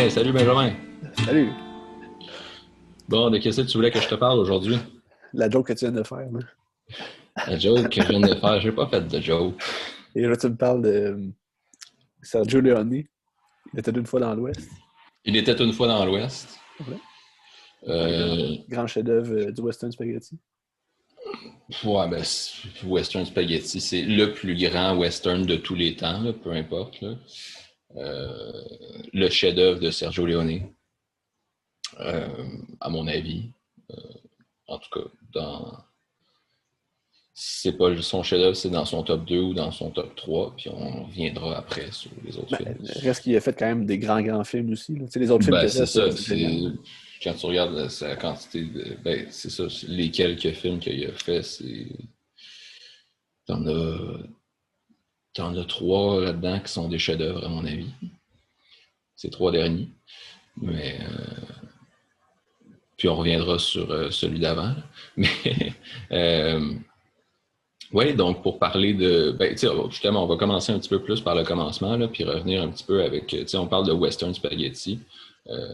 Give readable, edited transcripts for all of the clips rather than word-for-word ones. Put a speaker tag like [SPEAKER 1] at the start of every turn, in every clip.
[SPEAKER 1] Hey, salut Benjamin.
[SPEAKER 2] Salut!
[SPEAKER 1] Bon, de qu'est-ce que tu voulais que je te parle aujourd'hui?
[SPEAKER 2] La joke que tu viens de faire, là.
[SPEAKER 1] La joke que je viens de faire, j'ai pas fait de joke.
[SPEAKER 2] Et là, tu me parles de Sergio Leone. Il était une fois dans l'Ouest.
[SPEAKER 1] Il était une fois dans l'Ouest.
[SPEAKER 2] Ouais. Un
[SPEAKER 1] Euh,
[SPEAKER 2] grand chef-d'œuvre du western spaghetti.
[SPEAKER 1] ouais, ben, Western Spaghetti, c'est le plus grand western de tous les temps, là, peu importe. Là. Euh, le chef-d'œuvre de Sergio Leone, euh, à mon avis. En tout cas, si c'est pas son chef-d'œuvre, c'est dans son top 2 ou dans son top 3, puis on reviendra après sur les autres
[SPEAKER 2] Ben,
[SPEAKER 1] films.
[SPEAKER 2] reste qu'il a fait quand même des grands films aussi, là. Tu sais, les autres films
[SPEAKER 1] Ben,
[SPEAKER 2] qu'il a
[SPEAKER 1] c'est
[SPEAKER 2] fait,
[SPEAKER 1] ça.
[SPEAKER 2] c'est génial, là.
[SPEAKER 1] Quand tu regardes sa quantité de. Ben, c'est ça. Les quelques films qu'il a fait, c'est. T'en as. T'en as trois là-dedans qui sont des chefs-d'œuvre, à mon avis. Ces trois derniers. Mais. Puis on reviendra sur celui d'avant. Là. Mais. Oui, donc pour parler de. Ben, tu sais, justement, on va commencer un petit peu plus par le commencement, là, puis revenir un petit peu avec. Tu sais, on parle de Western Spaghetti. Euh,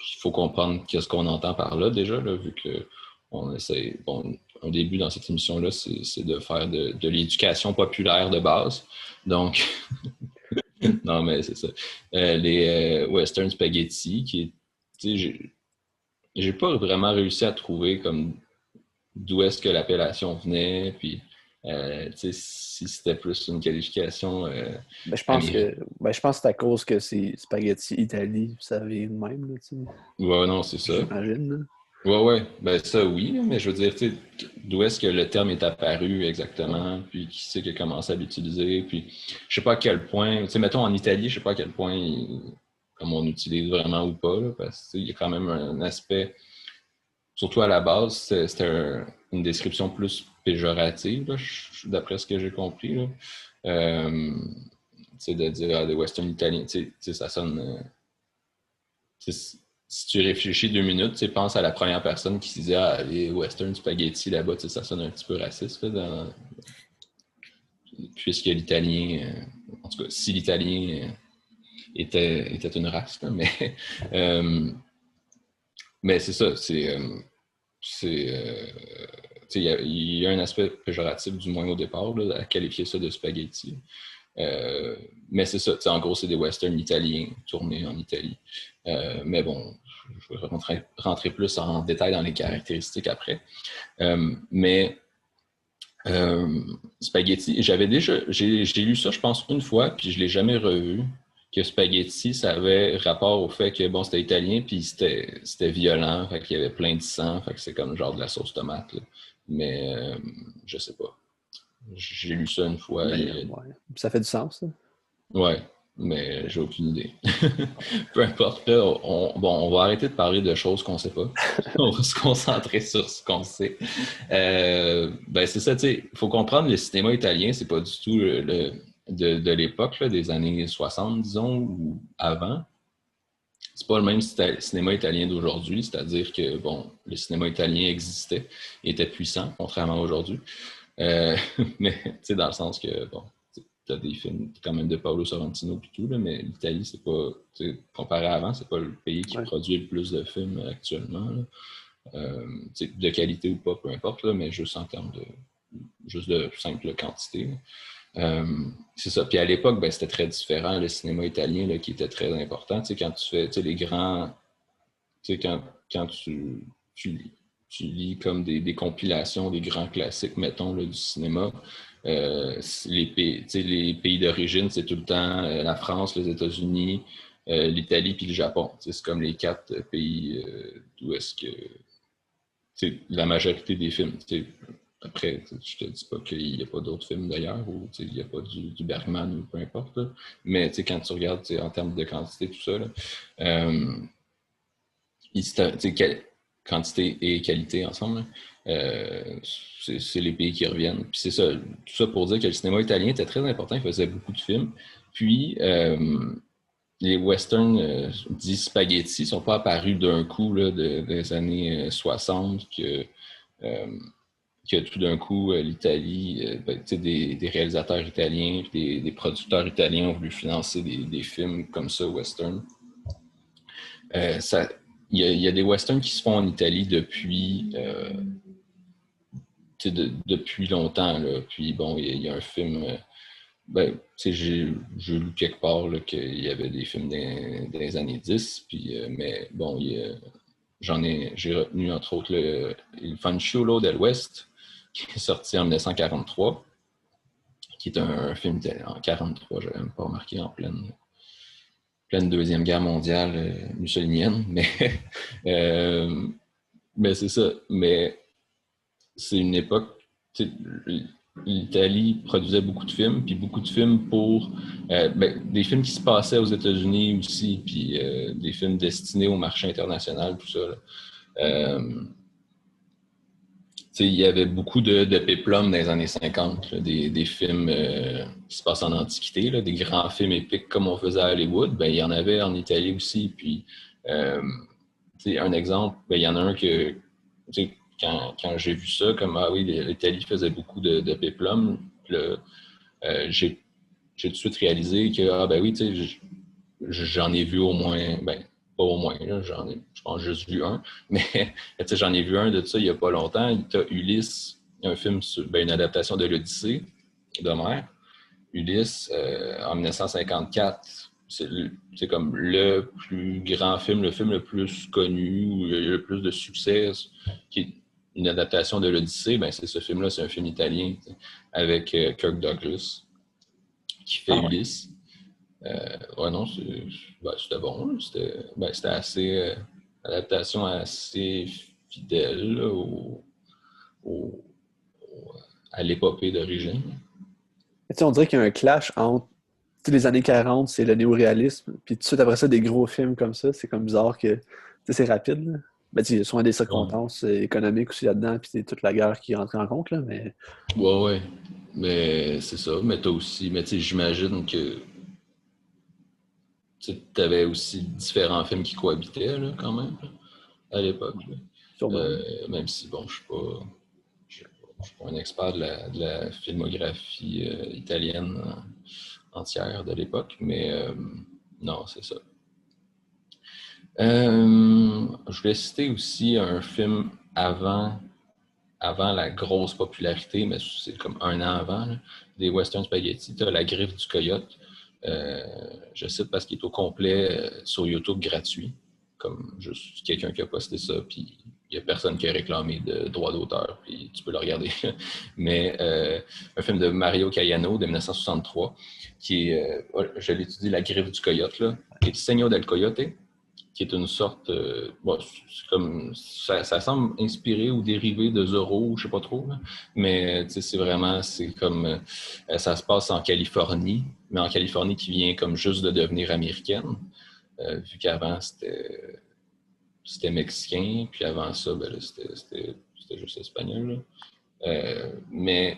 [SPEAKER 1] Il faut comprendre qu'est-ce qu'on entend par là déjà, là, vu que on essaie, bon, un début dans cette émission-là, c'est de faire de l'éducation populaire de base. Donc, non, mais c'est ça. Les Western Spaghetti, tu sais, j'ai pas vraiment réussi à trouver comme d'où est-ce que l'appellation venait, puis tu sais, si c'était plus une qualification
[SPEAKER 2] Ben, je pense
[SPEAKER 1] américaine.
[SPEAKER 2] que, ben, je pense que c'est à cause que c'est spaghetti Italie, ça vient de même, là, tu sais.
[SPEAKER 1] Ouais, non, c'est ça.
[SPEAKER 2] J'imagine, là.
[SPEAKER 1] Ouais, ouais, ben ça oui, mais je veux dire, tu sais, d'où est-ce que le terme est apparu exactement, puis qui c'est qui a commencé à l'utiliser, puis je sais pas à quel point, tu sais, mettons en Italie, je sais pas à quel point comme on utilise vraiment ou pas, là, parce que tu sais, il y a quand même un aspect, surtout à la base, c'était une description plus péjorative, là, d'après ce que j'ai compris, là. Euh, tu sais, de dire des westerns italiens, tu sais, ça sonne. Si tu réfléchis 2 minutes, tu penses à la première personne qui se disait ah, les western spaghetti là-bas, ça sonne un petit peu raciste, là, puisque l'italien, en tout cas, si l'italien était une race, là, euh, mais c'est ça, c'est il y a un aspect péjoratif, du moins au départ, là, à qualifier ça de spaghetti. Euh, mais c'est ça, en gros, c'est des westerns italiens tournés en Italie. Mais bon, je vais rentrer plus en détail dans les caractéristiques après. Mais Spaghetti, j'ai lu ça, je pense, une fois, puis je l'ai jamais revu. Que Spaghetti, ça avait rapport au fait que bon, c'était italien, puis c'était violent, fait qu'il y avait plein de sang, fait que c'est comme genre de la sauce tomate. Là. Mais je sais pas. J'ai lu ça une fois.
[SPEAKER 2] Ben, ouais. Ça fait du sens, là.
[SPEAKER 1] Ouais, mais j'ai aucune idée. Peu importe, là, bon, on va arrêter de parler de choses qu'on sait pas. On va se concentrer sur ce qu'on sait. Ben c'est ça, tu sais, il faut comprendre le cinéma italien, c'est pas du tout de l'époque, là, des années 60, disons, ou avant. C'est pas le même cinéma italien d'aujourd'hui, c'est-à-dire que, bon, le cinéma italien existait, était puissant, contrairement à aujourd'hui. Euh, mais, tu sais, dans le sens que, bon, tu as des films quand même de Paolo Sorrentino et tout, là, mais l'Italie, c'est pas, comparé à avant, c'est pas le pays qui
[SPEAKER 2] Ouais.
[SPEAKER 1] produit le plus de films actuellement. Là. De qualité ou pas, peu importe, là, mais juste de simple quantité. Là. C'est ça. Puis à l'époque, ben, c'était très différent, le cinéma italien là, qui était très important. Tu sais, quand tu fais les grands. Tu sais, quand tu, tu lis comme des compilations des grands classiques, mettons, là, du cinéma, les pays d'origine, c'est tout le temps la France, les États-Unis, l'Italie puis le Japon. C'est comme les quatre pays d'où est-ce que la majorité des films. Après, je te dis pas qu'il n'y a pas d'autres films d'ailleurs, ou il n'y a pas du Bergman ou peu importe. Là. Mais quand tu regardes en termes de quantité, tout ça, là, euh, quantité et qualité ensemble, c'est les pays qui reviennent. Puis c'est ça, tout ça pour dire que le cinéma italien était très important, il faisait beaucoup de films. Puis les westerns dits spaghetti sont pas apparus d'un coup là, des années 60 euh, que tout d'un coup, l'Italie, ben, des réalisateurs italiens, des producteurs italiens ont voulu financer des films comme ça, western. Ça, il y a des westerns qui se font en Italie depuis longtemps. Là. Puis bon, il y a un film. J'ai lu quelque part là, qu'il y avait des films des années 10, puis, mais bon, j'ai retenu entre autres Il Fanciullo del West, qui est sorti en 1943, qui est un film en 1943, j'avais même pas remarqué, en pleine Deuxième Guerre mondiale mussolinienne, euh, mais c'est ça. Mais c'est une époque, l'Italie produisait beaucoup de films, puis beaucoup de films pour des films qui se passaient aux États-Unis aussi, puis des films destinés au marché international, tout ça. Il y avait beaucoup de péplum dans les années 50, là, des films qui se passent en Antiquité, là, des grands films épiques comme on faisait à Hollywood. Ben, il y en avait en Italie aussi. Puis, un exemple, ben, il y en a un que, quand j'ai vu ça, comme ah oui, l'Italie faisait beaucoup de péplum, là, j'ai tout de suite réalisé que ah ben oui, j'en ai vu au moins, ben pas au moins, là, je pense juste vu un, mais j'en ai vu un de ça il n'y a pas longtemps. Tu as Ulysse, un film, une adaptation de l'Odyssée d'Homère. Ulysse, en 1954, c'est comme le plus grand film, le film le plus connu, où il y a eu le plus de succès, qui est une adaptation de l'Odyssée. Ben, c'est ce film-là, c'est un film italien avec Kirk Douglas qui fait Ulysse. Ouais, non, c'était bon. C'était assez. Adaptation assez fidèle là, au- à l'épopée d'origine.
[SPEAKER 2] On dirait qu'il y a un clash entre les années 40, c'est le néo-réalisme, puis tout de suite après ça, des gros films comme ça. C'est comme bizarre que c'est rapide. Là. Ben, il y a souvent des
[SPEAKER 1] Ouais,
[SPEAKER 2] circonstances économiques aussi là-dedans, puis c'est toute la guerre qui rentre en compte, là, mais
[SPEAKER 1] ouais. Mais c'est ça. Mais t'as aussi. Mais tu sais, j'imagine que tu avais aussi différents films qui cohabitaient là, quand même, là, à l'époque. Là.
[SPEAKER 2] sûrement.
[SPEAKER 1] Même si, bon, je suis pas un expert de la filmographie italienne entière de l'époque, mais non, c'est ça. Je voulais citer aussi un film avant la grosse popularité, mais c'est comme un an avant, là, des Western Spaghetti. Tu as La Griffe du Coyote. Euh, je cite parce qu'il est au complet sur YouTube gratuit, comme juste quelqu'un qui a posté ça, puis il n'y a personne qui a réclamé de droit d'auteur, puis tu peux le regarder. Mais un film de Mario Caiano de 1963, qui est, je l'étudie, La Griffe du Coyote, là, qui est Señor del Coyote, qui est une sorte, comme ça semble inspiré ou dérivé de Zorro, je sais pas trop, là. Mais c'est comme ça se passe en Californie, mais en Californie qui vient comme juste de devenir américaine, vu qu'avant c'était mexicain, puis avant ça, ben, là, c'était juste espagnol. Là. Mais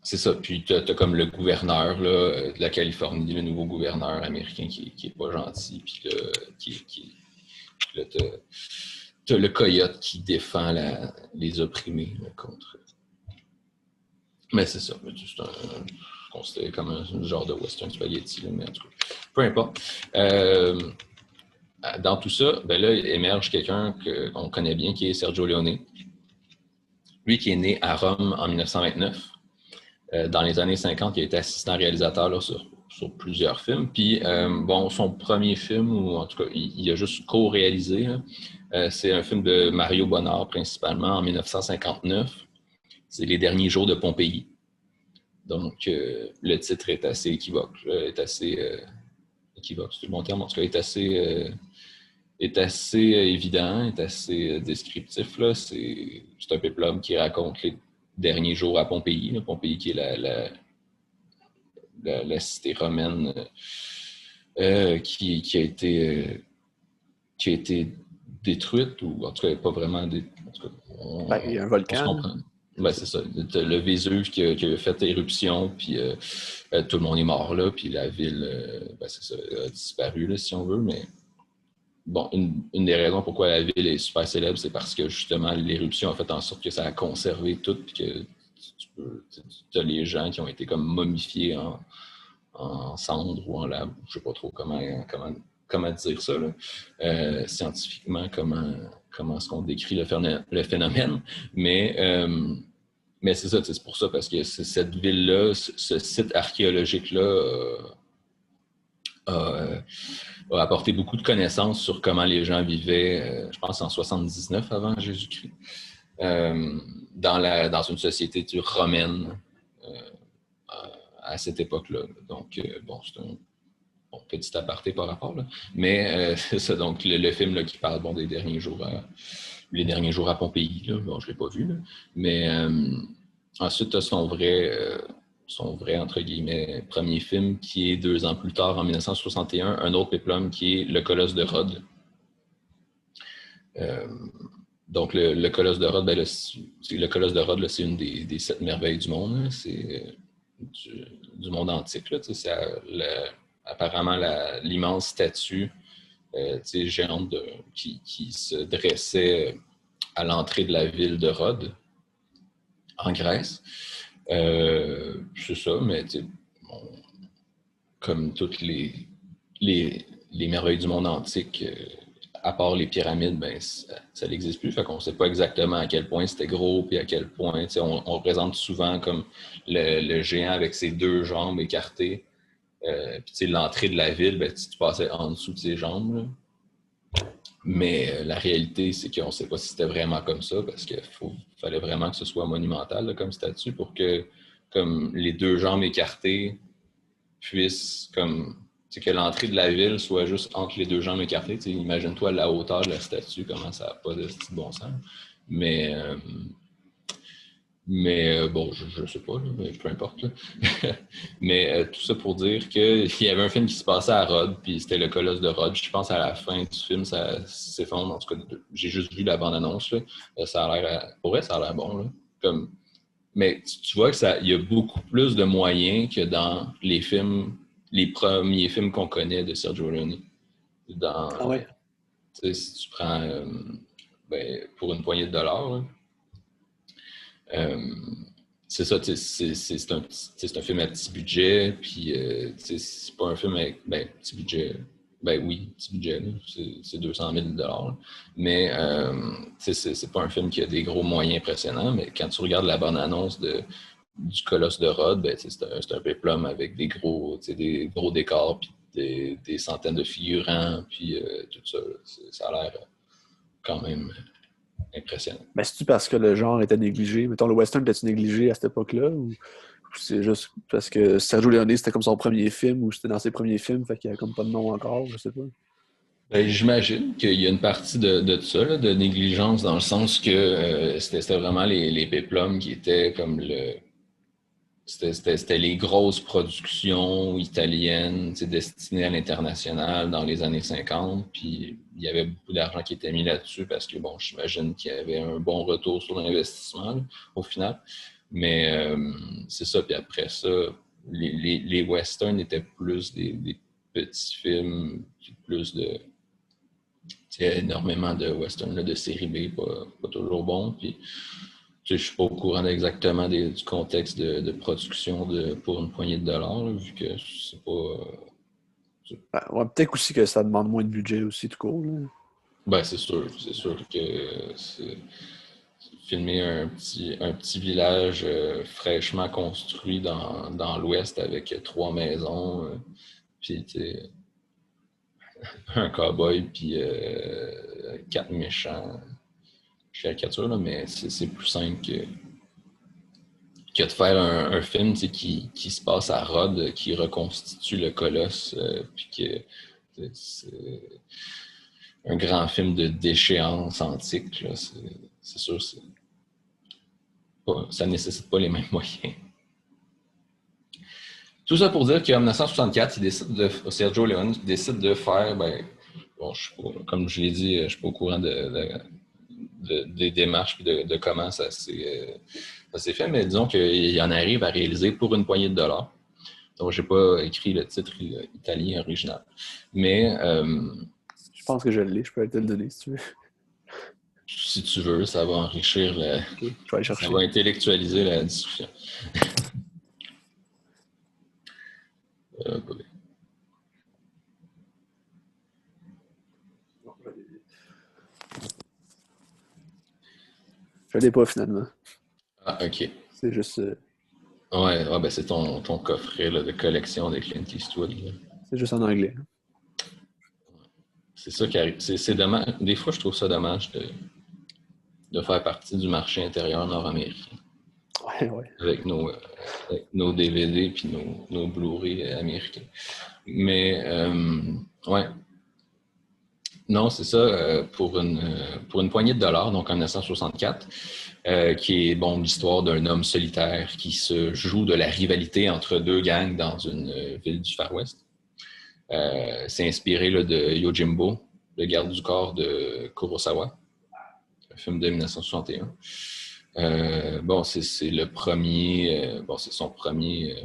[SPEAKER 1] c'est ça. Puis tu as comme le gouverneur là, de la Californie, le nouveau gouverneur américain qui est pas gentil, puis là, t'as le coyote qui défend les opprimés là, contre. Mais c'est ça. C'est considéré comme un genre de western spaghetti, là, mais en tout cas, peu importe. Dans tout ça, ben là, émerge quelqu'un qu'on connaît bien, qui est Sergio Leone. Lui qui est né à Rome en 1929. Dans les années 50, il a été assistant réalisateur là, sur plusieurs films. Puis, bon, son premier film, ou en tout cas, il a juste co-réalisé, c'est un film de Mario Bonnard, principalement, en 1959. C'est Les derniers jours de Pompéi. Donc, le titre est assez équivoque, équivoque, c'est le bon terme, en tout cas, est assez évident, est assez descriptif. Là. C'est un péplum qui raconte les derniers jours à Pompéi. Là. Pompéi qui est la cité romaine qui a été détruite, ou en tout cas pas vraiment en tout cas,
[SPEAKER 2] Il y a un
[SPEAKER 1] on se
[SPEAKER 2] volcan.
[SPEAKER 1] comprend. Ben, c'est ça. Le Vésuve qui a fait éruption, puis tout le monde est mort là, puis la ville ben, c'est ça, a disparu, là, si on veut, mais bon, une des raisons pourquoi la ville est super célèbre, c'est parce que justement l'éruption a fait en sorte que ça a conservé tout, puis que tu as les gens qui ont été comme momifiés en cendres ou en lave, je sais pas trop comment comment dire ça, là, scientifiquement, comment est-ce qu'on décrit le phénomène. Mais c'est ça, c'est pour ça, parce que cette ville-là, ce site archéologique-là a apporté beaucoup de connaissances sur comment les gens vivaient, je pense en 79 avant Jésus-Christ, dans une société romaine à cette époque-là. Donc, bon, c'est un petit aparté par rapport, là. Mais c'est ça, donc le film là, qui parle des derniers jours à Pompéi, là. Bon, je ne l'ai pas vu, là. Mais ensuite, tu as son vrai, entre guillemets, premier film qui est 2 ans plus tard, en 1961, un autre péplum qui est Le Colosse de Rhodes. Donc, le Colosse de Rhodes, le Colosse de Rhodes, là, c'est une des 7 merveilles du monde, là. C'est du monde antique, là. C'est apparemment l'immense statue géante qui se dressait à l'entrée de la ville de Rhodes, en Grèce. C'est ça, mais bon, comme toutes les merveilles du monde antique, à part les pyramides, ben, ça n'existe plus. Fait qu'on ne sait pas exactement à quel point c'était gros, puis à quel point. On représente souvent comme le géant avec ses 2 jambes écartées. Puis l'entrée de la ville, ben, tu passais en dessous de ses jambes. Là. Mais la réalité, c'est qu'on ne sait pas si c'était vraiment comme ça, parce qu'il fallait vraiment que ce soit monumental là, comme statue pour que comme les 2 jambes écartées puissent que l'entrée de la ville soit juste entre les 2 jambes écartées. Imagine-toi la hauteur de la statue, comment ça n'a pas de bon sens. Mais bon, je ne sais pas, là, mais peu importe. Mais tout ça pour dire qu'il y avait un film qui se passait à Rhodes, puis c'était le Colosse de Rhodes. Je pense à la fin du film, ça s'effondre. En tout cas, j'ai juste vu la bande-annonce. Là. Ça a l'air, pour vrai, ça a l'air bon. Là. Mais tu vois qu'il y a beaucoup plus de moyens que dans les premiers films qu'on connaît de Sergio Leone.
[SPEAKER 2] Ah ouais.
[SPEAKER 1] Si tu prends pour une poignée de dollars, là, c'est ça, c'est un film à petit budget, puis c'est pas un film avec petit budget. Ben oui, petit budget, c'est 200 000 $. Mais c'est pas un film qui a des gros moyens impressionnants, mais quand tu regardes la bande-annonce du Colosse de Rhodes, ben, c'est un péplum avec des gros décors, puis des centaines de figurants, puis tout ça. Ça a l'air quand même impressionnant.
[SPEAKER 2] Ben, c'est-tu parce que le genre était négligé? Mettons, le western était-tu négligé à cette époque-là? Ou c'est juste parce que Sergio Leone, c'était comme son premier film, ou c'était dans ses premiers films, fait qu'il n'y avait comme pas de nom encore, je sais pas.
[SPEAKER 1] Ben, j'imagine qu'il y a une partie de ça, là, de négligence, dans le sens que c'était vraiment les péplums qui étaient comme C'était les grosses productions italiennes destinées à l'international dans les années 50. Puis il y avait beaucoup d'argent qui était mis là-dessus parce que, bon, j'imagine qu'il y avait un bon retour sur l'investissement là, au final. Mais c'est ça. Puis après ça, les westerns étaient plus des petits films, plus de. Il y a énormément de westerns là, de série B, pas toujours bons. Puis, je ne suis pas au courant exactement du contexte de production pour une poignée de dollars, là, vu que c'est pas.
[SPEAKER 2] Ben, ouais, peut-être aussi que ça demande moins de budget aussi, tout court. Là.
[SPEAKER 1] Ben, c'est sûr que filmer un petit village fraîchement construit dans l'Ouest avec 3 maisons, puis un cow-boy, puis 4 méchants. Je caricature, là, mais c'est plus simple que de faire un film qui se passe à Rhodes, qui reconstitue le colosse, puis que c'est un grand film de déchéance antique. Là, c'est sûr, ça ne nécessite pas les mêmes moyens. Tout ça pour dire qu'en 1964, Sergio Leone décide de faire, bon, comme je l'ai dit, je ne suis pas au courant des démarches et de comment ça s'est fait, mais disons qu'il en arrive à réaliser pour une poignée de dollars. Donc, je n'ai pas écrit le titre italien original. Mais
[SPEAKER 2] Je pense que je l'ai, je peux te le donner si tu veux.
[SPEAKER 1] Si tu veux, ça va enrichir
[SPEAKER 2] Okay, je vais aller chercher.
[SPEAKER 1] Ça va intellectualiser la discussion.
[SPEAKER 2] Je l'ai pas finalement.
[SPEAKER 1] Ah, ok.
[SPEAKER 2] C'est juste,
[SPEAKER 1] Ouais, ben c'est ton coffret là, de collection de Clint Eastwood. Là.
[SPEAKER 2] c'est juste en anglais.
[SPEAKER 1] C'est ça qui arrive. C'est dommage. Des fois, je trouve ça dommage de faire partie du marché intérieur nord-américain
[SPEAKER 2] Ouais, ouais.
[SPEAKER 1] avec nos DVD et nos Blu-ray américains. Mais, ouais. Non, c'est ça, pour une poignée de dollars, donc en 1964, qui est bon l'histoire d'un homme solitaire qui se joue de la rivalité entre deux gangs dans une ville du Far West. C'est inspiré là, de Yojimbo, le garde du corps de Kurosawa, un film de 1961. Bon, c'est le premier, bon, c'est son premier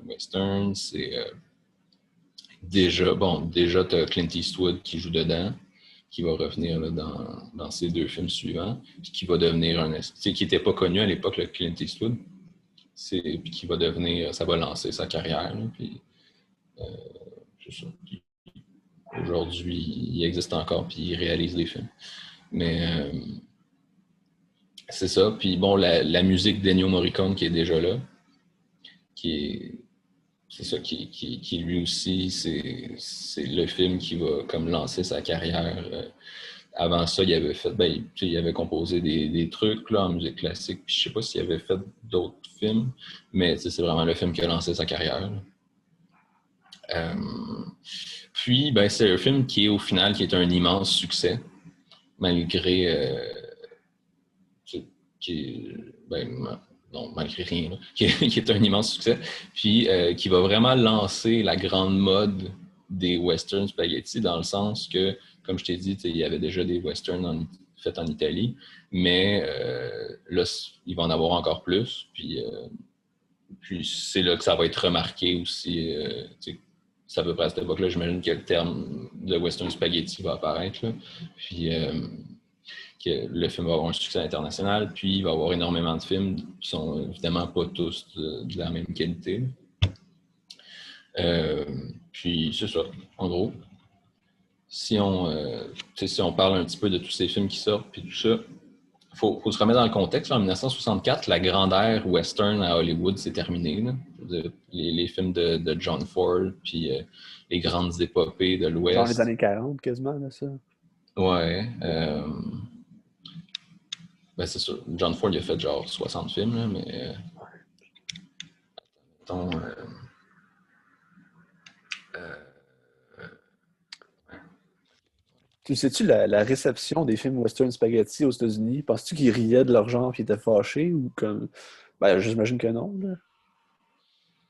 [SPEAKER 1] western. C'est déjà tu as Clint Eastwood qui joue dedans, qui va revenir là, dans ses deux films suivants, puis qui va devenir qui n'était pas connu à l'époque, le Clint Eastwood, puis qui va devenir, ça va lancer sa carrière, là, puis c'est ça. Puis, aujourd'hui, il existe encore, puis il réalise des films. Mais c'est ça. Puis bon, la musique d'Ennio Morricone qui est déjà là, qui est c'est ça qui lui aussi, c'est le film qui va comme lancer sa carrière. Avant ça, il avait fait, il avait composé des trucs là, en musique classique. Puis je sais pas s'il avait fait d'autres films, mais c'est vraiment le film qui a lancé sa carrière. Euh, Puis, c'est un film qui est au final qui est un immense succès, malgré qui, non, malgré rien, là, qui est un immense succès, puis qui va vraiment lancer la grande mode des western spaghetti, dans le sens que, comme je t'ai dit, il y avait déjà des westerns faits en Italie, mais là, il va en avoir encore plus, puis c'est là que ça va être remarqué aussi. C'est à peu près à cette époque-là, j'imagine que le terme de western spaghetti va apparaître. Là. Puis que le film va avoir un succès international, puis il va y avoir énormément de films qui sont évidemment pas tous de la même qualité. Puis c'est ça, en gros. Si on parle un petit peu de tous ces films qui sortent, puis tout ça, faut se remettre dans le contexte. En 1964, la grande ère western à Hollywood s'est terminée. Là. Les films de John Ford, puis les grandes épopées de
[SPEAKER 2] Genre les
[SPEAKER 1] l'Ouest.
[SPEAKER 2] années 40 quasiment, là, ça.
[SPEAKER 1] Ouais. C'est sûr. John Ford, il a fait genre 60 films, là, mais mettons,
[SPEAKER 2] Tu sais-tu la réception des films western spaghetti aux États-Unis? Penses-tu qu'ils riaient de leur genre et étaient fâchés ou comme. Ben, j'imagine que non, là.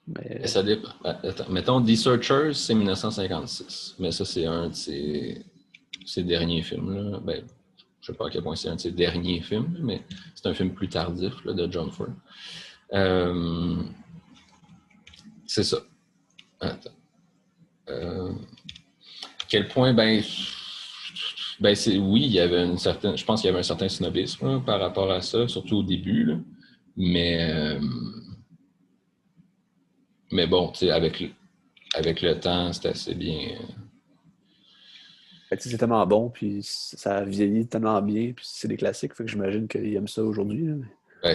[SPEAKER 2] Mais.
[SPEAKER 1] ça dépend. Attends, mettons, The Searchers, c'est 1956. Mais ça, c'est un de ses derniers films. Là. Je sais pas à quel point c'est un de ses derniers films, mais c'est un film plus tardif là, de John Ford. C'est ça. Attends. Quel point, oui, il y avait je pense qu'il y avait un certain snobisme là, par rapport à ça, surtout au début. Là. Mais, mais bon, tu sais, avec le temps, c'est assez bien.
[SPEAKER 2] Fait que, c'est tellement bon, puis ça a vieilli tellement bien, puis c'est des classiques, fait que j'imagine qu'ils aiment ça aujourd'hui. Là.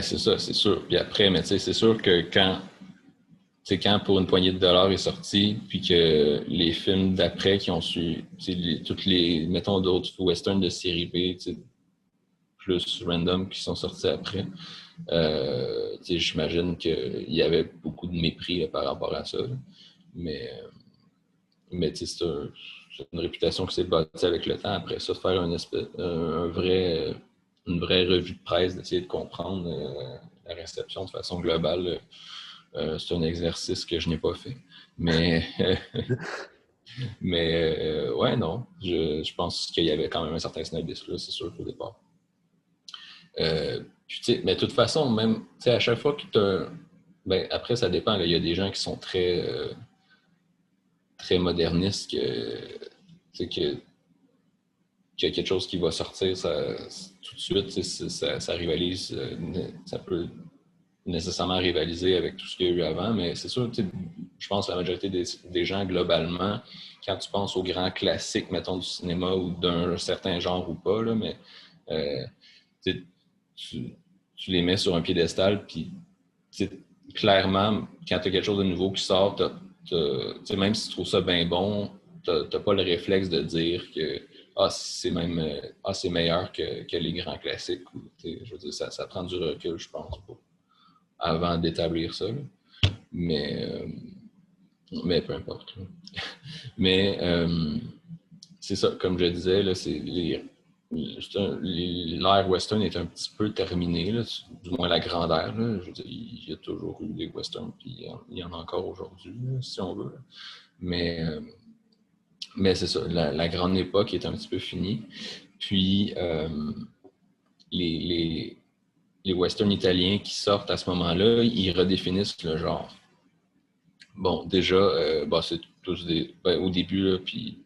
[SPEAKER 1] C'est ça, c'est sûr. Puis après, mais tu sais, c'est sûr que quand Pour une poignée de dollars est sorti, puis que les films d'après qui ont su, toutes les, mettons d'autres westerns de série B, plus random qui sont sortis après, j'imagine qu'il y avait beaucoup de mépris là, par rapport à ça. Là. Mais, c'est une réputation qui s'est bâtie avec le temps. Après ça, de faire une vraie revue de presse, d'essayer de comprendre la réception de façon globale, c'est un exercice que je n'ai pas fait. Mais, ouais, non. Je pense qu'il y avait quand même un certain snobisme, là, c'est sûr, au départ. Mais de toute façon, même, à chaque fois que tu as. Après, ça dépend. Il y a des gens qui sont très modernistes qu'il y a quelque chose qui va sortir tout de suite, ça rivalise, ça peut nécessairement rivaliser avec tout ce qu'il y a eu avant, mais c'est sûr, je pense que la majorité des gens, globalement, quand tu penses aux grands classiques, mettons, du cinéma ou d'un certain genre ou pas, là, mais tu les mets sur un piédestal, puis clairement, quand tu as quelque chose de nouveau qui sort, même si tu trouves ça bien bon, tu n'as pas le réflexe de dire que c'est meilleur que les grands classiques. Je veux dire, ça prend du recul, je pense, avant d'établir ça. Là. Mais peu importe. Là. Mais c'est ça, comme je disais, là, l'ère western est un petit peu terminée, là, du moins la grandeur. Là. Je veux dire, il y a toujours eu des westerns, puis il y en a encore aujourd'hui, là, si on veut. Mais c'est ça, la grande époque est un petit peu finie. Puis les westerns italiens qui sortent à ce moment-là, ils redéfinissent le genre. Bon, déjà, c'est tous au début, là, puis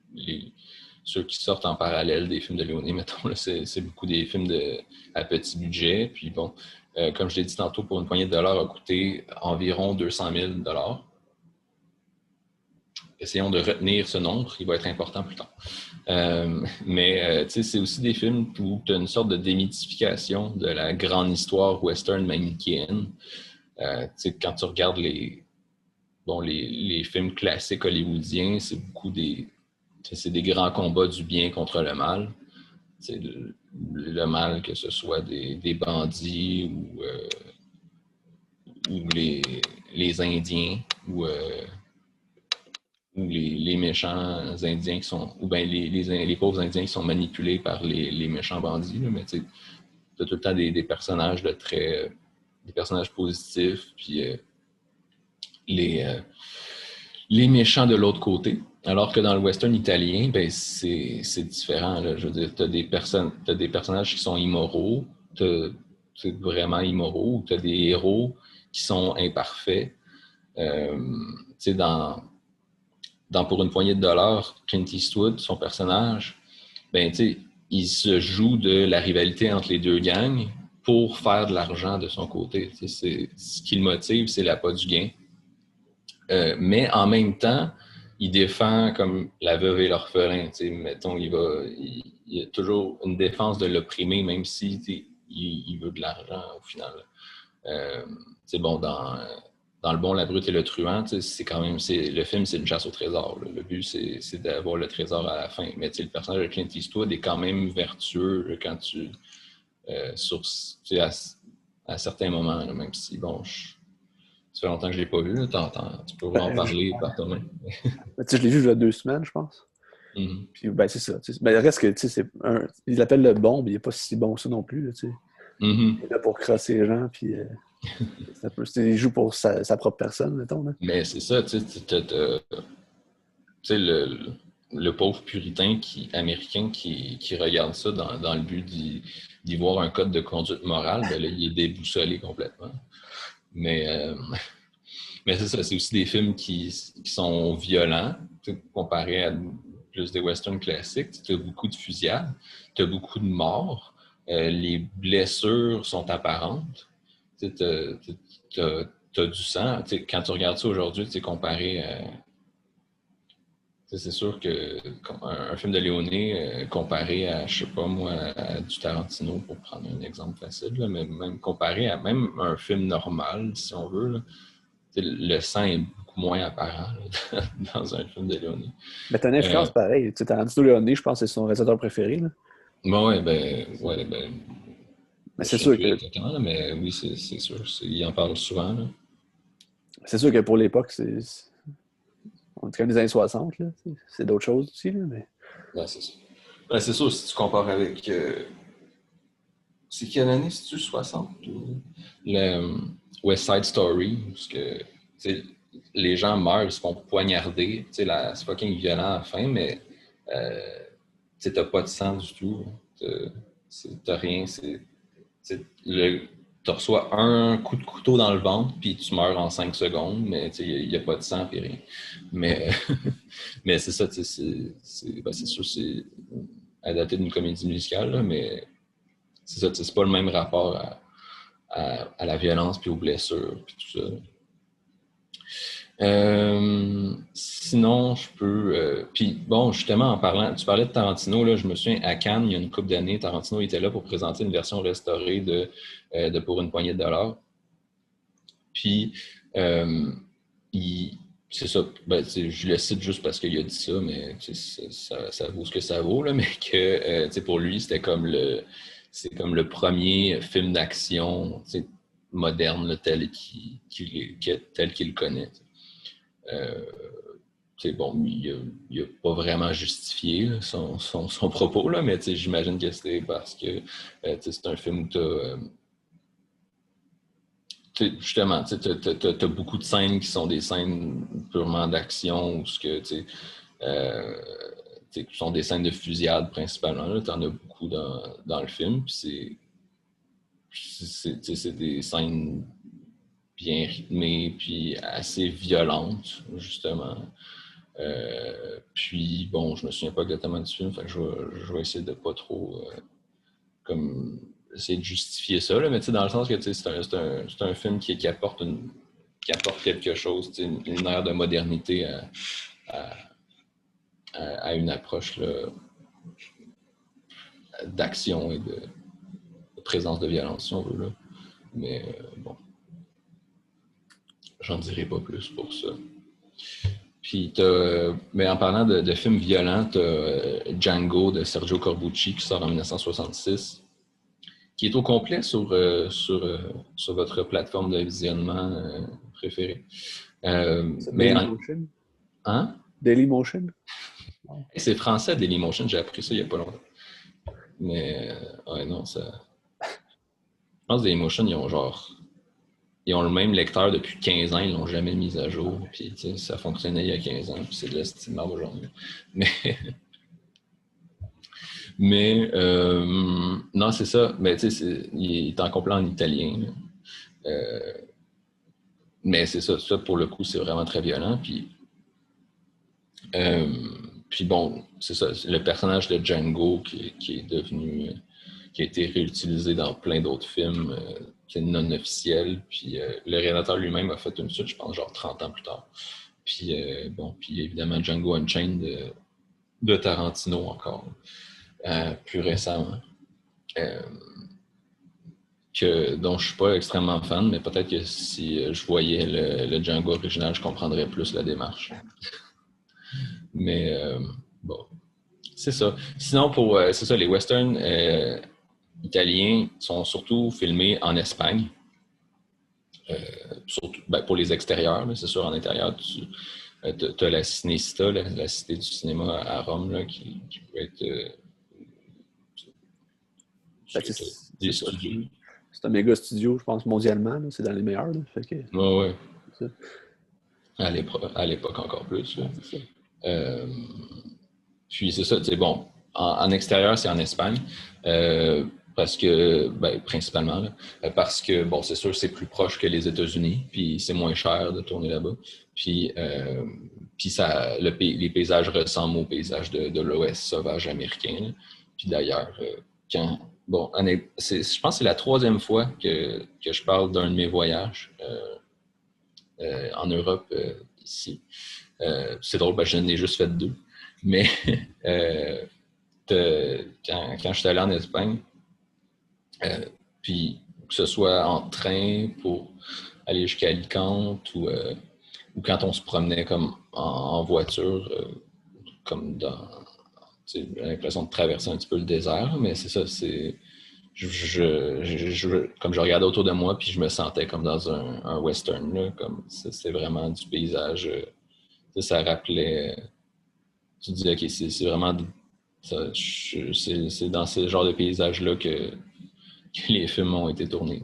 [SPEAKER 1] ceux qui sortent en parallèle des films de Leone, mettons, là, c'est beaucoup des films à petit budget. Puis bon, comme je l'ai dit tantôt, pour une poignée de dollars, a coûté environ 200 000 $. Essayons de retenir ce nombre, il va être important plus tard. Mais c'est aussi des films où tu as une sorte de démythification de la grande histoire western manichéenne. Quand tu regardes les films classiques hollywoodiens, c'est beaucoup c'est des grands combats du bien contre le mal. C'est le mal, que ce soit des bandits ou les Indiens ou les méchants Indiens qui sont, ou bien les pauvres Indiens qui sont manipulés par les méchants bandits. Là, mais tu as tout le temps des personnages des personnages positifs, puis les méchants de l'autre côté. Alors que dans le western italien, ben c'est différent. Là. Je veux dire, t'as des personnages qui sont immoraux, c'est vraiment immoraux, ou t'as des héros qui sont imparfaits. Dans Pour une poignée de dollars, Clint Eastwood, son personnage, il se joue de la rivalité entre les deux gangs pour faire de l'argent de son côté. Ce qui le motive, c'est l'appât du gain. Mais en même temps, il défend comme la veuve et l'orphelin. Mettons, il y a toujours une défense de l'opprimé, même si il veut de l'argent au final. Bon, dans Le Bon, la Brute et le Truand, c'est quand même, le film, c'est une chasse au trésor. Là. Le but, c'est d'avoir le trésor à la fin. Mais le personnage de Clint Eastwood est quand même vertueux là, quand à certains moments, là, même si, bon, ça fait longtemps que je ne l'ai pas vu. Là, tu peux en parler par toi-même.
[SPEAKER 2] Je l'ai vu il y a 2 semaines, je pense.
[SPEAKER 1] Mm-hmm.
[SPEAKER 2] Puis, c'est ça. Il reste que, il l'appelle le bon, mais il n'est pas si bon que ça non plus. Là,
[SPEAKER 1] Mm-hmm.
[SPEAKER 2] Il est là pour crosser les gens, puis il joue pour sa propre personne, mettons. Là.
[SPEAKER 1] Mais c'est ça, tu sais, le pauvre puritain américain qui regarde ça dans le but d'y voir un code de conduite morale, ben là, il est déboussolé complètement. Mais c'est ça, c'est aussi des films qui sont violents, comparé à plus des westerns classiques. Tu as beaucoup de fusillades, tu as beaucoup de morts, les blessures sont apparentes. Tu as du sang. Quand tu regardes ça aujourd'hui, comparé à... C'est sûr qu'un film de Leone comparé à, je sais pas moi, à du Tarantino, pour prendre un exemple facile, là, mais même comparé à même un film normal, si on veut, là, le sang est beaucoup moins apparent là, dans un film de Leone.
[SPEAKER 2] Mais t'as une influence pareille. Tarantino Leone, je pense que c'est son réalisateur préféré. Là. Mais c'est sûr que...
[SPEAKER 1] Exactement, mais oui, c'est sûr. Il en parle souvent. Là.
[SPEAKER 2] C'est sûr que pour l'époque, on est comme les années 60, là. C'est d'autres choses aussi, là, mais...
[SPEAKER 1] c'est sûr. C'est sûr, si tu compares avec... C'est quelle année, si tu 60? Le West Side Story, parce que les gens meurent, ils se font poignarder. C'est fucking violent à la fin, mais t'as pas de sang du tout. T'as rien. Tu reçois un coup de couteau dans le ventre, puis tu meurs en 5 secondes, mais il n'y a pas de sang, puis rien. Mais, mais c'est ça, c'est sûr, c'est adapté d'une comédie musicale, là, mais c'est ça, c'est pas le même rapport à la violence, puis aux blessures, puis tout ça. sinon, je peux... Puis bon, justement, en parlant... Tu parlais de Tarantino, là, je me souviens, à Cannes, il y a une couple d'années, Tarantino était là pour présenter une version restaurée de Pour une poignée de dollars. Puis, il... C'est ça, ben, je le cite juste parce qu'il a dit ça, mais ça vaut ce que ça vaut, là, mais que pour lui, c'est comme le premier film d'action moderne là, tel qu'il le connaît. Bon, il n'a pas vraiment justifié là, son propos, là, mais j'imagine que c'était parce que c'est un film où tu as. Justement, tu as beaucoup de scènes qui sont des scènes purement d'action ou qui sont des scènes de fusillade principalement. Tu en as beaucoup dans le film. Puis c'est des scènes bien rythmées puis assez violentes, justement. Puis bon, je me souviens pas exactement du film, fait que je vais essayer de pas trop comme essayer de justifier ça, là, mais dans le sens que c'est un film qui apporte quelque chose, une ère de modernité à une approche là, d'action et de présence de violence, si on veut. Là. Mais bon, j'en dirai pas plus pour ça. Puis mais en parlant de films violents, t'as Django de Sergio Corbucci qui sort en 1966. Qui est au complet sur votre plateforme de visionnement préférée.
[SPEAKER 2] Dailymotion?
[SPEAKER 1] Hein?
[SPEAKER 2] Dailymotion?
[SPEAKER 1] C'est français, Dailymotion. J'ai appris ça il n'y a pas longtemps. Mais, ouais, non, ça... Je pense que Dailymotion, ils ont le même lecteur depuis 15 ans, ils ne l'ont jamais mis à jour. Puis, ça fonctionnait il y a 15 ans, puis c'est de l'estimable aujourd'hui. Mais non, c'est ça. Mais il est en complet en italien. Mais c'est ça. Ça, pour le coup, c'est vraiment très violent. Puis bon, c'est ça. Le personnage de Django qui a été réutilisé dans plein d'autres films non officiels. Puis le réalisateur lui-même a fait une suite, je pense, genre 30 ans plus tard. Puis puis évidemment Django Unchained de Tarantino encore. Plus récemment, dont je ne suis pas extrêmement fan, mais peut-être que si je voyais le Django original, je comprendrais plus la démarche. Mais bon, c'est ça. Sinon, c'est ça, les westerns italiens sont surtout filmés en Espagne. Surtout, pour les extérieurs, là, c'est sûr, en intérieur, tu as la Cinecittà, la cité du cinéma à Rome, là, qui peut être...
[SPEAKER 2] C'est un méga studio, je pense, mondialement. Là. C'est dans les meilleurs. Là. Fait que...
[SPEAKER 1] Ouais. C'est ça. À l'époque, encore plus. Là. C'est ça. Puis c'est ça, bon, en extérieur, c'est en Espagne. Parce que, principalement, là, parce que, bon, c'est sûr, c'est plus proche que les États-Unis, puis c'est moins cher de tourner là-bas. Puis les paysages ressemblent aux paysages de l'Ouest sauvage américain. Là. Puis d'ailleurs, je pense que c'est la 3e fois que je parle d'un de mes voyages en Europe ici. C'est drôle, je n'en ai juste fait 2. Mais quand je suis allé en Espagne, puis que ce soit en train pour aller jusqu'à Alicante ou quand on se promenait comme en voiture, comme j'ai l'impression de traverser un petit peu le désert, mais c'est ça, c'est... comme je regardais autour de moi, puis je me sentais comme dans un western, là, comme c'était vraiment du paysage. Ça rappelait... Tu disais, OK, c'est vraiment... c'est dans ce genre de paysage-là que les films ont été tournés.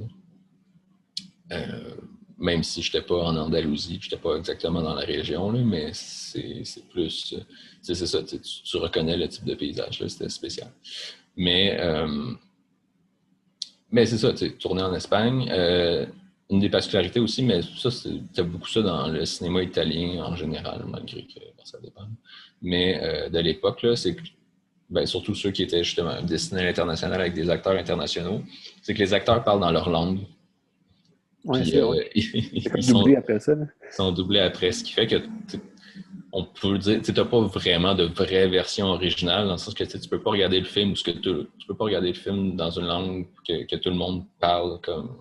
[SPEAKER 1] Même si je n'étais pas en Andalousie, je n'étais pas exactement dans la région, là, mais c'est plus... c'est ça, tu reconnais le type de paysage, là, c'était spécial. Mais c'est ça, tourné en Espagne. Une des particularités aussi, mais ça, t'as beaucoup ça dans le cinéma italien en général, malgré que ça dépend. Mais de l'époque, là, c'est que surtout ceux qui étaient justement destinés à l'international avec des acteurs internationaux, c'est que les acteurs parlent dans leur langue.
[SPEAKER 2] Ouais, ils sont doublés après ça. Là.
[SPEAKER 1] Ils sont doublés après, ce qui fait que on peut dire, tu n'as pas vraiment de vraie version originale, dans le sens que tu peux pas regarder le film ou tu peux pas regarder le film dans une langue que tout le monde parle comme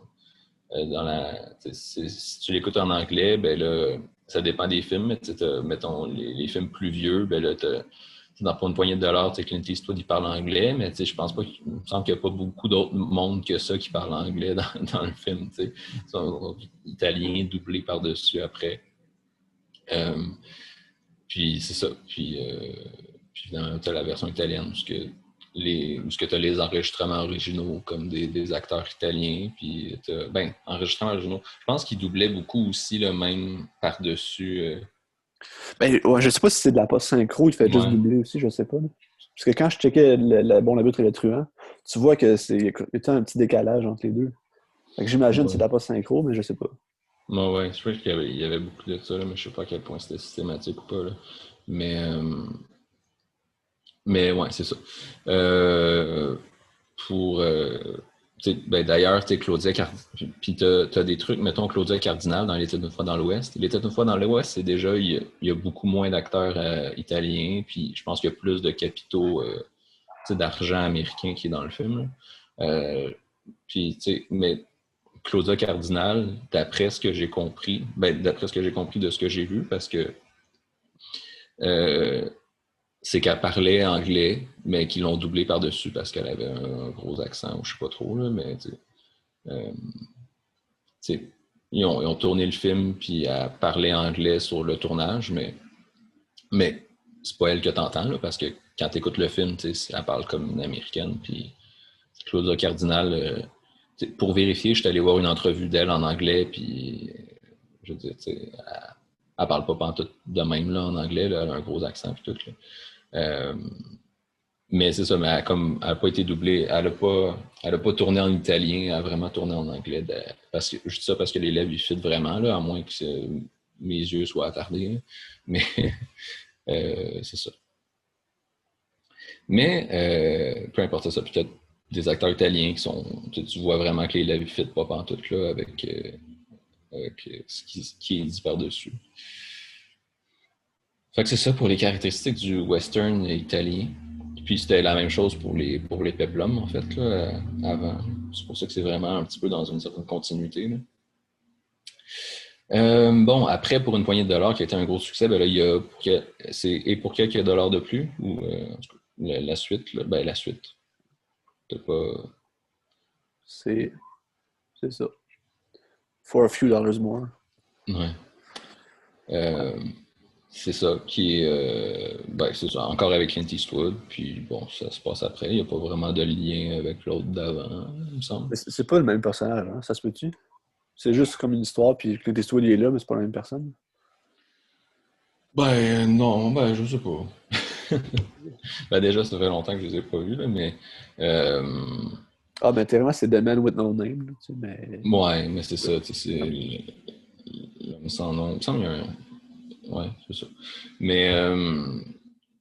[SPEAKER 1] si tu l'écoutes en anglais, ben là, ça dépend des films, mais mettons les films plus vieux, ben là, pour une poignée de dollars, Clint Eastwood, il parle anglais, mais je pense pas il me semble qu'il n'y a pas beaucoup d'autres monde que ça qui parle anglais dans le film. Ils sont italiens doublés par-dessus après. Puis c'est ça. Puis évidemment, tu as la version italienne où tu as les enregistrements originaux comme des acteurs italiens. Puis enregistrements originaux. Je pense qu'ils doublaient beaucoup aussi, le même par-dessus.
[SPEAKER 2] Ben, ouais, je sais pas si c'est de la post-synchro, il fait juste
[SPEAKER 1] Ouais.
[SPEAKER 2] doubler aussi, je sais pas. Là. Parce que quand je checkais Bon, la butte et le truand, tu vois que il y a un petit décalage entre les deux. Fait que j'imagine que c'est de
[SPEAKER 1] Ouais.
[SPEAKER 2] la post-synchro, mais je sais pas.
[SPEAKER 1] Ouais, je pense qu'il y avait beaucoup de ça, là, mais je sais pas à quel point c'était systématique ou pas. Là. Mais, euh, mais ouais, c'est ça. Euh, pour. D'ailleurs, Claudia Cardinal. Puis t'as des trucs, mettons Claudia Cardinal dans L'été d'une fois dans l'Ouest. L'été d'une fois dans l'Ouest, c'est déjà, il y a beaucoup moins d'acteurs italiens, puis je pense qu'il y a plus de capitaux d'argent américain qui est dans le film. Là. Mais Claudia Cardinal, d'après ce que j'ai compris, d'après ce que j'ai compris de ce que j'ai vu, parce que euh, c'est qu'elle parlait anglais, mais qu'ils l'ont doublé par-dessus parce qu'elle avait un gros accent, ou je sais pas trop, là, mais euh, ils ont tourné le film, puis elle parlait anglais sur le tournage, mais c'est pas elle que t'entends, là, parce que quand t'écoutes le film, elle parle comme une américaine, puis Claudia Cardinal, pour vérifier, je suis allé voir une entrevue d'elle en anglais, puis je veux dire, elle parle pas pantoute de même là, en anglais, là, elle a un gros accent et tout. Là. Euh, mais c'est ça, mais elle a pas été doublée, elle a pas tourné en italien, elle a vraiment tourné en anglais. Je dis ça parce que les lèvres, ils fitent vraiment, là, à moins que mes yeux soient attardés. Là. Mais c'est ça. Mais peu importe ça, peut-être des acteurs italiens qui sont. Tu vois vraiment que les lèvres ne fitent pas pantoute là avec ce qui est dit par-dessus. Fait que c'est ça pour les caractéristiques du western italien. Puis c'était la même chose pour les peplums, en fait, là, avant. C'est pour ça que c'est vraiment un petit peu dans une certaine continuité. Là. Bon, après, pour une poignée de dollars qui a été un gros succès, ben là, il y a et pour quelques dollars de plus, ou en tout cas, la suite, là, la suite. T'as pas.
[SPEAKER 2] C'est ça. For a few dollars more.
[SPEAKER 1] Ouais. Euh, c'est ça qui est. C'est ça, encore avec Clint Eastwood, puis bon, ça se passe après. Il n'y a pas vraiment de lien avec l'autre d'avant, il me semble.
[SPEAKER 2] Mais c'est pas le même personnage, hein? Ça se peut-tu? C'est juste comme une histoire, puis Clint Eastwood il est là, mais c'est pas la même personne.
[SPEAKER 1] Non, je sais pas. Déjà, ça fait longtemps que je les ai pas vus, là, mais. euh,
[SPEAKER 2] Ah, ben, théoriquement, c'est The Man with No Name, là, tu sais, mais.
[SPEAKER 1] ouais, mais c'est ça, c'est l'homme sans nom. Il me semble qu'il y a un. Ouais, c'est ça. Mais.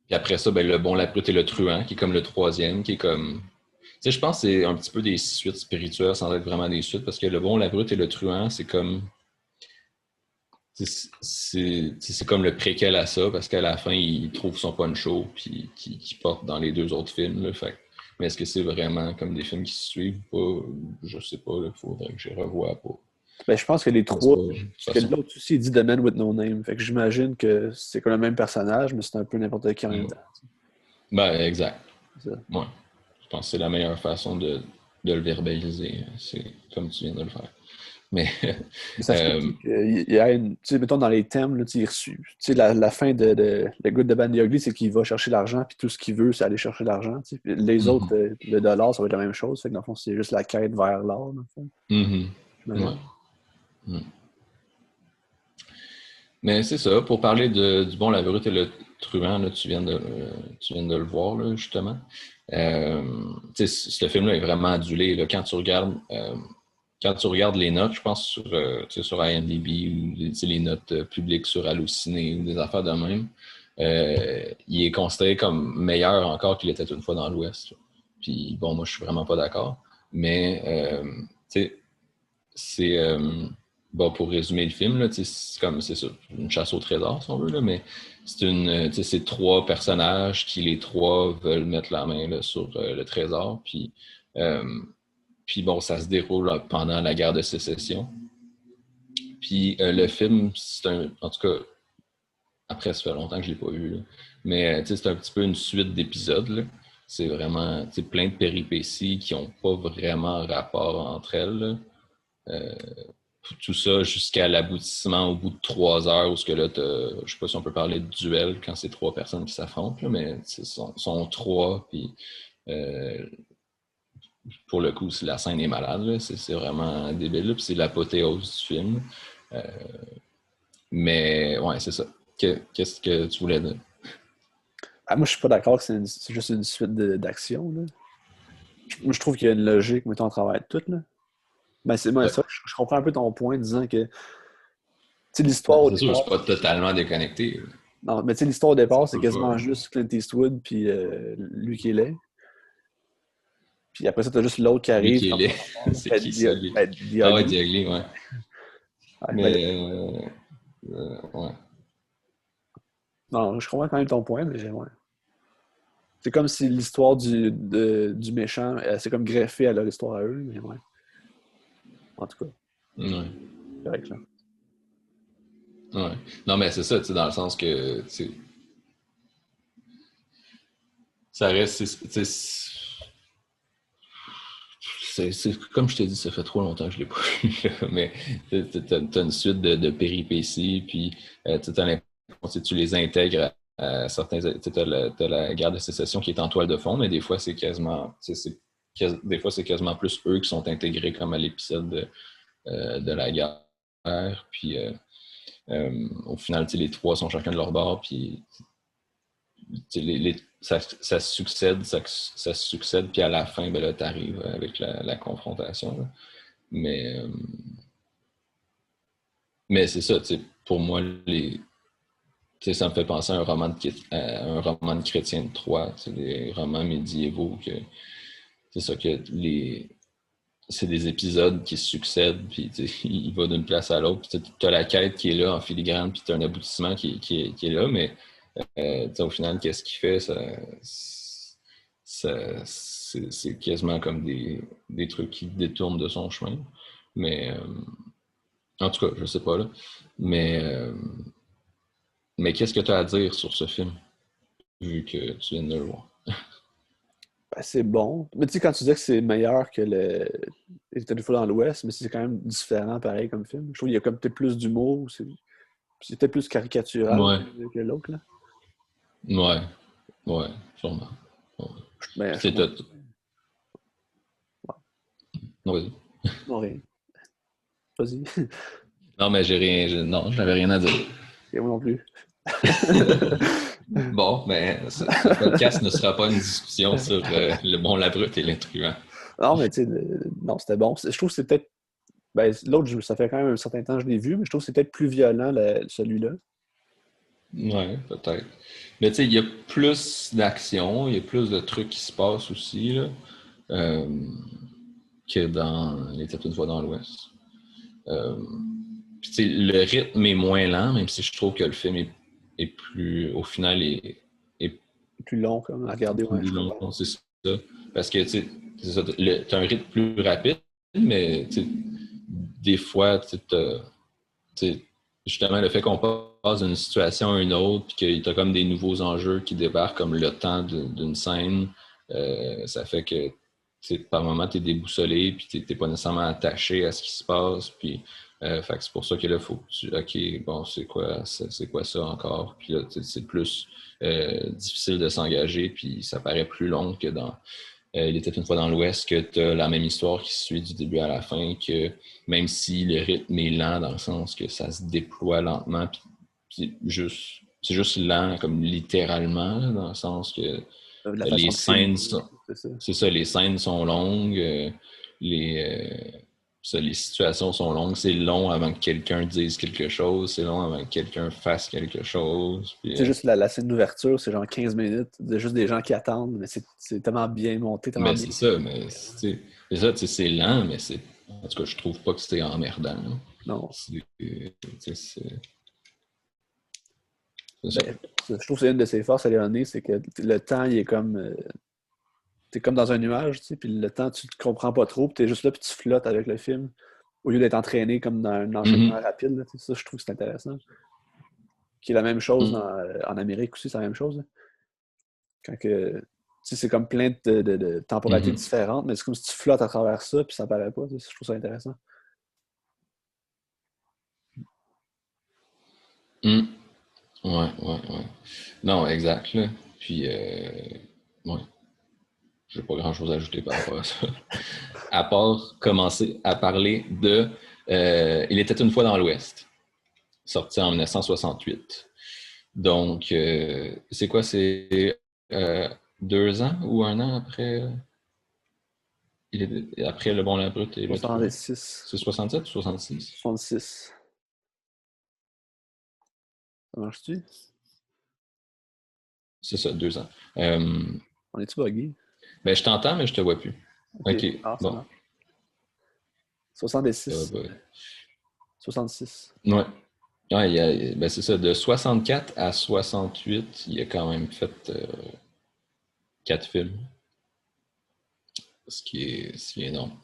[SPEAKER 1] Puis après ça, le bon, la brute et le truand, qui est comme le troisième, qui est comme. Tu sais, je pense que c'est un petit peu des suites spirituelles sans être vraiment des suites, parce que le bon, la brute et le truand, c'est comme. C'est comme le préquel à ça, parce qu'à la fin, il trouve son poncho, puis qui porte dans les deux autres films. Là, fait. Mais est-ce que c'est vraiment comme des films qui se suivent ou pas? Je sais pas, il faudrait que je revoie pas.
[SPEAKER 2] Ben, je pense que les
[SPEAKER 1] Je pense
[SPEAKER 2] trois.
[SPEAKER 1] pas, de toute
[SPEAKER 2] Parce que
[SPEAKER 1] façon.
[SPEAKER 2] l'autre aussi, il dit The Man with No Name. Fait que j'imagine que c'est comme le même personnage, mais c'est un peu n'importe qui en même
[SPEAKER 1] Ouais.
[SPEAKER 2] temps.
[SPEAKER 1] Exact.
[SPEAKER 2] C'est ça.
[SPEAKER 1] Ouais. Je pense que c'est la meilleure façon de le verbaliser. C'est comme tu viens de le faire. Mais
[SPEAKER 2] Mais ça se peut
[SPEAKER 1] euh,
[SPEAKER 2] qu'il y a une. Tu sais, mettons dans les thèmes, là, tu sais, tu sais, la fin de The Good, the Bad, the Ugly, c'est qu'il va chercher l'argent, puis tout ce qu'il veut, c'est aller chercher l'argent. Tu sais. Puis les autres,
[SPEAKER 1] mhm,
[SPEAKER 2] le dollar, ça va être la même chose. Fait que dans le fond, c'est juste la quête vers l'or, dans le fond,
[SPEAKER 1] mhm, ouais.
[SPEAKER 2] j'imagine.
[SPEAKER 1] Mhm. Mais c'est ça, pour parler du bon, la brute et le truand, là, tu viens de le voir, là, justement. Euh, ce film-là est vraiment adulé. Là, quand tu regardes les notes, je pense sur IMDb ou les notes publiques sur Allociné ou des affaires de même, il est considéré comme meilleur encore qu'il était une fois dans l'Ouest. Puis moi, je suis vraiment pas d'accord. Mais tu sais, c'est bon, pour résumer le film, là, c'est ça, une chasse au trésor, si on veut, là, mais c'est 3 personnages qui, les 3, veulent mettre la main là, sur le trésor. Euh, puis bon, ça se déroule là, pendant la guerre de sécession. Puis le film, en tout cas, après, ça fait longtemps que je ne l'ai pas vu, là, mais c'est un petit peu une suite d'épisodes, là. C'est vraiment plein de péripéties qui n'ont pas vraiment rapport entre elles, là. Tout ça jusqu'à l'aboutissement au bout de 3 heures, où ce que là, je ne sais pas si on peut parler de duel quand c'est 3 personnes qui s'affrontent, là, mais sont 3, puis pour le coup, la scène est malade, là. C'est vraiment débile, là, puis c'est l'apothéose du film. Mais ouais, c'est ça. Qu'est-ce que tu voulais dire?
[SPEAKER 2] Ah, moi, je suis pas d'accord que c'est juste une suite d'actions, là. Moi, je trouve qu'il y a une logique, mettons, à travers tout, là. Ben, c'est
[SPEAKER 1] Ouais.
[SPEAKER 2] ça, je comprends un peu ton point, disant que, tu sais, l'histoire au
[SPEAKER 1] C'est sûr,
[SPEAKER 2] départ...
[SPEAKER 1] c'est pas totalement déconnecté.
[SPEAKER 2] Non, mais tu sais, l'histoire au départ, c'est
[SPEAKER 1] Je peux
[SPEAKER 2] quasiment
[SPEAKER 1] pas.
[SPEAKER 2] juste Clint Eastwood puis lui qui est laid. Puis après ça, t'as juste l'autre qui
[SPEAKER 1] Lui
[SPEAKER 2] arrive.
[SPEAKER 1] qui est laid. C'est qui ça, lui?
[SPEAKER 2] Ben, The
[SPEAKER 1] Ah ouais,
[SPEAKER 2] Ugly.
[SPEAKER 1] Diagly, ouais.
[SPEAKER 2] Ouais, ben,
[SPEAKER 1] Mais ouais.
[SPEAKER 2] non, je comprends quand même ton point, mais ouais. C'est comme si l'histoire du méchant, c'est comme greffé à leur histoire à eux, mais ouais. En tout cas,
[SPEAKER 1] Ouais.
[SPEAKER 2] c'est correct, là.
[SPEAKER 1] Ouais. Non, mais c'est ça, tu sais, dans le sens que ça reste. Comme je t'ai dit, ça fait trop longtemps que je l'ai pas vu, là, mais t'as une suite de péripéties, puis t'as l'impression que tu les intègres à certains. T'as la guerre de sécession qui est en toile de fond, mais des fois, c'est quasiment. Des fois, c'est quasiment plus eux qui sont intégrés comme à l'épisode de la guerre. Puis au final, les 3 sont chacun de leur bord, puis ça succède, ça succède, puis à la fin, ben là, tu arrives avec la confrontation. Là. Mais, euh, mais c'est ça, pour moi, ça me fait penser à un roman de Chrétien de Troyes, des romans médiévaux que c'est ça que c'est des épisodes qui se succèdent, puis il va d'une place à l'autre, puis tu as la quête qui est là en filigrane, puis tu as un aboutissement qui est là, mais au final, qu'est-ce qu'il fait? C'est quasiment comme des trucs qui détournent de son chemin. Mais en tout cas, je sais pas là. Mais, euh, mais qu'est-ce que tu as à dire sur ce film, vu que tu viens de le voir?
[SPEAKER 2] Ben, c'est bon. Mais tu sais, quand tu disais que c'est meilleur que le Était une fois dans l'Ouest, mais c'est quand même différent, pareil, comme film. Je trouve qu'il y a comme peut-être plus d'humour. C'est peut-être plus caricatural
[SPEAKER 1] Ouais,
[SPEAKER 2] que l'autre, là.
[SPEAKER 1] ouais, ouais, sûrement. Ouais.
[SPEAKER 2] Ben,
[SPEAKER 1] Puis
[SPEAKER 2] je comprends. Ouais.
[SPEAKER 1] Non, vas-y.
[SPEAKER 2] Non, rien. Vas-y.
[SPEAKER 1] Non, mais j'ai rien. Non, je n'avais rien à dire.
[SPEAKER 2] Et moi non plus.
[SPEAKER 1] Bon, mais ce podcast ne sera pas une discussion sur le bon, la brute et l'intrus.
[SPEAKER 2] Non, mais tu sais, non, c'était bon. Je trouve que c'est peut-être. Ben, l'autre, ça fait quand même un certain temps que je l'ai vu, mais je trouve que c'est peut-être plus violent, celui-là.
[SPEAKER 1] Ouais, peut-être. Mais tu sais, il y a plus d'action, il y a plus de trucs qui se passent aussi, là, euh, que dans Il était une fois dans l'Ouest. Euh, Puis tu sais, le rythme est moins lent, même si je trouve que le film est plus, au final, est
[SPEAKER 2] Plus long, comme à regarder, ouais,
[SPEAKER 1] plus
[SPEAKER 2] je
[SPEAKER 1] long,
[SPEAKER 2] comprends.
[SPEAKER 1] c'est ça. Parce que tu sais, t'as un rythme plus rapide, mais tu sais, des fois, tu sais, justement, le fait qu'on passe d'une situation à une autre, puis que tu as comme des nouveaux enjeux qui débarquent, comme le temps d'une scène, ça fait que par moment, tu es déboussolé, puis tu n'es pas nécessairement attaché à ce qui se passe. Puis, fait que c'est pour ça que là, il faut que OK, bon, c'est quoi ça encore? Puis là, c'est plus difficile de s'engager, puis ça paraît plus long que dans Il était une fois dans l'Ouest, que tu as la même histoire qui se suit du début à la fin, que même si le rythme est lent dans le sens que ça se déploie lentement, puis c'est juste lent, comme littéralement, là, dans le sens que
[SPEAKER 2] La
[SPEAKER 1] les
[SPEAKER 2] façon de
[SPEAKER 1] scènes
[SPEAKER 2] filmer,
[SPEAKER 1] sont,
[SPEAKER 2] c'est ça.
[SPEAKER 1] c'est ça, les scènes sont longues, les, les situations sont longues, c'est long avant que quelqu'un dise quelque chose, c'est long avant que quelqu'un fasse quelque chose. Puis,
[SPEAKER 2] C'est juste la scène d'ouverture, c'est genre 15 minutes, c'est juste des gens qui attendent, mais c'est tellement bien monté, tellement
[SPEAKER 1] mais
[SPEAKER 2] bien
[SPEAKER 1] c'est ça,
[SPEAKER 2] filmé.
[SPEAKER 1] mais c'est ça, c'est lent, mais en tout cas, je trouve pas que c'est emmerdant. Là.
[SPEAKER 2] Non.
[SPEAKER 1] C'est ça.
[SPEAKER 2] Ben, je trouve que c'est une de ses forces à Léoné, c'est que le temps, il est comme. T'es comme dans un nuage, tu sais, puis le temps, tu te comprends pas trop, puis t'es juste là, puis tu flottes avec le film, au lieu d'être entraîné comme dans un enchaînement
[SPEAKER 1] Mhm.
[SPEAKER 2] rapide. Là, tu sais, ça, je trouve que c'est intéressant. Qui est la même chose
[SPEAKER 1] Mhm.
[SPEAKER 2] en Amérique aussi, c'est la même chose. Là. Quand que, tu sais, c'est comme plein de temporalités
[SPEAKER 1] Mhm.
[SPEAKER 2] différentes, mais c'est comme si tu flottes à travers ça, puis ça paraît pas. Tu sais, je trouve ça intéressant.
[SPEAKER 1] Mhm. Ouais, ouais, ouais. Non, exact, là. Puis, ouais, j'ai pas grand-chose à ajouter par rapport à ça. À part commencer à parler de Il était une fois dans l'Ouest, sorti en 1968. Donc, c'est quoi? C'est 2 ans ou 1 an après, après Le Bon, la Brute et le Truand?
[SPEAKER 2] 66.
[SPEAKER 1] C'est 67 ou 66?
[SPEAKER 2] 66. Ça marche-tu?
[SPEAKER 1] C'est ça, 2 ans. Euh,
[SPEAKER 2] On est-tu buggé?
[SPEAKER 1] ben, je t'entends, mais je te vois plus.
[SPEAKER 2] OK.
[SPEAKER 1] OK,
[SPEAKER 2] Ah, ça
[SPEAKER 1] bon.
[SPEAKER 2] marche.
[SPEAKER 1] Ah,
[SPEAKER 2] 66.
[SPEAKER 1] ben,
[SPEAKER 2] 66.
[SPEAKER 1] ouais. Ouais, ben c'est ça, de 64 à 68, il a quand même fait 4 films, ce qui est énorme.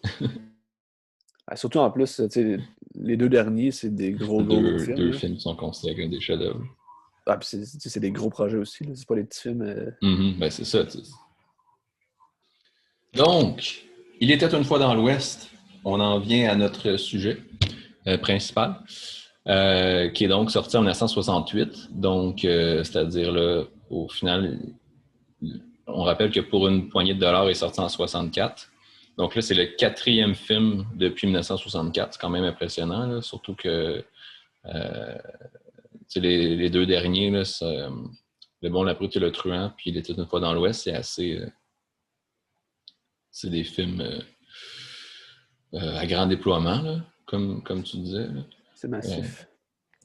[SPEAKER 2] Ah, surtout en plus, tu sais, les deux derniers, c'est des gros films.
[SPEAKER 1] Deux
[SPEAKER 2] Là.
[SPEAKER 1] films sont considérés comme des chefs-d'œuvre.
[SPEAKER 2] Ah, puis tu sais, c'est des gros projets aussi. Là. C'est pas des petits films.
[SPEAKER 1] Mhm, ben c'est ça. Donc, il était une fois dans l'Ouest. On en vient à notre sujet principal, qui est donc sorti en 1968. Donc, c'est-à-dire là, au final, on rappelle que Pour une poignée de dollars est sorti en 64. Donc là, c'est le 4e film depuis 1964. C'est quand même impressionnant, là, surtout que les 2 derniers, là, Le Bon, la Brute et le Truand, puis Il était une fois dans l'Ouest, c'est assez. C'est des films à grand déploiement, là, comme tu disais. Là.
[SPEAKER 2] C'est massif.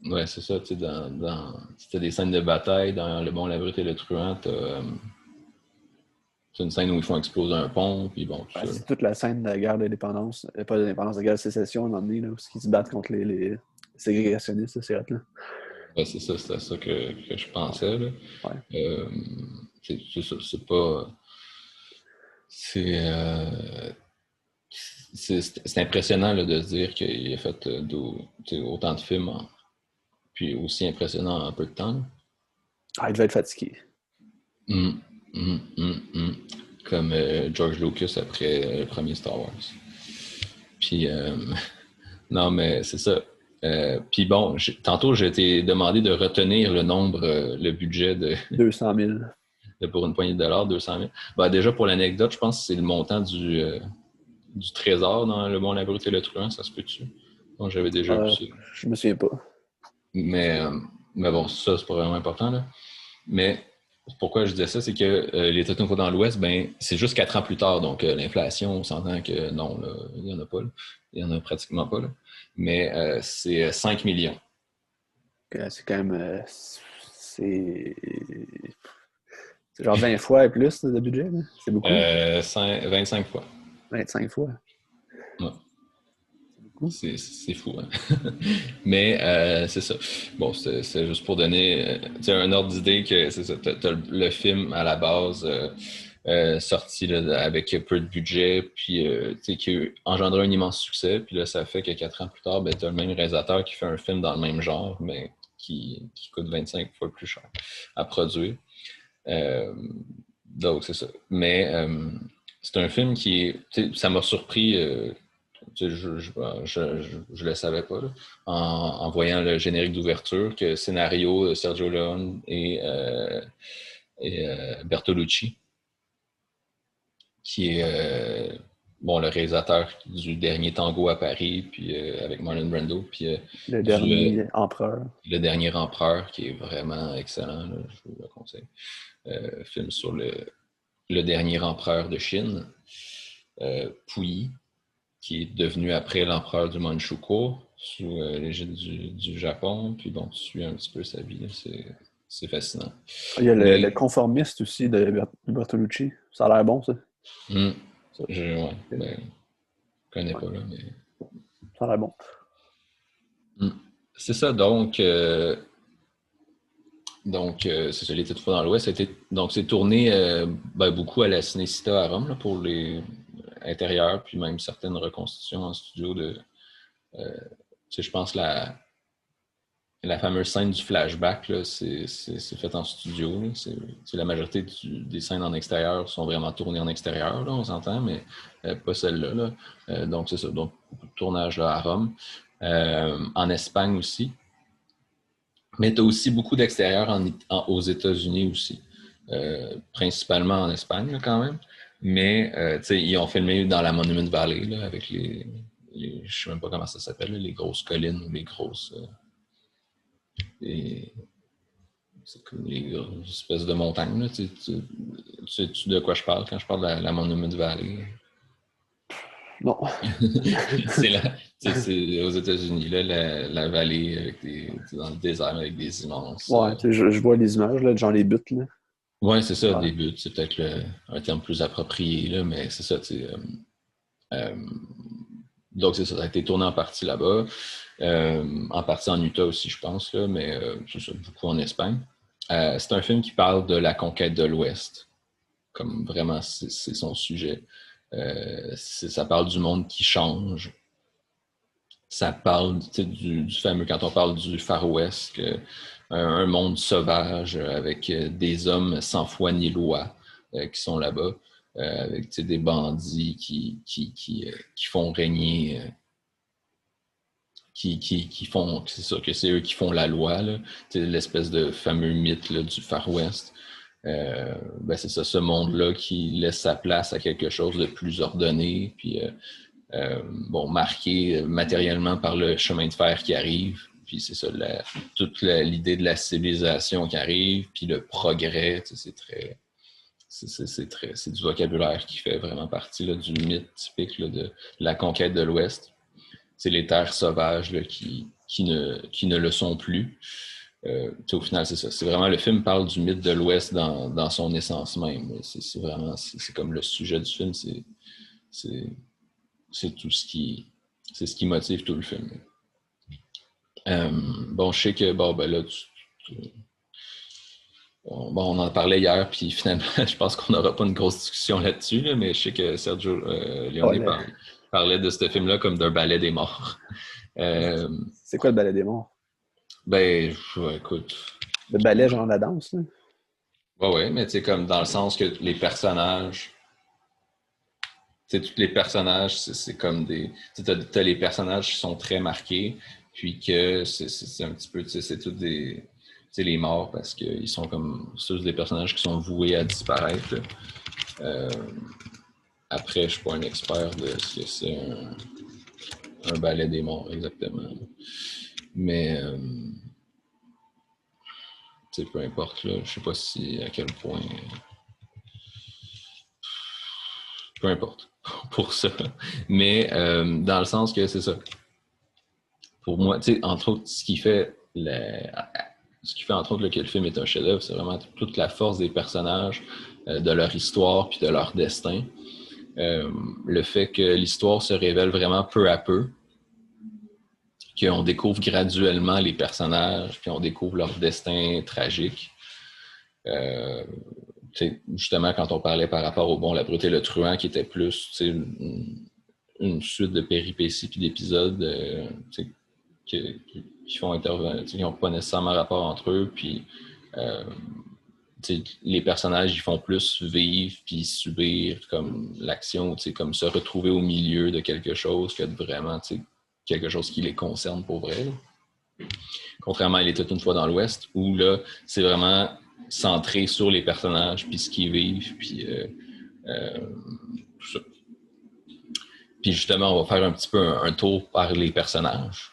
[SPEAKER 1] Ouais, c'est ça. C'était des scènes de bataille dans Le Bon, la Brute et le Truand. T'as une scène où ils font exploser un pont, puis bon, tout
[SPEAKER 2] Ouais,
[SPEAKER 1] ça.
[SPEAKER 2] c'est toute la scène de la guerre d'indépendance. Pas d'indépendance, la guerre de sécession, à un moment donné, là, où ils se battent contre les ségrégationnistes, là, c'est hot, là.
[SPEAKER 1] Ouais, c'est ça, c'était ça que je pensais. Là.
[SPEAKER 2] Ouais.
[SPEAKER 1] Euh, c'est ça, c'est pas. C'est, euh, c'est impressionnant là, de se dire qu'il a fait autant de films, puis aussi impressionnant en peu de temps. Là.
[SPEAKER 2] Ah, il devait être fatigué.
[SPEAKER 1] Hum, hum. Comme George Lucas après le premier Star Wars. Puis, non, mais c'est ça. Puis bon, tantôt, je t'ai demandé de retenir le nombre, le budget
[SPEAKER 2] 200 000.
[SPEAKER 1] de pour une poignée de dollars, 200 000. Ben, déjà, pour l'anecdote, je pense que c'est le montant du trésor dans Le Bon, la Brute et le Truand, ça se peut-tu? Donc, j'avais déjà vu ça.
[SPEAKER 2] Je me souviens pas.
[SPEAKER 1] Mais, euh, mais bon, ça, c'est pas vraiment important, là. Mais pourquoi je disais ça, c'est que les États une fois dans l'Ouest, ben, c'est juste 4 ans plus tard. Donc, l'inflation, on s'entend que non, là, il n'y en a pas. Là. Il n'y en a pratiquement pas. Là. Mais c'est 5 millions.
[SPEAKER 2] C'est quand même. C'est genre 20 fois et plus de budget, là. C'est beaucoup.
[SPEAKER 1] 25 fois.
[SPEAKER 2] 25 fois.
[SPEAKER 1] Ouais.
[SPEAKER 2] C'est beaucoup.
[SPEAKER 1] C'est fou, hein? Mais c'est ça. Bon, c'est juste pour donner un ordre d'idée que c'est ça. T'as le film à la base sorti là, avec peu de budget, puis qui a engendré un immense succès. Puis là, ça fait que 4 ans plus tard, ben, t'as le même réalisateur qui fait un film dans le même genre, mais qui coûte 25 fois plus cher à produire. Euh, donc, c'est ça. Mais c'est un film ça m'a surpris. Je le savais pas, là, en voyant le générique d'ouverture, que scénario Sergio Leone et Bertolucci, qui est bon, le réalisateur du dernier Tango à Paris, puis avec Marlon Brando, puis
[SPEAKER 2] Le
[SPEAKER 1] du
[SPEAKER 2] dernier empereur.
[SPEAKER 1] Le Dernier Empereur, qui est vraiment excellent, là, je vous le conseille. Film sur le dernier empereur de Chine, Puyi, qui est devenu après l'empereur du Manchukuo, sous l'égide du Japon. Puis bon, tu suis un petit peu sa vie, c'est fascinant.
[SPEAKER 2] Il y a le
[SPEAKER 1] Mais,
[SPEAKER 2] conformiste aussi de Bertolucci. Ça a l'air bon, ça.
[SPEAKER 1] hum,
[SPEAKER 2] Ça,
[SPEAKER 1] ouais,
[SPEAKER 2] ok.
[SPEAKER 1] ben, je connais
[SPEAKER 2] Ouais,
[SPEAKER 1] pas là, mais
[SPEAKER 2] ça a l'air bon.
[SPEAKER 1] Mm. C'est ça, c'est ça, l'été de fois dans l'Ouest. Donc, c'est tourné beaucoup à la Cinecittà à Rome là, pour les intérieurs, puis même certaines reconstitutions en studio je pense la fameuse scène du flashback, là, c'est fait en studio. Là. La majorité des scènes en extérieur sont vraiment tournées en extérieur, là, on s'entend, mais pas celle-là. Là. Donc, c'est ça. Donc, beaucoup de tournage là, à Rome. En Espagne aussi. Mais tu as aussi beaucoup d'extérieur aux États-Unis aussi. Principalement en Espagne, là, quand même. Mais ils ont filmé dans la Monument Valley là, avec je ne sais même pas comment ça s'appelle, là, les grosses collines ou les grosses. C'est comme les espèces de montagnes. Là. Tu sais de quoi je parle quand je parle de la Monument Valley?
[SPEAKER 2] Non.
[SPEAKER 1] C'est aux États-Unis, là, la vallée dans le désert avec des immenses.
[SPEAKER 2] Ouais, je vois les images, là, genre les buttes, là.
[SPEAKER 1] Oui, c'est ça,
[SPEAKER 2] Ouais.
[SPEAKER 1] des buts, c'est peut-être un terme plus approprié, là, mais c'est ça. Euh, donc, c'est ça, ça a été tourné en partie là-bas, en partie en Utah aussi, je pense, là, mais c'est ça, beaucoup en Espagne. C'est un film qui parle de la conquête de l'Ouest, comme vraiment c'est son sujet. Ça parle du monde qui change. Ça parle du fameux, quand on parle du Far West, un monde sauvage avec des hommes sans foi ni loi qui sont là-bas, avec des bandits qui font régner, qui font, c'est sûr que c'est eux qui font la loi, là, l'espèce de fameux mythe là, du Far West. C'est ça, ce monde-là qui laisse sa place à quelque chose de plus ordonné, puis marqué matériellement par le chemin de fer qui arrive. Puis c'est ça, toute l'idée de la civilisation qui arrive, puis le progrès, c'est très. C'est du vocabulaire qui fait vraiment partie là, du mythe typique là, de la conquête de l'Ouest. C'est les terres sauvages là, qui ne le sont plus. Au final, c'est ça. C'est vraiment le film parle du mythe de l'Ouest dans son essence même. C'est vraiment, c'est comme le sujet du film. C'est tout c'est ce qui motive tout le film. Je sais que là, on en parlait hier, puis finalement, je pense qu'on n'aura pas une grosse discussion là-dessus, là, mais je sais que Sergio Leone parlait de ce film-là comme d'un ballet des morts.
[SPEAKER 2] C'est quoi le ballet des morts?
[SPEAKER 1] Écoute.
[SPEAKER 2] Le ballet, genre la danse, là?
[SPEAKER 1] Ouais, mais tu sais, comme dans le sens que les personnages. Tu sais, tous les personnages, c'est comme des. Tu sais, t'as les personnages qui sont très marqués, puis que c'est un petit peu. Tu sais, c'est tous des. Tu sais, les morts, parce qu'ils sont comme. C'est des personnages qui sont voués à disparaître. Après, je ne suis pas un expert de ce que c'est un ballet des morts, exactement. Mais. Tu sais, peu importe, là. Je sais pas si à quel point. Peu importe pour ça. Mais dans le sens que c'est ça. Pour moi, tu sais, entre autres, ce qui fait entre autres que le film est un chef-d'œuvre, c'est vraiment toute la force des personnages, de leur histoire puis de leur destin. Le fait que l'histoire se révèle vraiment peu à peu, qu'on découvre graduellement les personnages, puis on découvre leur destin tragique. Justement, quand on parlait par rapport au La Brute et le Truand, qui était plus une suite de péripéties puis d'épisodes qui font intervenir, qui n'ont pas nécessairement rapport entre eux, puis les personnages ils font plus vivre puis subir comme l'action, comme se retrouver au milieu de quelque chose que de vraiment quelque chose qui les concerne pour vrai. Là. Contrairement à Il était une fois dans l'Ouest, où là, c'est vraiment centré sur les personnages, puis ce qu'ils vivent, puis tout ça. Puis justement, on va faire un petit peu un tour par les personnages.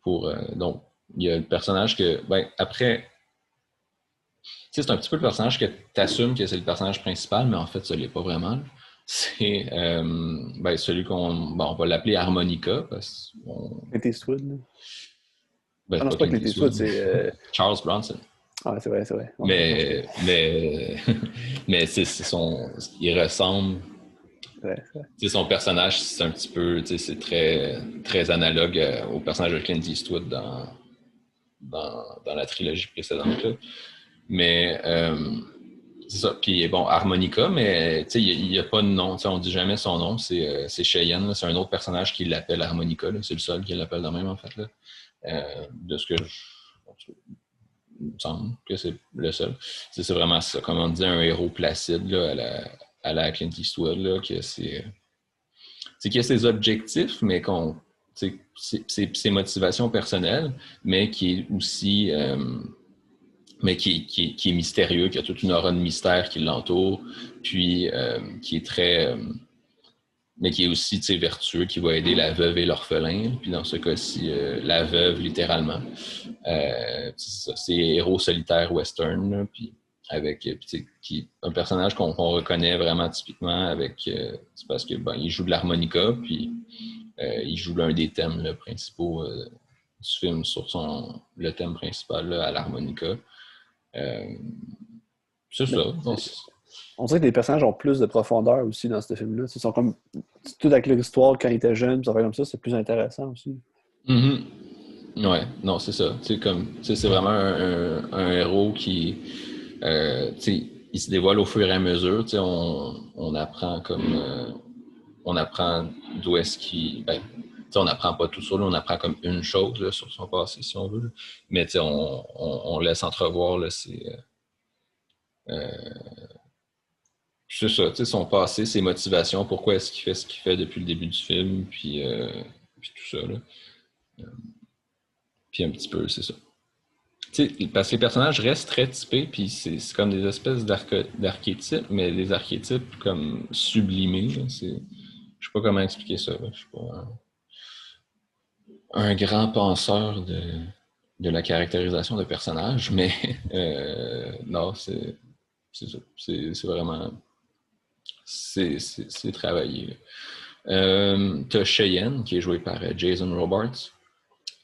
[SPEAKER 1] Donc, il y a le personnage que, après, c'est un petit peu le personnage que tu assumes que c'est le personnage principal, mais en fait, ça ne l'est pas vraiment. C'est celui on va l'appeler Harmonica.
[SPEAKER 2] Clint Eastwood, là.
[SPEAKER 1] Non,
[SPEAKER 2] c'est pas Clint Eastwood, c'est...
[SPEAKER 1] Charles Bronson.
[SPEAKER 2] Ah, c'est vrai.
[SPEAKER 1] Mais il ressemble
[SPEAKER 2] vrai.
[SPEAKER 1] Son personnage, c'est un petit peu, c'est très, très analogue au personnage de Clint Eastwood dans la trilogie précédente. Là. Mais c'est ça. Puis bon, Harmonica, mais il n'y a pas de nom. On ne dit jamais son nom. C'est Cheyenne. Là. C'est un autre personnage qui l'appelle Harmonica. Là. C'est le seul qui l'appelle de même, en fait. Là. De ce que il me semble que c'est le seul. C'est vraiment ça. Comme on dit, un héros placide là, à la Clint Eastwood, là, que c'est qu'il y a ses objectifs, mais ses motivations personnelles, mais qui est aussi mais qui est mystérieux, qui a toute une aura de mystère qui l'entoure, puis qui est très mais qui est aussi vertueux, qui va aider la veuve et l'orphelin, puis dans ce cas-ci, la veuve littéralement. C'est héros solitaire western, là, puis avec un personnage qu'on reconnaît vraiment typiquement avec c'est parce que il joue de l'harmonica, puis il joue l'un des thèmes là, principaux du film sur le thème principal là, à l'harmonica. C'est ça.
[SPEAKER 2] On dirait que les personnages ont plus de profondeur aussi dans ce film-là. Ils sont comme tout avec leur histoire quand ils étaient jeunes, ça fait comme ça, c'est plus intéressant aussi.
[SPEAKER 1] Mm-hmm. Ouais, non, c'est ça. C'est vraiment un héros qui il se dévoile au fur et à mesure. On apprend on apprend d'où est-ce qu'il. On n'apprend pas tout sur lui, on apprend comme une chose là, sur son passé, si on veut. Mais on laisse entrevoir là, c'est ça, son passé, ses motivations, pourquoi est-ce qu'il fait ce qu'il fait depuis le début du film, puis tout ça. Là. Puis un petit peu, c'est ça. Parce que les personnages restent très typés, puis c'est comme des espèces d'archétypes, mais des archétypes comme sublimés. Là. Je sais pas comment expliquer ça. Là. Je suis pas un grand penseur de la caractérisation de personnages, mais non, c'est ça. C'est vraiment... C'est travaillé. T'as Cheyenne, qui est joué par Jason Robards,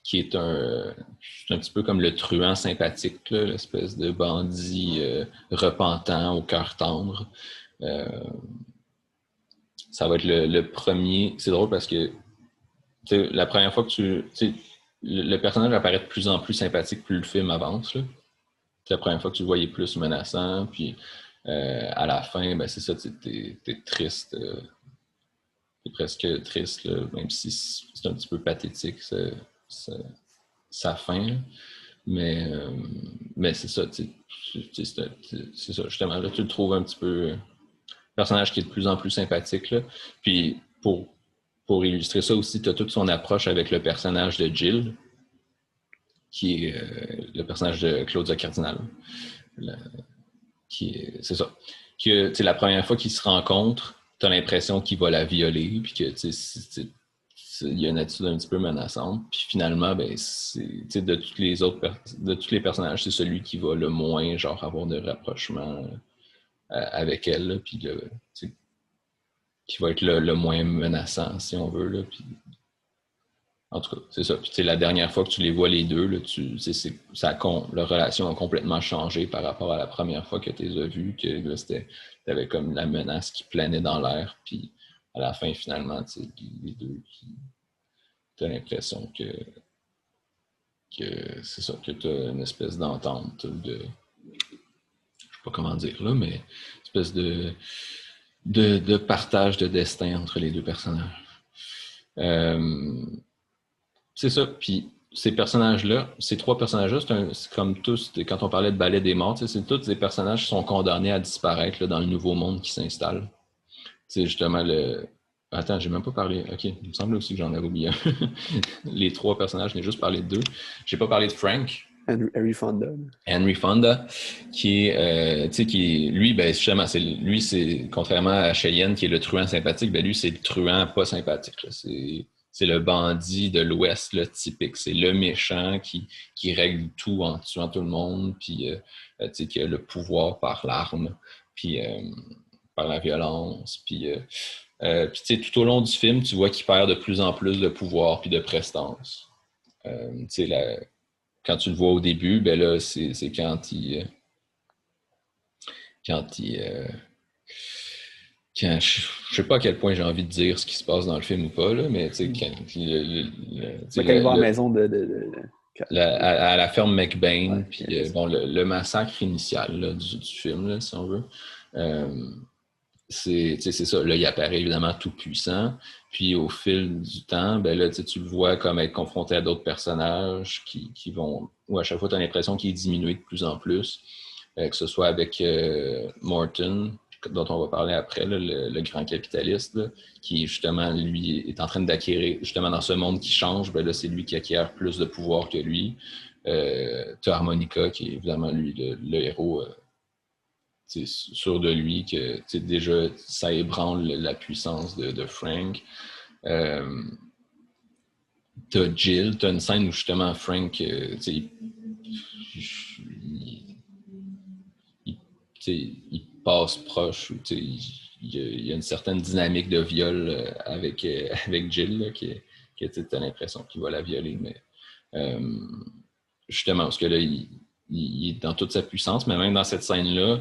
[SPEAKER 1] qui est un petit peu comme le truand sympathique, là, l'espèce de bandit repentant au cœur tendre. Ça va être le premier. C'est drôle parce que la première fois que le personnage apparaît de plus en plus sympathique plus le film avance. Là. La première fois que tu le voyais plus menaçant, puis à la fin, c'est ça, t'es triste. T'es presque triste, là, même si c'est un petit peu pathétique sa fin. Là. Mais c'est ça, c'est ça, justement. Là, tu le trouves un petit peu personnage qui est de plus en plus sympathique. Là. Puis pour illustrer ça aussi, tu as toute son approche avec le personnage de Jill, qui est le personnage de Claudia Cardinal. C'est ça. Que la première fois qu'ils se rencontrent, tu as l'impression qu'il va la violer, puis que il y a une attitude un petit peu menaçante. Puis finalement, de tous les personnages, c'est celui qui va le moins genre avoir de rapprochement avec elle, là, puis qui va être le moins menaçant, si on veut. Là, puis... En tout cas, c'est ça. Puis la dernière fois que tu les vois les deux, là, leur relation a complètement changé par rapport à la première fois que tu les as vus, que là, tu avais comme la menace qui planait dans l'air, puis à la fin, finalement, les deux tu as l'impression que c'est ça, que tu as une espèce d'entente je sais pas comment dire là, mais une espèce de partage de destin entre les deux personnages. C'est ça, puis ces personnages-là, ces trois personnages-là, c'est comme tous, quand on parlait de Ballet des morts, c'est tous des personnages qui sont condamnés à disparaître là, dans le nouveau monde qui s'installe. C'est justement le... Attends, j'ai même pas parlé. OK, il me semble aussi que j'en avais oublié un. Les trois personnages, j'ai juste parlé de deux. J'ai pas parlé de Frank.
[SPEAKER 2] Henry Fonda.
[SPEAKER 1] Henry Fonda, qui est, lui, justement, c'est contrairement à Cheyenne, qui est le truand sympathique, lui, c'est le truand pas sympathique. Là. C'est le bandit de l'Ouest là, typique. C'est le méchant qui règle tout en tuant tout le monde, puis qui a le pouvoir par l'arme, puis par la violence, puis tout au long du film, tu vois qu'il perd de plus en plus de pouvoir puis de prestance. Quand tu le vois au début, là, c'est quand il Je sais pas à quel point j'ai envie de dire ce qui se passe dans le film ou pas, là, mais tu sais,
[SPEAKER 2] Mais quand il va à la maison
[SPEAKER 1] à la ferme McBain,
[SPEAKER 2] ouais,
[SPEAKER 1] puis
[SPEAKER 2] c'est ça.
[SPEAKER 1] bon, le massacre initial là, du film, là, si on veut. Euh, c'est ça. Là, il apparaît évidemment tout puissant. Puis au fil du temps, ben là, tu le vois comme être confronté à d'autres personnages qui vont. Ou à chaque fois, tu as l'impression qu'il est diminué de plus en plus. Que ce soit avec Morton, dont on va parler après, là, le grand capitaliste, là, qui justement, lui, est en train d'acquérir, justement dans ce monde qui change, ben là, c'est lui qui acquiert plus de pouvoir que lui. Tu as Harmonica, qui est évidemment, lui, le héros sûr de lui, que déjà, ça ébranle la puissance de Frank. Euh, T'as Jill, t'as une scène où justement Frank, il passe proche, il y a une certaine dynamique de viol avec Jill, là, qui tu as l'impression qu'il va la violer, mais euh, justement, parce que là, il est dans toute sa puissance, mais même dans cette scène-là,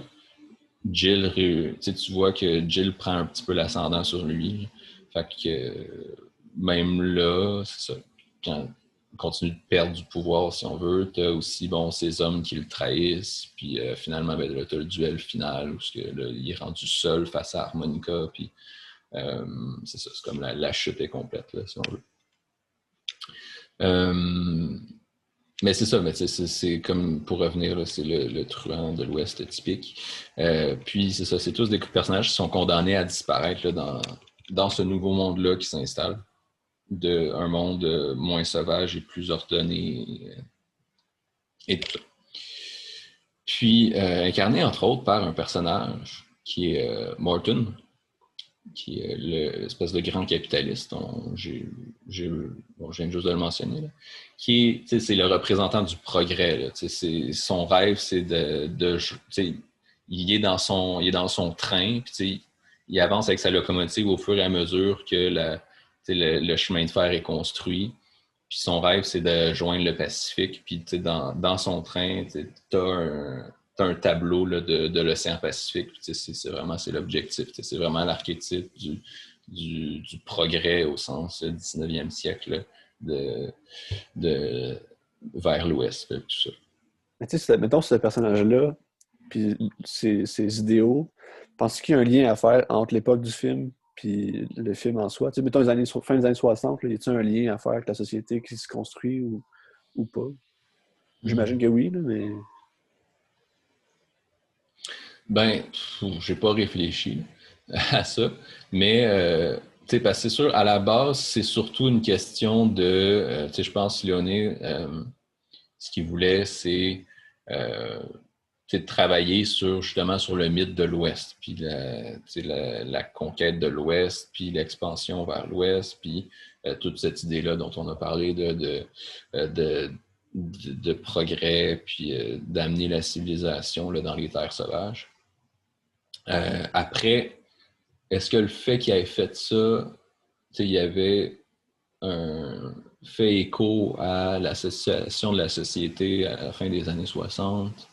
[SPEAKER 1] tu vois que Jill prend un petit peu l'ascendant sur lui. Fait que même là, c'est ça. Quand il continue de perdre du pouvoir, si on veut, t'as aussi bon, ces hommes qui le trahissent. Puis finalement, ben, là, t'as le duel final où là, il est rendu seul face à Harmonica. Puis c'est ça, c'est comme la chute est complète, là, si on veut. Mais c'est ça, mais c'est comme pour revenir, là, c'est le truand de l'Ouest typique. Puis c'est ça, c'est tous des personnages qui sont condamnés à disparaître là, dans ce nouveau monde-là qui s'installe, un monde moins sauvage et plus ordonné et tout ça. Puis incarné entre autres par un personnage qui est Morton, qui est l'espèce de grand capitaliste, je viens juste de le mentionner, là, qui est, c'est le représentant du progrès. Là, son rêve, c'est il est dans son train, puis il avance avec sa locomotive au fur et à mesure que le chemin de fer est construit. Puis son rêve, c'est de joindre le Pacifique. Puis dans son train, t'as un tableau là, de l'océan Pacifique. C'est vraiment c'est l'objectif. C'est vraiment l'archétype du progrès au sens 19e siècle là, de, vers l'ouest, tout ça.
[SPEAKER 2] Mais tu sais, mettons ce personnage-là, puis ses idéaux, penses-tu qu'il y a un lien à faire entre l'époque du film puis le film en soi? Tu sais, mettons fin des années 60, là, y a-t-il un lien à faire avec la société qui se construit ou pas? J'imagine que oui, là, mais...
[SPEAKER 1] Ben, j'ai pas réfléchi à ça, mais parce que c'est sûr, à la base, c'est surtout une question de, je pense, Léoné, ce qu'il voulait, c'est de travailler justement sur le mythe de l'Ouest, puis la conquête de l'Ouest, puis l'expansion vers l'Ouest, puis toute cette idée-là dont on a parlé de progrès, puis d'amener la civilisation là, dans les terres sauvages. Après, est-ce que le fait qu'il ait fait ça, il y avait un fait écho à l'association de la société à la fin des années 60?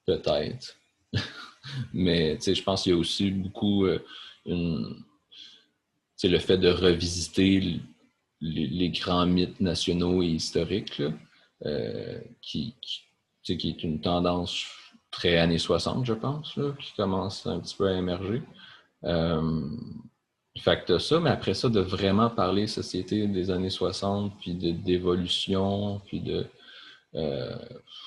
[SPEAKER 1] Peut-être. Mais je pense qu'il y a aussi beaucoup le fait de revisiter les grands mythes nationaux et historiques, là, qui est une tendance très années 60, je pense, là, qui commence un petit peu à émerger. Fait que t'as ça, mais après ça, de vraiment parler société des années 60, puis d'évolution, puis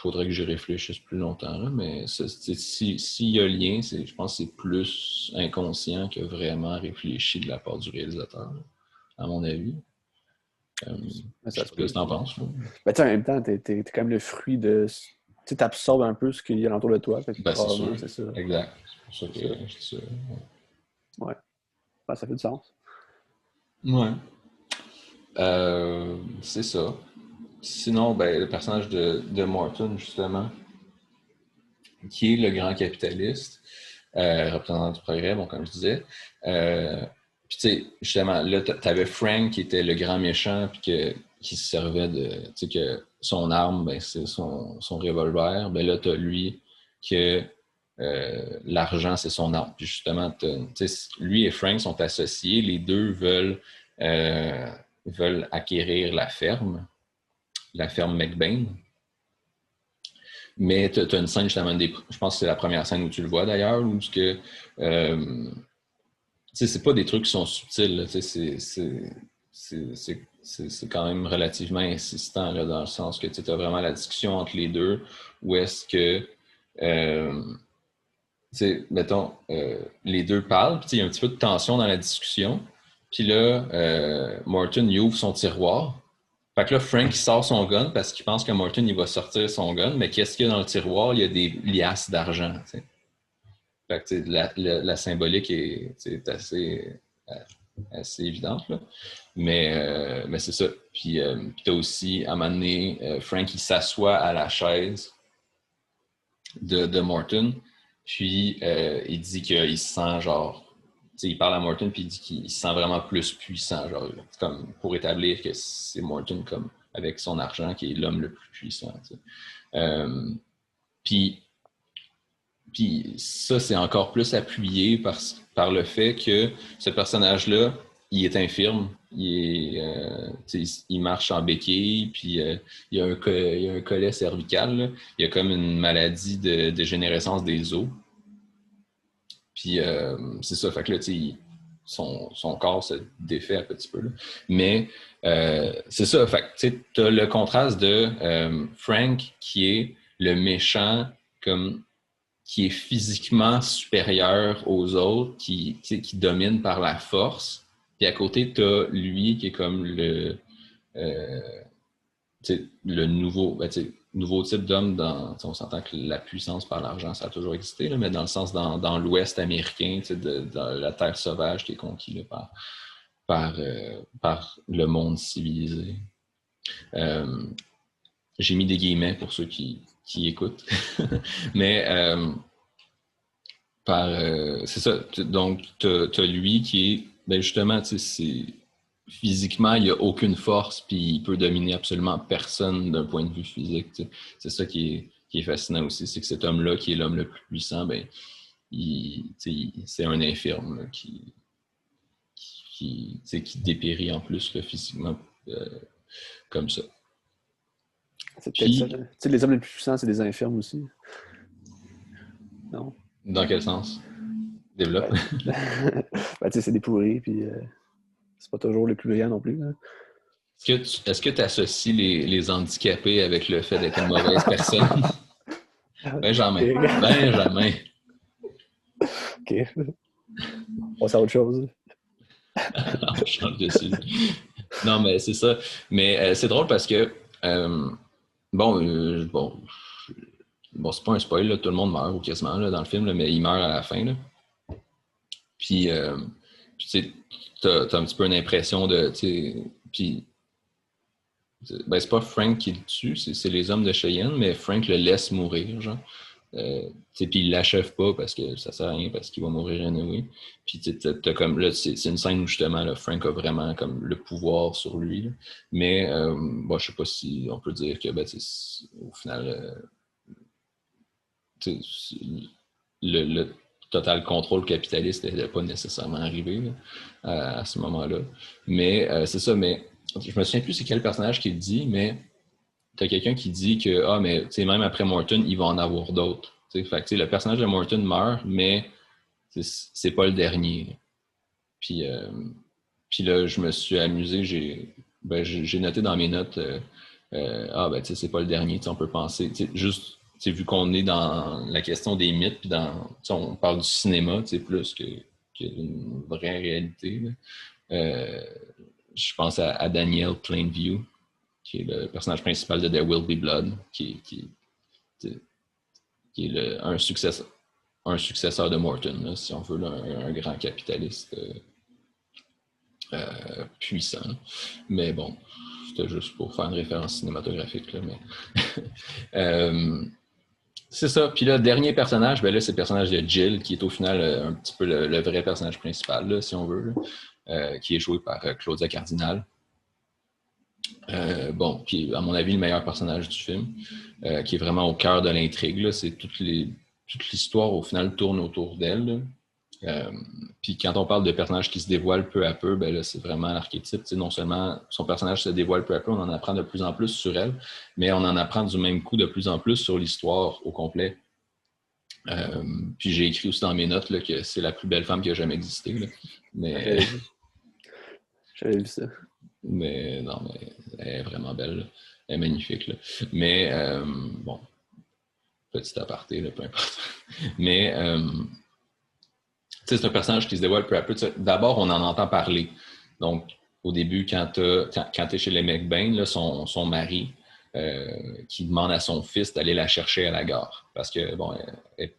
[SPEAKER 1] faudrait que j'y réfléchisse plus longtemps, là, mais s'il y a lien, je pense que c'est plus inconscient que vraiment réfléchi de la part du réalisateur, là, à mon avis. Je sais pas ce que tu en penses.
[SPEAKER 2] Ben, en même temps, t'es quand même le fruit de... Tu absorbes un peu ce qu'il y a autour de toi. Fait que
[SPEAKER 1] Ben, c'est sûr.
[SPEAKER 2] c'est ça.
[SPEAKER 1] Exact. C'est pour ça que je dis ça.
[SPEAKER 2] Ouais. Ben, ça fait du sens.
[SPEAKER 1] Ouais. C'est ça. Sinon, ben, le personnage de Morton, justement, qui est le grand capitaliste, représentant du progrès, bon, comme je disais. Puis, tu sais, justement, là, tu avais Frank qui était le grand méchant, puis qui se servait tu sais, que son arme, ben, c'est son revolver. Ben là, tu as lui que l'argent, c'est son arme. Puis justement, lui et Frank sont associés. Les deux veulent acquérir la ferme McBain. Mais tu as une scène justement, je pense que c'est la première scène où tu le vois d'ailleurs, où c'est pas des trucs qui sont subtils, c'est quand même relativement insistant là, dans le sens que tu as vraiment la discussion entre les deux, où est-ce que mettons, les deux parlent, puis il y a un petit peu de tension dans la discussion, puis là, Morton il ouvre son tiroir. Fait que là, Frank il sort son gun parce qu'il pense que Morton il va sortir son gun, mais qu'est-ce qu'il y a dans le tiroir? Il y a des liasses d'argent. T'sais. Fait que la symbolique est assez évidente. Là. Mais c'est ça. Puis tu as aussi, à un moment donné, Frank il s'assoit à la chaise de Morton, puis il dit qu'il se sent genre. Il parle à Morton puis il dit qu'il se sent vraiment plus puissant, genre comme pour établir que c'est Morton comme avec son argent qui est l'homme le plus puissant. Puis ça, c'est encore plus appuyé par le fait que ce personnage-là, il est infirme, il marche en béquille, puis il y a un collet cervical, là. Il y a comme une maladie de dégénérescence des os. Puis c'est ça, fait que là, son corps se défait un petit peu. Là. Mais c'est ça, fait que tu as le contraste de Frank qui est le méchant qui est physiquement supérieur aux autres, qui domine par la force. Puis à côté, tu as lui qui est comme le nouveau type d'homme. On s'entend que la puissance par l'argent, ça a toujours existé, là, mais dans le sens dans l'Ouest américain, dans la terre sauvage qui est conquis là, par le monde civilisé. J'ai mis des guillemets pour ceux qui écoutent. Mais c'est ça. Donc, tu as lui qui est, ben justement, physiquement, il n'a aucune force, puis il peut dominer absolument personne d'un point de vue physique. T'sais. C'est ça qui est fascinant aussi, c'est que cet homme-là, qui est l'homme le plus puissant, ben, c'est un infirme là, qui dépérit en plus là, physiquement comme ça.
[SPEAKER 2] C'est peut-être ça. Les hommes les plus puissants, c'est des infirmes aussi. Non?
[SPEAKER 1] Dans quel sens? Développe.
[SPEAKER 2] C'est des pourris, puis c'est pas toujours les plus brillants non plus. Hein.
[SPEAKER 1] Est-ce que tu associes les handicapés avec le fait d'être une mauvaise personne? Benjamin. Benjamin.
[SPEAKER 2] OK. On passe à autre chose.
[SPEAKER 1] On change dessus. Non, mais c'est ça. Mais c'est drôle parce que bon, c'est pas un spoil, là, tout le monde meurt ou quasiment là, dans le film, là, mais il meurt à la fin. Là. Puis, tu sais, t'as un petit peu une impression de, puis, ben, c'est pas Frank qui le tue, c'est les hommes de Cheyenne, mais Frank le laisse mourir, genre. Puis il l'achève pas parce que ça sert à rien, parce qu'il va mourir anyway. Puis t'as comme là, c'est une scène où justement là, Frank a vraiment comme le pouvoir sur lui. Là. Mais bon, je sais pas si on peut dire que ben, au final le total contrôle capitaliste n'était pas nécessairement arrivé là, à ce moment-là. Mais c'est ça, mais je me souviens plus c'est quel personnage qui le dit, mais t'as quelqu'un qui dit que mais même après Morton, il va en avoir d'autres. Fait que le personnage de Morton meurt, mais c'est pas le dernier. Puis là, je me suis amusé, j'ai noté dans mes notes c'est pas le dernier, on peut penser. Juste vu qu'on est dans la question des mythes, puis on parle du cinéma plus qu'une vraie réalité. Je pense à Daniel Plainview, qui est le personnage principal de There Will Be Blood, qui est un successeur de Morton, là, si on veut, là, un grand capitaliste puissant. Mais bon, c'était juste pour faire une référence cinématographique. Là, mais c'est ça. Puis là, dernier personnage, ben là, c'est le personnage de Jill, qui est au final un petit peu le vrai personnage principal, là, si on veut, là, qui est joué par Claudia Cardinal. Qui est, à mon avis, le meilleur personnage du film, qui est vraiment au cœur de l'intrigue. Là. C'est toutes les toute l'histoire, au final, tourne autour d'elle. Puis quand on parle de personnages qui se dévoilent peu à peu, ben là, c'est vraiment l'archétype. Non seulement son personnage se dévoile peu à peu, on en apprend de plus en plus sur elle, mais on en apprend du même coup de plus en plus sur l'histoire au complet. Puis j'ai écrit aussi dans mes notes là, que c'est la plus belle femme qui a jamais existé. Là. Mais...
[SPEAKER 2] J'avais vu ça.
[SPEAKER 1] Mais non, mais elle est vraiment belle. Là. Elle est magnifique. Là. Mais bon, petit aparté, là, peu importe. Mais c'est un personnage qui se dévoile peu à peu. D'abord, on en entend parler. Donc, au début, quand tu es chez les McBain, là, son mari, qui demande à son fils d'aller la chercher à la gare. Parce que, bon, elle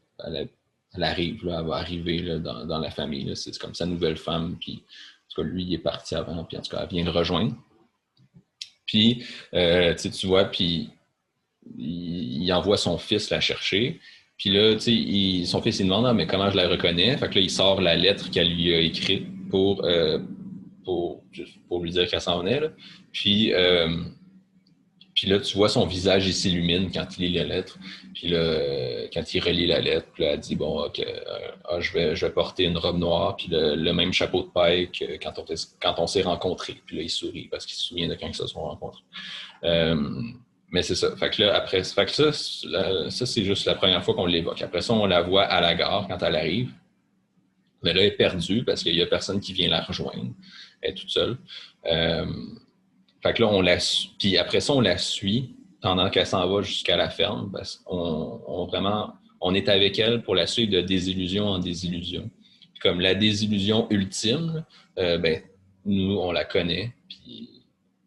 [SPEAKER 1] arrive, là, elle va arriver là, dans la famille. Là. C'est comme sa nouvelle femme. Puis, en tout cas, lui, il est parti avant. Puis, en tout cas, elle vient le rejoindre. Puis, tu vois, puis il envoie son fils la chercher. Puis là, son fils, il demande mais comment je la reconnais? Fait que là, il sort la lettre qu'elle lui a écrite pour lui dire qu'elle s'en venait. Là. Puis là, tu vois son visage, il s'illumine quand il lit la lettre. Puis là, quand il relit la lettre, puis là, elle dit bon, ok, je vais porter une robe noire, puis le même chapeau de paille que quand on s'est rencontrés. Puis là, il sourit parce qu'il se souvient de quand ils se sont rencontrés. Mais c'est ça. Fait que là, après, ça, c'est juste la première fois qu'on l'évoque. Après ça, on la voit à la gare quand elle arrive. Mais là, elle est perdue parce qu'il n'y a personne qui vient la rejoindre. Elle est toute seule. Fait que là, puis après ça, on la suit pendant qu'elle s'en va jusqu'à la ferme. Parce qu'on on est avec elle pour la suivre de désillusion en désillusion. Puis comme la désillusion ultime, ben, nous, on la connaît. Puis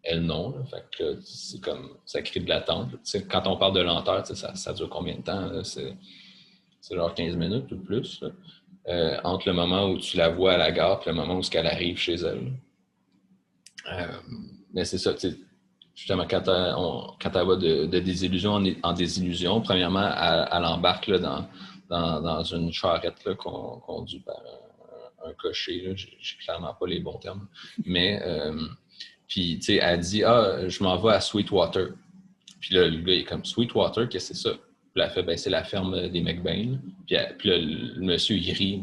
[SPEAKER 1] elle, non. Là. Fait que c'est comme, ça crée de l'attente. Quand on parle de lenteur, ça dure combien de temps? Là? C'est genre 15 minutes ou plus. Entre le moment où tu la vois à la gare et le moment où elle arrive chez elle. Mais c'est ça, justement, quand elle va de désillusion en désillusion, premièrement, elle embarque là, dans une charrette là, conduite par un cocher. Là. J'ai clairement pas les bons termes. Mais puis, tu sais, elle dit je m'en vais à Sweetwater. Puis là, le gars, il est comme Sweetwater, qu'est-ce que c'est ça? Puis elle fait c'est la ferme des McBain. Puis là, le monsieur, il rit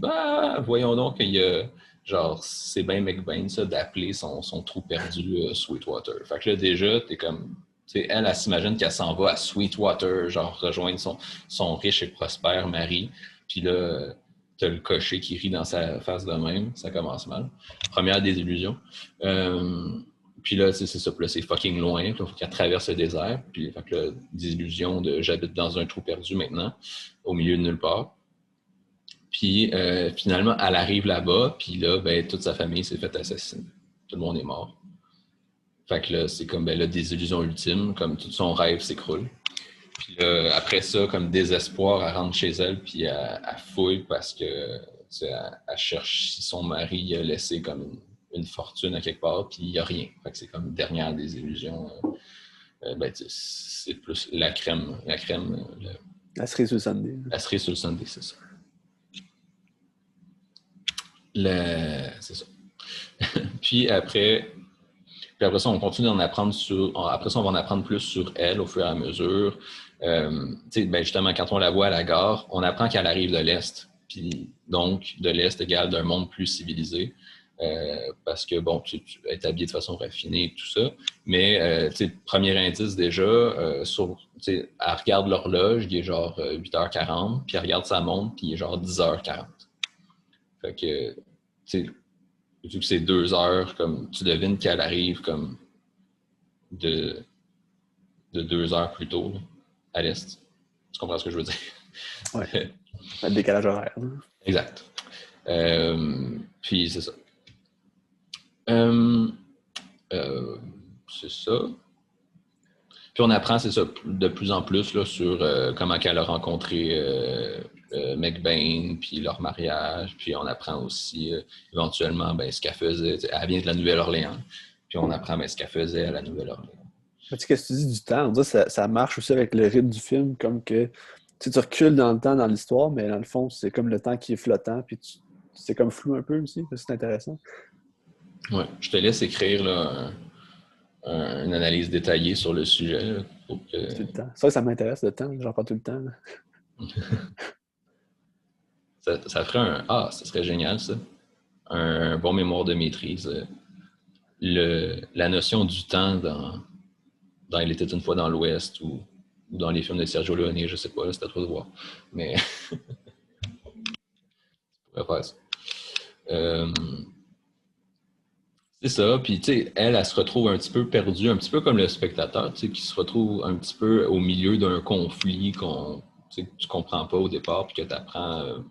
[SPEAKER 1] voyons donc qu'il y a. Genre, c'est bien McBain, ça, d'appeler son trou perdu Sweetwater. Fait que là, déjà, t'es comme. Tu sais, elle s'imagine qu'elle s'en va à Sweetwater, genre, rejoindre son riche et prospère mari. Puis là, t'as le cocher qui rit dans sa face de même. Ça commence mal. Première désillusion. Puis là, c'est ça. Puis là, c'est fucking loin. Il faut qu'elle traverse le désert. Puis, fait que là, désillusion de j'habite dans un trou perdu maintenant, au milieu de nulle part. Puis finalement, elle arrive là-bas. Puis là, ben, toute sa famille s'est fait assassiner. Tout le monde est mort. Fait que là, c'est comme la désillusion ultime. Comme tout son rêve s'écroule. Puis là, après ça, comme désespoir, elle rentre chez elle. Puis elle fouille parce que elle cherche si son mari a laissé comme une fortune à quelque part, puis il n'y a rien. Fait que c'est comme une dernière désillusion. Ben, c'est plus la crème. La crème.
[SPEAKER 2] La cerise sur le sundae.
[SPEAKER 1] La cerise sur le sundae, c'est ça. C'est ça. Puis après ça, on continue d'en apprendre après ça, on va en apprendre plus sur elle au fur et à mesure. Ben justement, quand on la voit à la gare, on apprend qu'elle arrive de l'Est. Puis donc, de l'Est égale d'un monde plus civilisé. Parce que, bon, tu es habillé de façon raffinée et tout ça. Mais, premier indice déjà, elle regarde l'horloge, il est genre 8h40, puis elle regarde sa montre, puis il est genre 10h40. Fait que, vu que c'est 2 heures, comme tu devines qu'elle arrive comme de 2 heures plus tôt, là, à l'Est. Tu comprends ce que je veux dire?
[SPEAKER 2] Ouais. Le décalage horaire. Là.
[SPEAKER 1] Exact. Puis c'est ça. C'est ça. Puis on apprend, c'est ça, de plus en plus là, sur comment qu'elle a rencontré McBain, puis leur mariage. Puis on apprend aussi éventuellement ce qu'elle faisait. Elle vient de la Nouvelle-Orléans. Puis on apprend ce qu'elle faisait à la Nouvelle-Orléans.
[SPEAKER 2] Tu sais, qu'est-ce que tu dis du temps? On dirait que ça marche aussi avec le rythme du film, comme que tu recules dans le temps, dans l'histoire, mais dans le fond, c'est comme le temps qui est flottant, puis c'est comme flou un peu aussi. C'est intéressant.
[SPEAKER 1] Ouais, je te laisse écrire là, une analyse détaillée sur le sujet. Là,
[SPEAKER 2] Tout le temps. C'est vrai que ça m'intéresse le temps, j'en parle tout le temps.
[SPEAKER 1] Ça ferait ça serait génial, ça. Un bon mémoire de maîtrise. La notion du temps dans Il était une fois dans l'Ouest ou dans les films de Sergio Leone, je sais pas, là, c'est à toi de voir. Mais on pourrait faire ça. Euh, c'est ça, puis tu sais, elle se retrouve un petit peu perdue, un petit peu comme le spectateur, tu sais, qui se retrouve un petit peu au milieu d'un conflit que tu comprends pas au départ, puis que tu apprends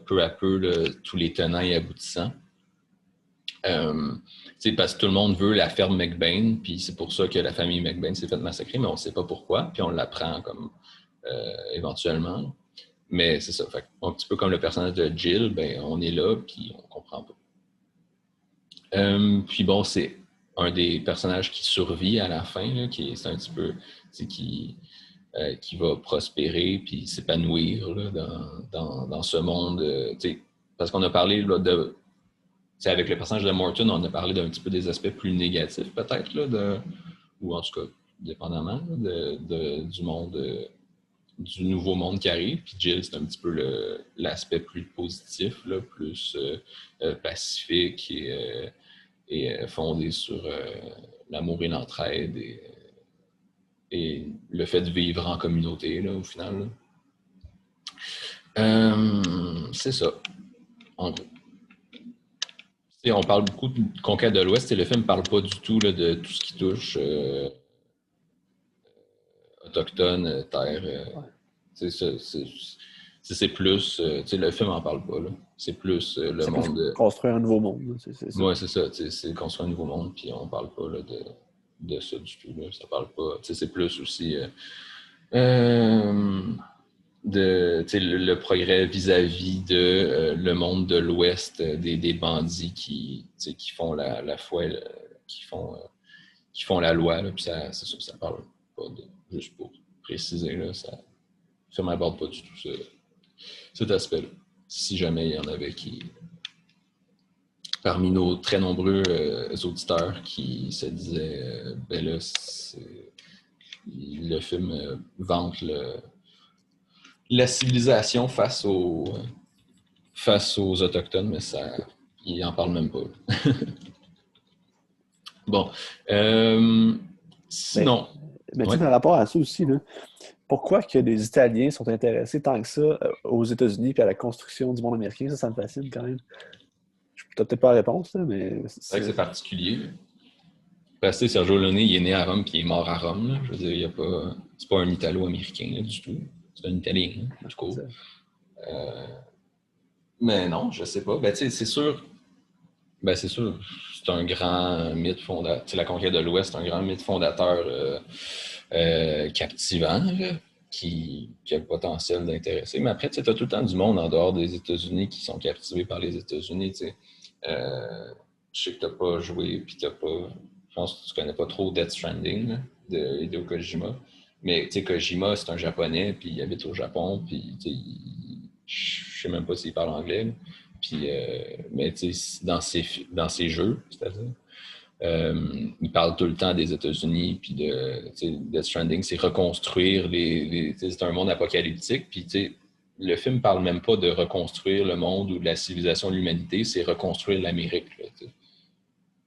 [SPEAKER 1] peu à peu là, tous les tenants et aboutissants. Parce que tout le monde veut la ferme McBain, puis c'est pour ça que la famille McBain s'est faite massacrer, mais on ne sait pas pourquoi, puis on l'apprend comme éventuellement. Mais c'est ça, fait, un petit peu comme le personnage de Jill, ben, on est là, puis on comprend pas. Puis bon, c'est un des personnages qui survit à la fin, là, c'est un petit peu, qui va prospérer puis s'épanouir là, dans ce monde. Parce qu'on a parlé là, avec le personnage de Morton, on a parlé d'un petit peu des aspects plus négatifs, peut-être, là, ou en tout cas, dépendamment là, du monde, du nouveau monde qui arrive. Puis Jill, c'est un petit peu l'aspect plus positif, là, plus pacifique et fondé sur l'amour et l'entraide et le fait de vivre en communauté, là, au final. C'est ça, en gros. On parle beaucoup de conquête de l'Ouest et le film ne parle pas du tout là, de tout ce qui touche autochtones, terres. C'est plus. Le film n'en parle pas. Là. C'est plus le
[SPEAKER 2] C'est plus
[SPEAKER 1] monde.
[SPEAKER 2] construire un nouveau monde. C'est ça.
[SPEAKER 1] Oui, c'est ça. C'est construire un nouveau monde, puis on ne parle pas là, de ça du tout. Là. Ça parle pas. C'est plus aussi. Le progrès vis-à-vis de le monde de l'Ouest, des bandits qui font la foi, qui font la loi. Là, puis c'est sûr que ça parle pas juste pour préciser, là, ça m'aborde pas du tout cet aspect-là. Si jamais il y en avait parmi nos très nombreux auditeurs qui se disaient ben là, le film vante la civilisation face aux Autochtones, mais ils n'en parlent même pas. Bon. Sinon.
[SPEAKER 2] Mais tu sais, par rapport à ça aussi, là, pourquoi que les Italiens sont intéressés tant que ça aux États-Unis et à la construction du monde américain? Ça me fascine quand même. Tu n'as peut-être pas la réponse, là, mais...
[SPEAKER 1] C'est vrai que c'est particulier. Parce que Sergio Leone, il est né à Rome puis il est mort à Rome. Là. Je veux dire, c'est pas un Italo-Américain là, du tout. C'est un Italien, hein, du coup. Mais non, je sais pas. Ben, tu sais, c'est sûr. Ben, c'est sûr, c'est un grand mythe fondateur. La conquête de l'Ouest, c'est un grand mythe fondateur captivant, là, qui a le potentiel d'intéresser. Mais après, tu as tout le temps du monde en dehors des États-Unis qui sont captivés par les États-Unis. Je sais que tu n'as pas joué, puis tu n'as pas. Je pense que tu connais pas trop Death Stranding là, de Hideo Kojima. Mais Kojima, c'est un Japonais, puis il habite au Japon, puis je sais même pas s'il parle anglais. Là. Puis, mais dans ses jeux, c'est-à-dire, il parle tout le temps des États-Unis, puis Death Stranding, c'est reconstruire c'est un monde apocalyptique, puis le film parle même pas de reconstruire le monde ou de la civilisation de l'humanité, c'est reconstruire l'Amérique. Là,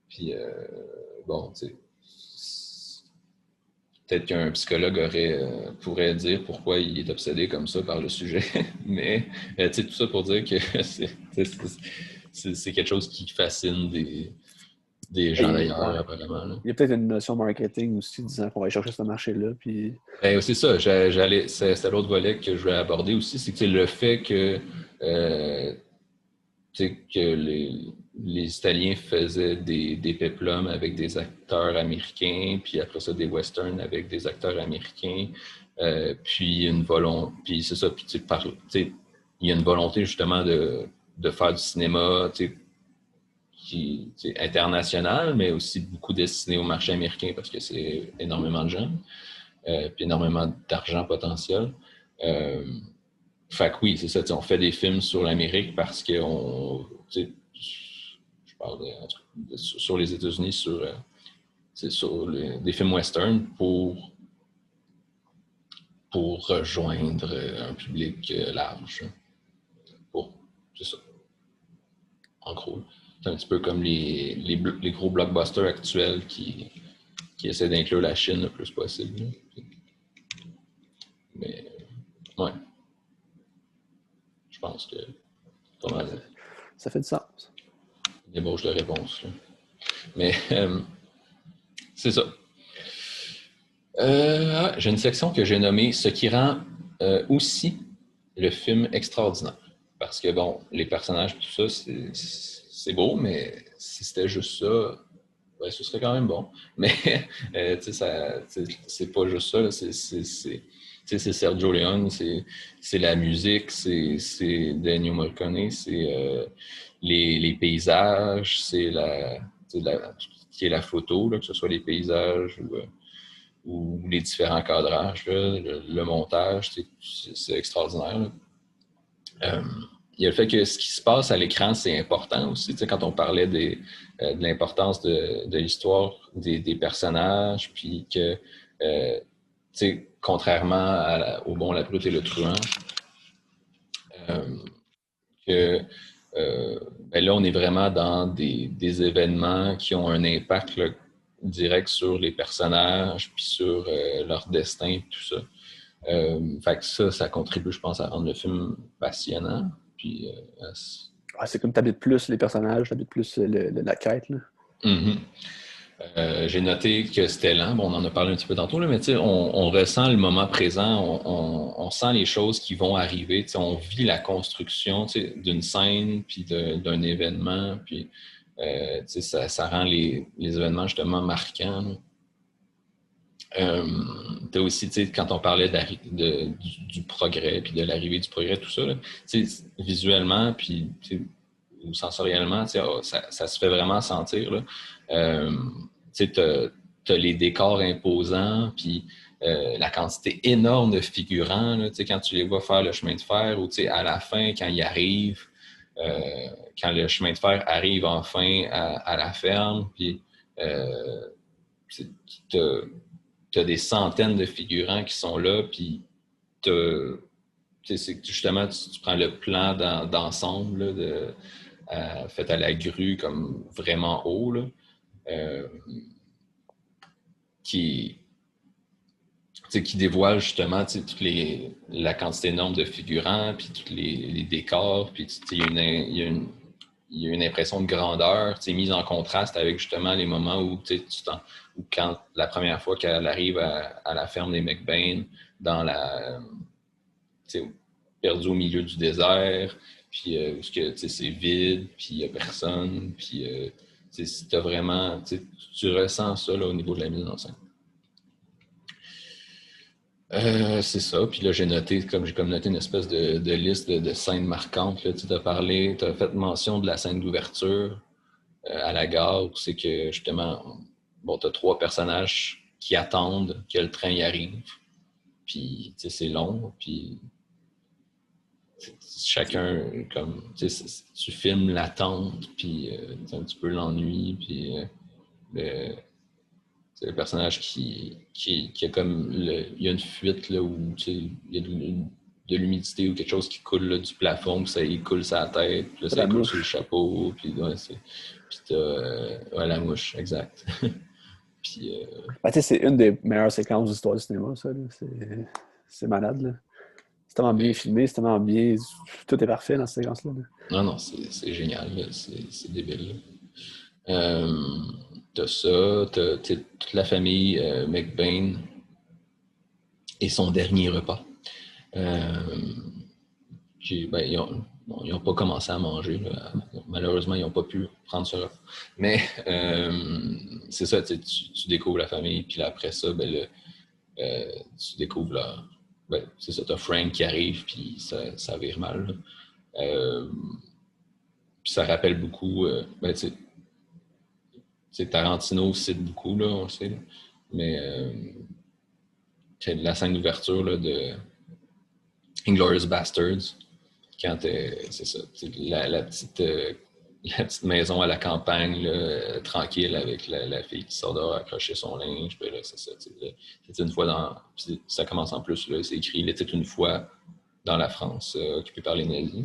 [SPEAKER 1] puis, bon, tu sais, peut-être qu'un psychologue pourrait dire pourquoi il est obsédé comme ça par le sujet, mais tout ça pour dire que c'est quelque chose qui fascine des gens d'ailleurs, apparemment. Là.
[SPEAKER 2] Il y a peut-être une notion marketing aussi, disant qu'on va aller chercher ce marché-là. Puis...
[SPEAKER 1] Ben, c'est ça, c'est l'autre volet que je voulais aborder aussi, c'est que le fait que les Italiens faisaient des péplums avec des acteurs américains, puis après ça, des westerns avec des acteurs américains, puis c'est ça, puis il y a une volonté justement de faire du cinéma qui international, mais aussi beaucoup destiné au marché américain parce que c'est énormément de gens, puis énormément d'argent potentiel. Fait que oui, c'est ça, on fait des films sur l'Amérique parce que je parle sur les États-Unis, sur des films western pour rejoindre un public large, pour en gros. C'est un petit peu comme les gros blockbusters actuels qui essaient d'inclure la Chine le plus possible. Mais, ouais, je pense que pas mal
[SPEAKER 2] Ça fait du sens.
[SPEAKER 1] d'ébauche de réponse. Là. Mais, c'est ça. J'ai une section que j'ai nommée ce qui rend aussi le film extraordinaire. Parce que, bon, les personnages, tout ça, c'est beau, mais si c'était juste ça, ben, ce serait quand même bon. Mais, tu sais, c'est pas juste ça. Là, c'est Sergio Leone, c'est la musique, c'est Ennio Morricone, c'est les paysages, c'est tout ce qui est la photo, là, que ce soit les paysages ou les différents cadrages, là, le montage, c'est extraordinaire. Là. Il y a le fait que ce qui se passe à l'écran, c'est important aussi. Tu sais, quand on parlait de l'importance de l'histoire des personnages, puis que, tu sais, contrairement au Bon, la brute et le truand, euh, que ben là, on est vraiment dans des événements qui ont un impact là, direct sur les personnages, puis sur leur destin, tout ça. Fait que ça contribue, je pense, à rendre le film passionnant. Puis,
[SPEAKER 2] C'est comme t'habites plus les personnages, t'habites plus la quête. Là.
[SPEAKER 1] mm-hmm. J'ai noté que c'était lent. Bon, on en a parlé un petit peu tantôt, là, mais on ressent le moment présent, on sent les choses qui vont arriver. On vit la construction d'une scène, puis d'un événement, puis ça rend les événements justement marquants. T'as aussi, quand on parlait du progrès, puis de l'arrivée du progrès, tout ça, là, visuellement, puis ou sensoriellement, ça se fait vraiment sentir. Là. Tu as les décors imposants, puis la quantité énorme de figurants, là, quand tu les vois faire le chemin de fer, ou à la fin, quand ils arrivent, quand le chemin de fer arrive enfin à la ferme, puis tu as des centaines de figurants qui sont là, puis c'est justement, tu prends le plan d'ensemble là, fait à la grue comme vraiment haut, là, qui dévoile justement la quantité énorme de figurants, puis tous les décors, puis il y a une impression de grandeur mise en contraste avec justement les moments où où quand la première fois qu'elle arrive à la ferme des McBain, dans perdue au milieu du désert, puis où c'est vide, puis il n'y a personne, puis tu as vraiment, tu ressens ça là, au niveau de la mise en scène. C'est ça. Puis là, j'ai noté, j'ai noté une espèce de liste de scènes marquantes. Tu as fait mention de la scène d'ouverture à la gare, où c'est que justement, bon, tu as 3 personnages qui attendent que le train y arrive. Puis, c'est long. Puis, chacun, comme, tu filmes l'attente, puis un petit peu l'ennui, puis c'est le personnage qui a comme il y a une fuite là où il y a de l'humidité ou quelque chose qui coule là, du plafond, puis ça il coule sa tête, puis là, ça coule sur le chapeau, puis t'as la mouche, exact. Puis
[SPEAKER 2] c'est une des meilleures séquences de l'histoire du cinéma, ça. C'est malade. Là. C'est tellement bien filmé, c'est tellement bien. Tout est parfait dans cette séquence-là. Là.
[SPEAKER 1] Non, c'est génial, là. C'est débile. T'as ça, t'as toute la famille McBain et son dernier repas. Ils n'ont pas commencé à manger. Là. Malheureusement, ils n'ont pas pu prendre ce repas. Mais c'est ça, tu découvres la famille, puis après ça, tu découvres c'est ça, tu as Frank qui arrive, puis ça vire mal. Puis ça rappelle beaucoup, Tarantino cite beaucoup, là, on le sait. Là. Mais la scène d'ouverture là, de Inglourious Basterds, quand c'est ça, la petite maison à la campagne, là, tranquille, avec la fille qui sort dehors accrocher son linge, puis là, c'est ça. C'était une fois ça commence en plus, là, c'est écrit, il était une fois dans la France occupée par les nazis.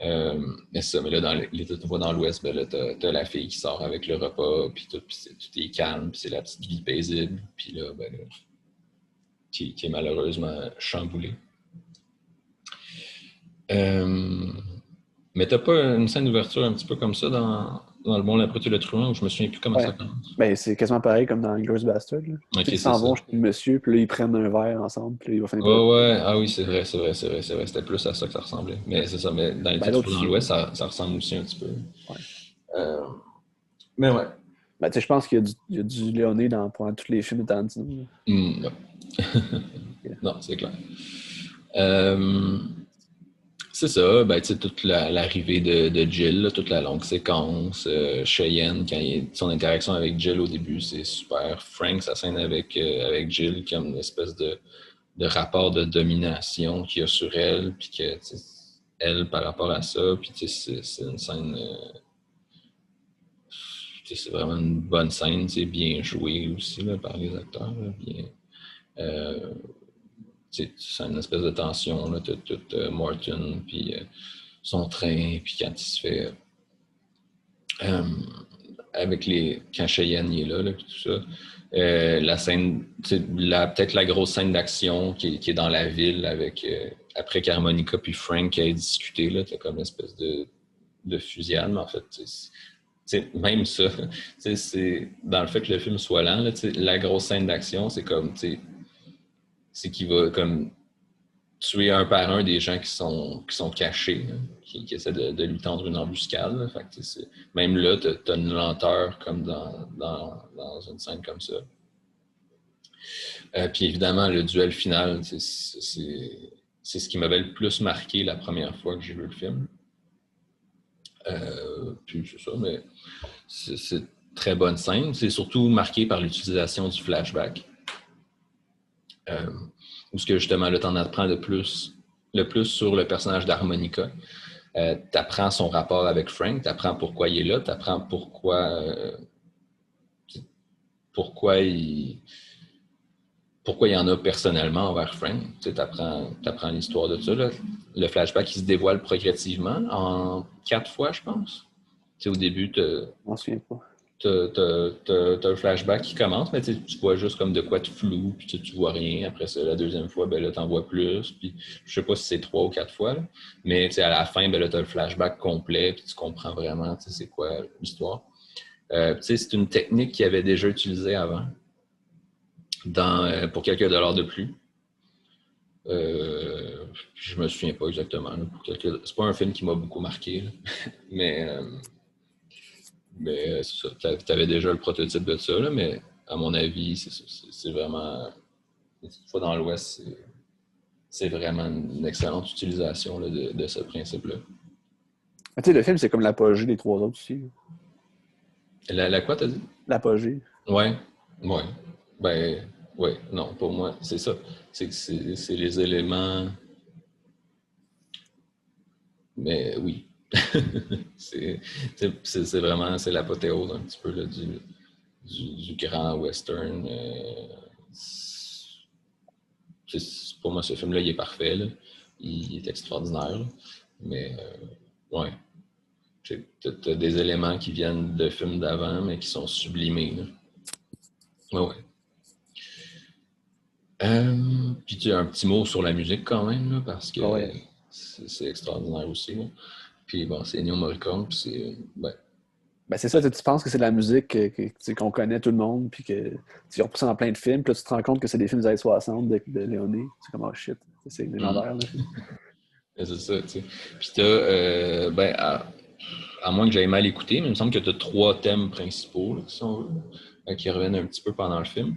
[SPEAKER 1] Mais ça, mais là, tu vois dans l'Ouest, ben là, t'as la fille qui sort avec le repas, puis tout est calme, puis c'est la petite vie paisible, puis là, ben là, qui est malheureusement chamboulée. Mais t'as pas une scène d'ouverture un petit peu comme ça dans Le Bon, la Brute et le Truand, où je me souviens plus comment ça
[SPEAKER 2] Ouais.
[SPEAKER 1] commence?
[SPEAKER 2] Ben, c'est quasiment pareil comme dans Inglourious Bastard. Là.
[SPEAKER 1] Ok,
[SPEAKER 2] Tu sais, ils
[SPEAKER 1] c'est
[SPEAKER 2] s'en
[SPEAKER 1] ça.
[SPEAKER 2] vont chez le monsieur, puis là, ils prennent un verre ensemble, puis là, il va finir par le
[SPEAKER 1] Ouais,
[SPEAKER 2] tuer.
[SPEAKER 1] ouais, ah oui, c'est vrai. C'était plus à ça que ça ressemblait. Mais c'est ça, mais dans les
[SPEAKER 2] Ben,
[SPEAKER 1] titres
[SPEAKER 2] l'autre
[SPEAKER 1] dans
[SPEAKER 2] aussi.
[SPEAKER 1] l'Ouest, ça ressemble aussi un petit peu.
[SPEAKER 2] Ouais.
[SPEAKER 1] Euh, mais ouais.
[SPEAKER 2] Ben, tu sais, je pense qu'il y a du Léoné dans pendant tous les films de Tarantino.
[SPEAKER 1] Non.
[SPEAKER 2] Yeah.
[SPEAKER 1] Non, c'est clair. Euh, c'est ça, ben, tu sais, toute l'arrivée de Jill, là, toute la longue séquence, Cheyenne, son interaction avec Jill au début, c'est super. Frank, sa scène avec Jill, comme une espèce de rapport de domination qu'il y a sur elle, puis que, tu sais, elle, par rapport à ça, puis tu sais, c'est une scène, tu sais, c'est vraiment une bonne scène, c'est bien joué aussi là, par les acteurs, là, bien. Euh, c'est une espèce de tension, là, tout Martin, puis son train, puis quand il se fait euh, quand Cheyenne est là, puis tout ça. La scène, peut-être la grosse scène d'action qui est dans la ville avec après qu'Harmonica puis Frank aient discuté, là, t'as comme une espèce de fusillade, mais en fait, même ça, c'est dans le fait que le film soit lent, là, la grosse scène d'action, c'est comme c'est qu'il va comme tuer un par un des gens qui sont cachés, là, qui essaient de lui tendre une embuscade. Là. Fait que, même là, tu as une lenteur comme dans une scène comme ça. Puis évidemment, le duel final, c'est ce qui m'avait le plus marqué la première fois que j'ai vu le film. Puis c'est ça, mais c'est très bonne scène. C'est surtout marqué par l'utilisation du flashback. Où ce que justement, là, t'en apprends le plus sur le personnage d'Harmonica. Tu apprends son rapport avec Frank, tu apprends pourquoi il est là, tu apprends pourquoi il y en a personnellement envers Frank. Tu apprends l'histoire de ça. Là. Le flashback, il se dévoile progressivement en 4 fois, je pense. Tu sais, au début, tu
[SPEAKER 2] Je m'en souviens pas.
[SPEAKER 1] t'as un flashback qui commence, mais tu vois juste comme de quoi de flou, puis tu vois rien. Après ça, la deuxième fois, ben là, t'en vois plus. Puis je sais pas si c'est 3 ou 4 fois, là. Mais à la fin, ben là, t'as le flashback complet, puis tu comprends vraiment c'est quoi l'histoire. C'est une technique qu'il avait déjà utilisée avant pour quelques dollars de plus. Je me souviens pas exactement. Là, c'est pas un film qui m'a beaucoup marqué, là. mais c'est ça. Tu avais déjà le prototype de ça, là, mais à mon avis, c'est vraiment. Une fois dans l'Ouest, c'est vraiment une excellente utilisation là, de ce principe-là.
[SPEAKER 2] Tu sais, le film, c'est comme l'apogée des trois autres aussi.
[SPEAKER 1] La quoi, t'as dit?
[SPEAKER 2] L'apogée.
[SPEAKER 1] Ouais. Ouais. Ben, ouais. Non, pour moi, c'est ça. C'est les éléments. Mais oui. c'est vraiment l'apothéose un petit peu là, du grand western. Pour moi, ce film-là, il est parfait. Là. Il est extraordinaire. Là. Mais, ouais. T'as des éléments qui viennent de films d'avant, mais qui sont sublimés. Là. Ouais, ouais. Puis tu as un petit mot sur la musique quand même, là, parce que
[SPEAKER 2] Ah ouais.
[SPEAKER 1] c'est extraordinaire aussi. Là. Puis bon, c'est Ennio Morricone, puis c'est. Ben,
[SPEAKER 2] Ben c'est ça, tu penses que c'est de la musique qu'on connaît tout le monde, puis que tu reprends dans plein de films, puis là tu te rends compte que c'est des films des années 60 de Léoné. C'est comme, oh shit, c'est légendaire le film.
[SPEAKER 1] c'est ça, tu sais. Puis t'as, ben, à moins que j'aille mal écouté, mais il me semble que tu as 3 thèmes principaux, là, si on veut, qui reviennent un petit peu pendant le film.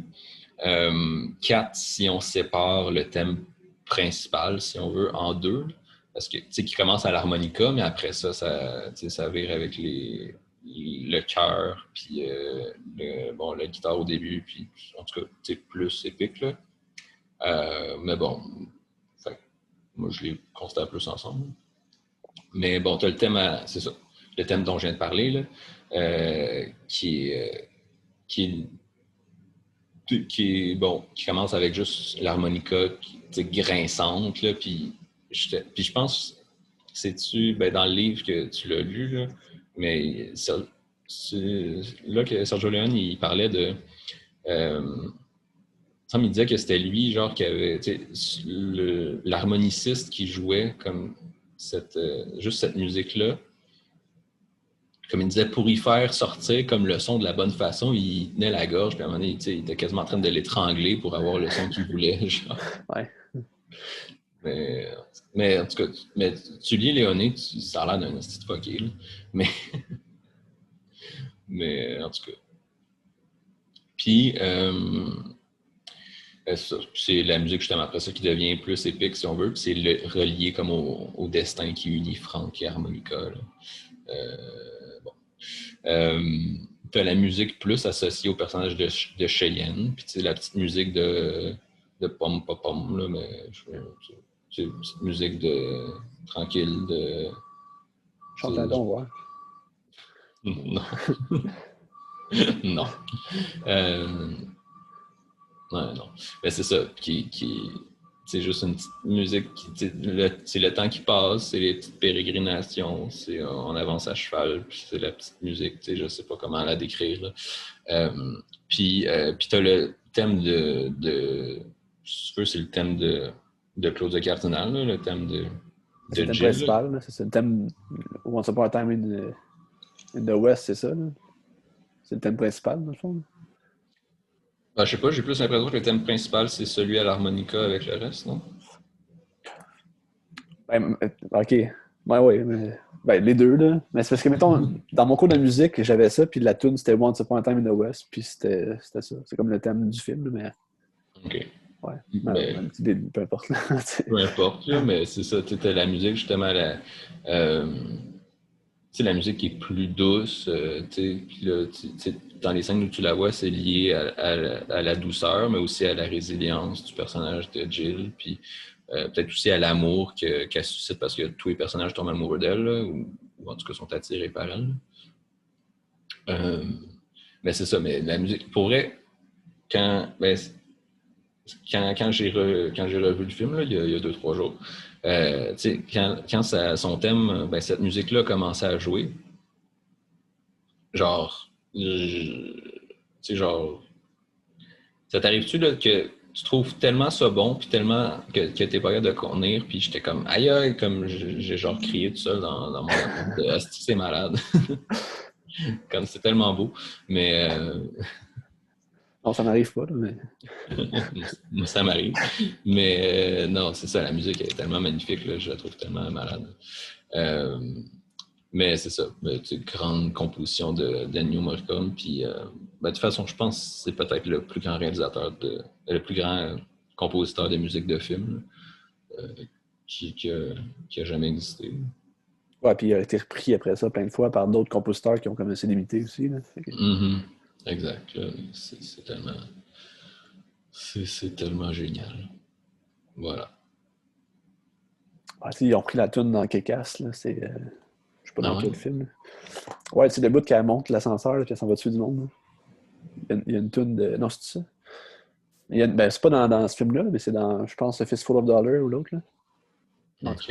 [SPEAKER 1] 4 si on sépare le thème principal, si on veut, en 2. Parce que, tu sais, qui commence à l'harmonica, mais après ça, ça vire avec le chœur, puis la guitare au début, puis en tout cas, tu sais, plus épique, là. Mais bon, fait, moi, je les constate plus ensemble. Mais bon, tu as le thème, c'est ça, le thème dont je viens de parler, là, qui est qui commence avec juste l'harmonica grinçante, là, puis je pense, sais-tu, ben, dans le livre que tu l'as lu, là, mais là que Sergio Leone, il parlait de... il me disait que c'était lui, genre, qui avait, l'harmoniciste qui jouait comme juste cette musique-là. Comme il disait, pour y faire sortir comme le son de la bonne façon, il tenait la gorge, puis à un moment donné, il était quasiment en train de l'étrangler pour avoir le son qu'il voulait, genre.
[SPEAKER 2] Ouais.
[SPEAKER 1] Mais en tout cas, tu lis Léoné, ça a l'air d'un petit fucké, là. Mais, mais en tout cas. Puis, c'est la musique justement après ça qui devient plus épique, si on veut. Puis c'est relié comme au destin qui unit Franck et Harmonica, là. Bon. T'as la musique plus associée au personnage de Cheyenne, puis tu sais, la petite musique de Pom Pom Pom, là, mais c'est une petite musique de tranquille, de...
[SPEAKER 2] Chante-la donc, ouais.
[SPEAKER 1] Non. Non. Non. Mais c'est ça, c'est juste une petite musique, c'est le temps qui passe, c'est les petites pérégrinations, on avance à cheval, puis c'est la petite musique, je sais pas comment la décrire, là. Puis t'as le thème si tu veux, c'est le thème de Claude de Cardinal, là, le thème de
[SPEAKER 2] C'est le thème
[SPEAKER 1] Jill.
[SPEAKER 2] principal, là. C'est le thème Once Upon a Time in the West, c'est ça, là. C'est le thème principal, dans le fond.
[SPEAKER 1] Ben, je sais pas, j'ai plus l'impression que le thème principal, c'est celui à l'harmonica avec le reste, non?
[SPEAKER 2] Ben, OK. Ben oui, ben, les deux, là. Mais c'est parce que, mettons, dans mon cours de musique, j'avais ça, puis la tune c'était Once Upon a Time in the West, puis c'était ça. C'est comme le thème du film, mais...
[SPEAKER 1] OK.
[SPEAKER 2] Ouais,
[SPEAKER 1] Ben,
[SPEAKER 2] peu importe.
[SPEAKER 1] peu importe, là, mais c'est ça, tu sais, la musique, justement, la musique qui est plus douce, puis là, dans les scènes où tu la vois, c'est lié à la douceur, mais aussi à la résilience du personnage de Jill, puis peut-être aussi à l'amour qu'elle suscite parce que tous les personnages tombent amoureux d'elle, là, ou en tout cas sont attirés par elle. Mais c'est ça, mais la musique, pour vrai, ben, quand j'ai revu le film, là, il y a 2-3 jours, quand son thème, ben, cette musique-là commençait à jouer, genre, genre, ça t'arrive-tu là, que tu trouves tellement ça bon, puis tellement que t'es pas capable de contenir, puis j'étais comme, aïe aïe, comme j'ai genre crié tout seul dans mon appart de asti, c'est malade. Comme c'est tellement beau, mais
[SPEAKER 2] Non, ça m'arrive pas, là, mais...
[SPEAKER 1] moi, ça m'arrive. Mais non, c'est ça, la musique est tellement magnifique, là, je la trouve tellement malade. Euh, mais c'est ça, grande composition d'Ennio Morricone. Puis, de toute façon, je pense que c'est peut-être le plus grand le plus grand compositeur de musique de film qui a jamais existé.
[SPEAKER 2] Ouais, puis il a été repris après ça plein de fois par d'autres compositeurs qui ont commencé d'imiter aussi, là.
[SPEAKER 1] Mm-hmm. Exact. C'est tellement génial. Voilà.
[SPEAKER 2] Ah, ils ont pris la toune dans Kick-Ass, là. C'est... je sais pas dans
[SPEAKER 1] Ah ouais?
[SPEAKER 2] quel film, là. Ouais, c'est le bout qu'elle monte l'ascenseur, là, puis elle s'en va dessus du monde, là. Il y a une toune de... Non, c'est ça? Ben, c'est pas dans ce film-là, mais c'est dans, je pense, A Fistful of Dollars ou l'autre, là.
[SPEAKER 1] OK.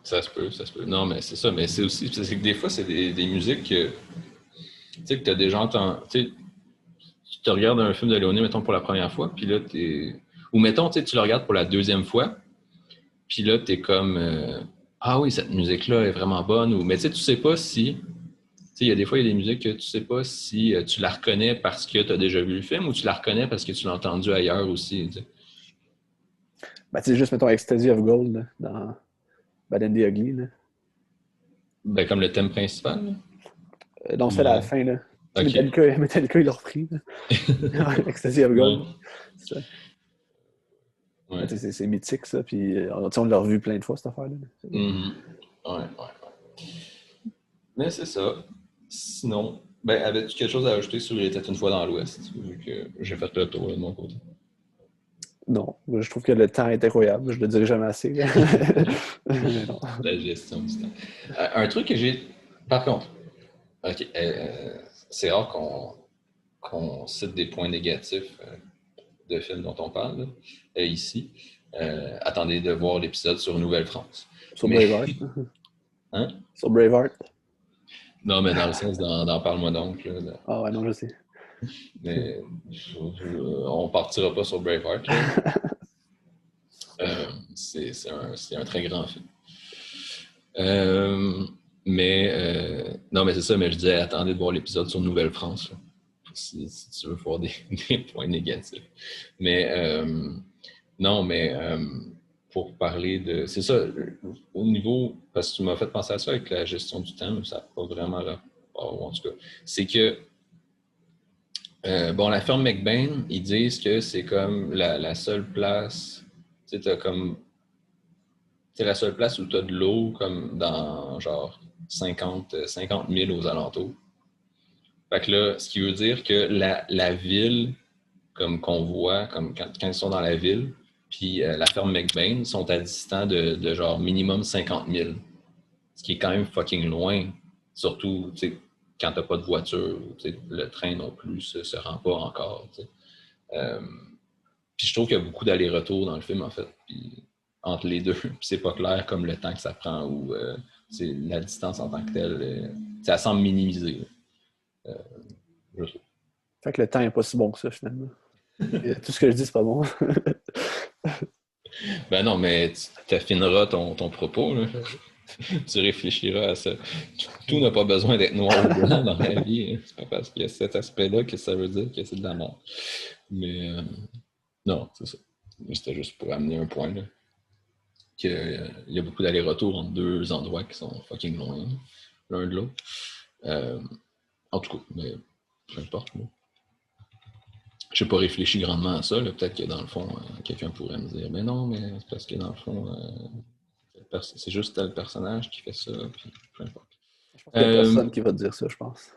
[SPEAKER 1] Ça se peut, ça se peut. Non, mais c'est ça. Mais c'est aussi, c'est que des fois, c'est des musiques que, tu sais, que tu as déjà entendu. Tu te regardes un film de Léoné, mettons, pour la première fois, puis là, ou mettons, tu le regardes pour la deuxième fois, puis là, t'es comme, ah oui, cette musique-là est vraiment bonne. Mais tu sais pas si. Tu sais, il y a des fois, il y a des musiques que tu sais pas si tu la reconnais parce que tu as déjà vu le film ou tu la reconnais parce que tu l'as entendu ailleurs aussi. Tu sais.
[SPEAKER 2] Ben, tu sais, juste, mettons, Ecstasy of Gold, là, dans Bad and the Ugly, là.
[SPEAKER 1] Ben, comme le thème principal. Là.
[SPEAKER 2] Non, c'est la fin, là.
[SPEAKER 1] Ok.
[SPEAKER 2] Metallica, ils l'ont repris, là. Ecstasy of Gold.
[SPEAKER 1] Ouais.
[SPEAKER 2] C'est ça.
[SPEAKER 1] Ouais.
[SPEAKER 2] C'est mythique, ça. Puis, on l'a revu plein de fois, cette affaire-là.
[SPEAKER 1] Mm-hmm. Ouais. Mais c'est ça. Sinon, ben, avais-tu quelque chose à ajouter sur Il était une fois dans l'Ouest, vu que j'ai fait le tour de mon côté?
[SPEAKER 2] Non, je trouve que le temps est incroyable. Je le dirai jamais assez. Mais non.
[SPEAKER 1] La gestion du temps. Un truc que j'ai. Par contre, ok, c'est rare qu'on cite des points négatifs de films dont on parle là, ici. Attendez de voir l'épisode sur Nouvelle-France.
[SPEAKER 2] Sur
[SPEAKER 1] Mais,
[SPEAKER 2] Braveheart.
[SPEAKER 1] hein?
[SPEAKER 2] Sur Braveheart.
[SPEAKER 1] Non, mais dans le sens d'en Parle-moi donc. Là.
[SPEAKER 2] Ah ouais, non, je sais.
[SPEAKER 1] Mais on partira pas sur Braveheart. Là. C'est un très grand film. Non, mais c'est ça, mais je disais, attendez de voir l'épisode sur Nouvelle-France. Si tu veux voir des points négatifs. Mais non, mais pour parler de. C'est ça, au niveau. Parce que tu m'as fait penser à ça avec la gestion du temps, mais ça n'a pas vraiment rapport, en tout cas. C'est que bon, la ferme McBain, ils disent que c'est comme la seule place. Tu sais, t'as comme. C'est la seule place où tu as de l'eau comme dans genre 50 000 aux alentours. Fait que là, ce qui veut dire que la ville, comme qu'on voit, comme quand ils sont dans la ville, puis la ferme McBain, sont à distance de genre minimum 50 000. Ce qui est quand même fucking loin. Surtout, tu sais, quand t'as pas de voiture, le train non plus se rend pas encore. Euh, puis je trouve qu'il y a beaucoup d'allers-retours dans le film, en fait. Puis entre les deux, puis c'est pas clair comme le temps que ça prend ou la distance en tant que telle. Ça semble minimiser. Je trouve.
[SPEAKER 2] Fait que le temps n'est pas si bon que ça, finalement. Tout ce que je dis, c'est pas bon.
[SPEAKER 1] Ben non, mais tu affineras ton propos. Là. Tu réfléchiras à ça. Tout n'a pas besoin d'être noir ou blanc dans la vie. Hein. C'est pas parce qu'il y a cet aspect-là que ça veut dire que c'est de la mort. Mais non, c'est ça. C'était juste pour amener un point. Là. Qu'il y a beaucoup d'allers-retours entre deux endroits qui sont fucking loin l'un de l'autre. En tout cas, mais peu importe. Je n'ai pas réfléchi grandement à ça. Peut-être que dans le fond, quelqu'un pourrait me dire mais non, mais c'est parce que dans le fond, c'est juste tel personnage qui fait ça. Puis peu importe.
[SPEAKER 2] Je pense qu'il n'y a personne qui va te dire ça, je pense.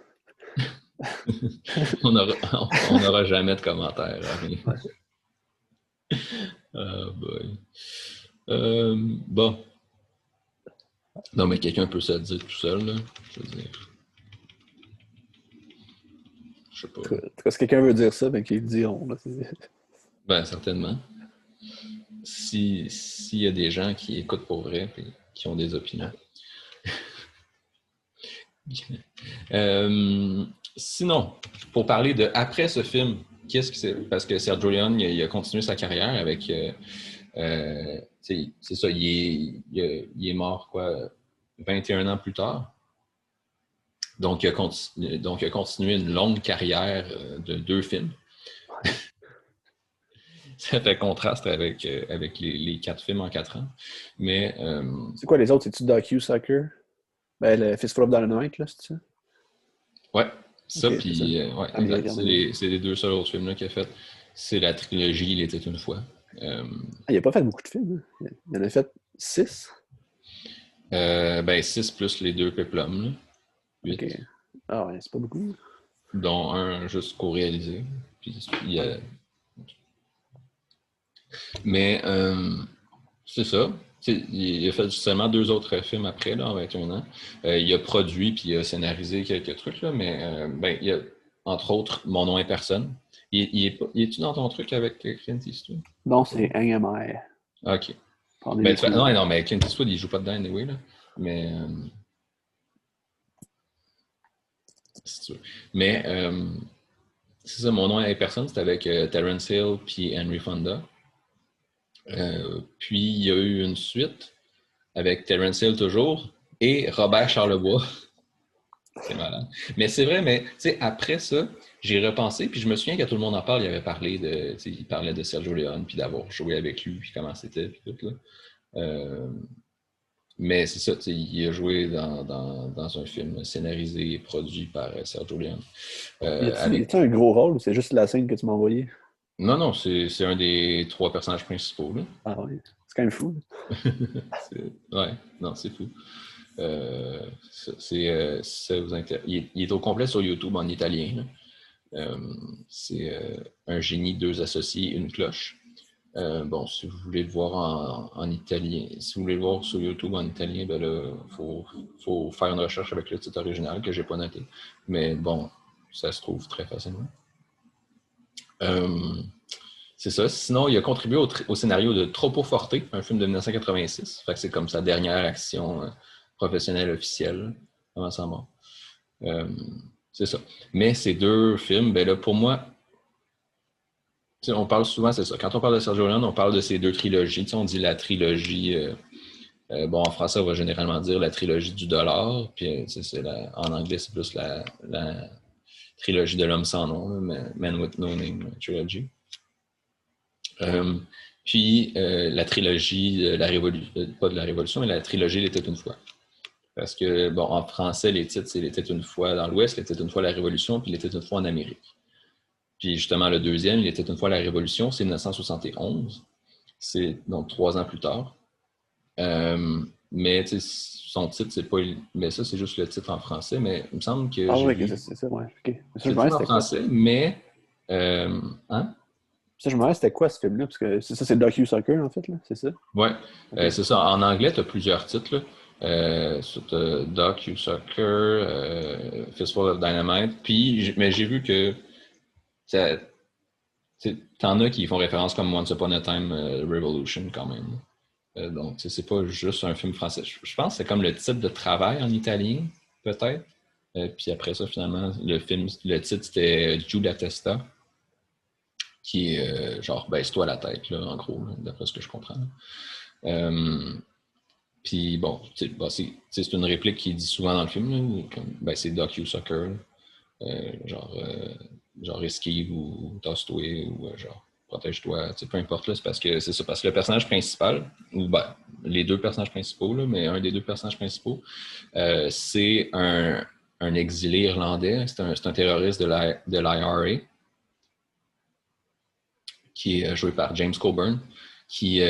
[SPEAKER 1] On n'aura jamais de commentaires.
[SPEAKER 2] Ouais.
[SPEAKER 1] Boy. Bon. Non, mais quelqu'un peut se le dire tout seul, là. Je veux dire. Je sais pas.
[SPEAKER 2] En tout cas, si quelqu'un veut dire ça, ben qu'il le diront. Là.
[SPEAKER 1] Ben, certainement. S'il y a des gens qui écoutent pour vrai et qui ont des opinions. Sinon, pour parler de après ce film, qu'est-ce que c'est? Parce que Sergio Leone, il a continué sa carrière avec. C'est ça, il est mort, quoi, 21 ans plus tard. Donc, il a continué une longue carrière de 2 films. Ça fait contraste avec les 4 films en 4 ans. Mais.
[SPEAKER 2] C'est quoi les autres? C'est-tu Docu-Sucker? Ben, le Fistful of Dynamite, là, c'est ça?
[SPEAKER 1] Ouais, ça,
[SPEAKER 2] okay,
[SPEAKER 1] puis. Ouais, exact. C'est les 2 seuls autres films qu'il a fait. C'est la trilogie Il était une fois.
[SPEAKER 2] Il n'a pas fait beaucoup de films. Hein. Il en a fait 6.
[SPEAKER 1] Ben, 6 plus les 2 péplums. Là. 8.
[SPEAKER 2] Okay. Ah ouais, c'est pas beaucoup.
[SPEAKER 1] Dont un juste co-réalisé. Puis il y a... Mais c'est ça. Il a fait seulement 2 autres films après, là, en 21 ans. Il a produit puis il a scénarisé quelques trucs, là, mais ben, il y a, entre autres, Mon nom est personne. Il est-tu dans ton truc avec Clint Eastwood?
[SPEAKER 2] Non, c'est NMI.
[SPEAKER 1] OK. Ben, non, mais Clint Eastwood, il joue pas dedans, anyway, là. Mais... si tu veux. Mais c'est ça, Mon nom est personne, c'était avec Terence Hill puis Henry Fonda. Puis il y a eu une suite avec Terence Hill toujours et Robert Charlebois. C'est malade. Mais c'est vrai, mais tu sais, après ça, j'ai repensé, puis je me souviens quand tout le monde en parle, il avait parlé de. Il parlait de Sergio Leone, puis d'avoir joué avec lui, puis comment c'était, puis tout là. Mais c'est ça, il a joué dans un film scénarisé et produit par Sergio Leone.
[SPEAKER 2] Y a-t-il un gros rôle ou c'est juste la scène que tu m'as envoyée?
[SPEAKER 1] Non, c'est un des 3 personnages principaux. Là.
[SPEAKER 2] Ah oui, c'est quand même fou.
[SPEAKER 1] Ouais, non, c'est fou. Il est au complet sur YouTube en italien. C'est Un génie, 2 associés, une cloche. Bon, si vous voulez le voir en italien, si vous voulez le voir sur YouTube en italien, ben là, faut faire une recherche avec le titre original que j'ai pas noté. Mais bon, ça se trouve très facilement. C'est ça. Sinon, il a contribué au scénario de Troppo Forte, un film de 1986. Fait que c'est comme sa dernière action professionnelle officielle avant sa mort. C'est ça. Mais ces deux films, ben là, pour moi, on parle souvent, c'est ça. Quand on parle de Sergio Leone, on parle de ces deux trilogies. On dit la trilogie, bon, en français, on va généralement dire la trilogie du dollar. Puis en anglais, c'est plus la trilogie de l'homme sans nom, Man with No Name Trilogy. Puis la trilogie de la Révolution, pas de la Révolution, mais la trilogie Il était une fois. Parce que, bon, en français, les titres, c'est Il était une fois dans l'Ouest, Il était une fois la Révolution, puis Il était une fois en Amérique. Puis justement, le deuxième, Il était une fois la Révolution, c'est 1971. C'est donc 3 ans plus tard. Mais son titre, c'est pas. Mais ça, c'est juste le titre en français, mais il me semble que.
[SPEAKER 2] Ah oui, c'est ça, ouais. OK. Ça,
[SPEAKER 1] C'est le titre en français, mais. Hein?
[SPEAKER 2] Ça, je me demandais c'était quoi ce film-là, parce que ça, c'est Docu-Soccer, en fait, là, c'est ça?
[SPEAKER 1] Oui,
[SPEAKER 2] Okay.
[SPEAKER 1] c'est ça. En anglais, tu as plusieurs titres. Docu-Soccer, Fistful of Dynamite. Puis, mais j'ai vu que t'en as qui font référence comme Once Upon a Time Revolution quand même. Donc, c'est pas juste un film français. Je pense que c'est comme le titre de travail en italien, peut-être. Puis après ça, finalement, le titre, c'était Giulia Testa, qui est genre baisse-toi la tête, là, en gros, là, d'après ce que je comprends. Puis bon, c'est une réplique qui est dit souvent dans le film, là, comme, c'est docu-soccer, genre esquive ou tosse-toi ou genre protège-toi, peu importe, là, c'est parce que c'est ça, parce que le personnage principal, ou les deux personnages principaux, là, mais un des deux personnages principaux, c'est un exilé irlandais, c'est un terroriste de l'IRA, qui est joué par James Coburn, qui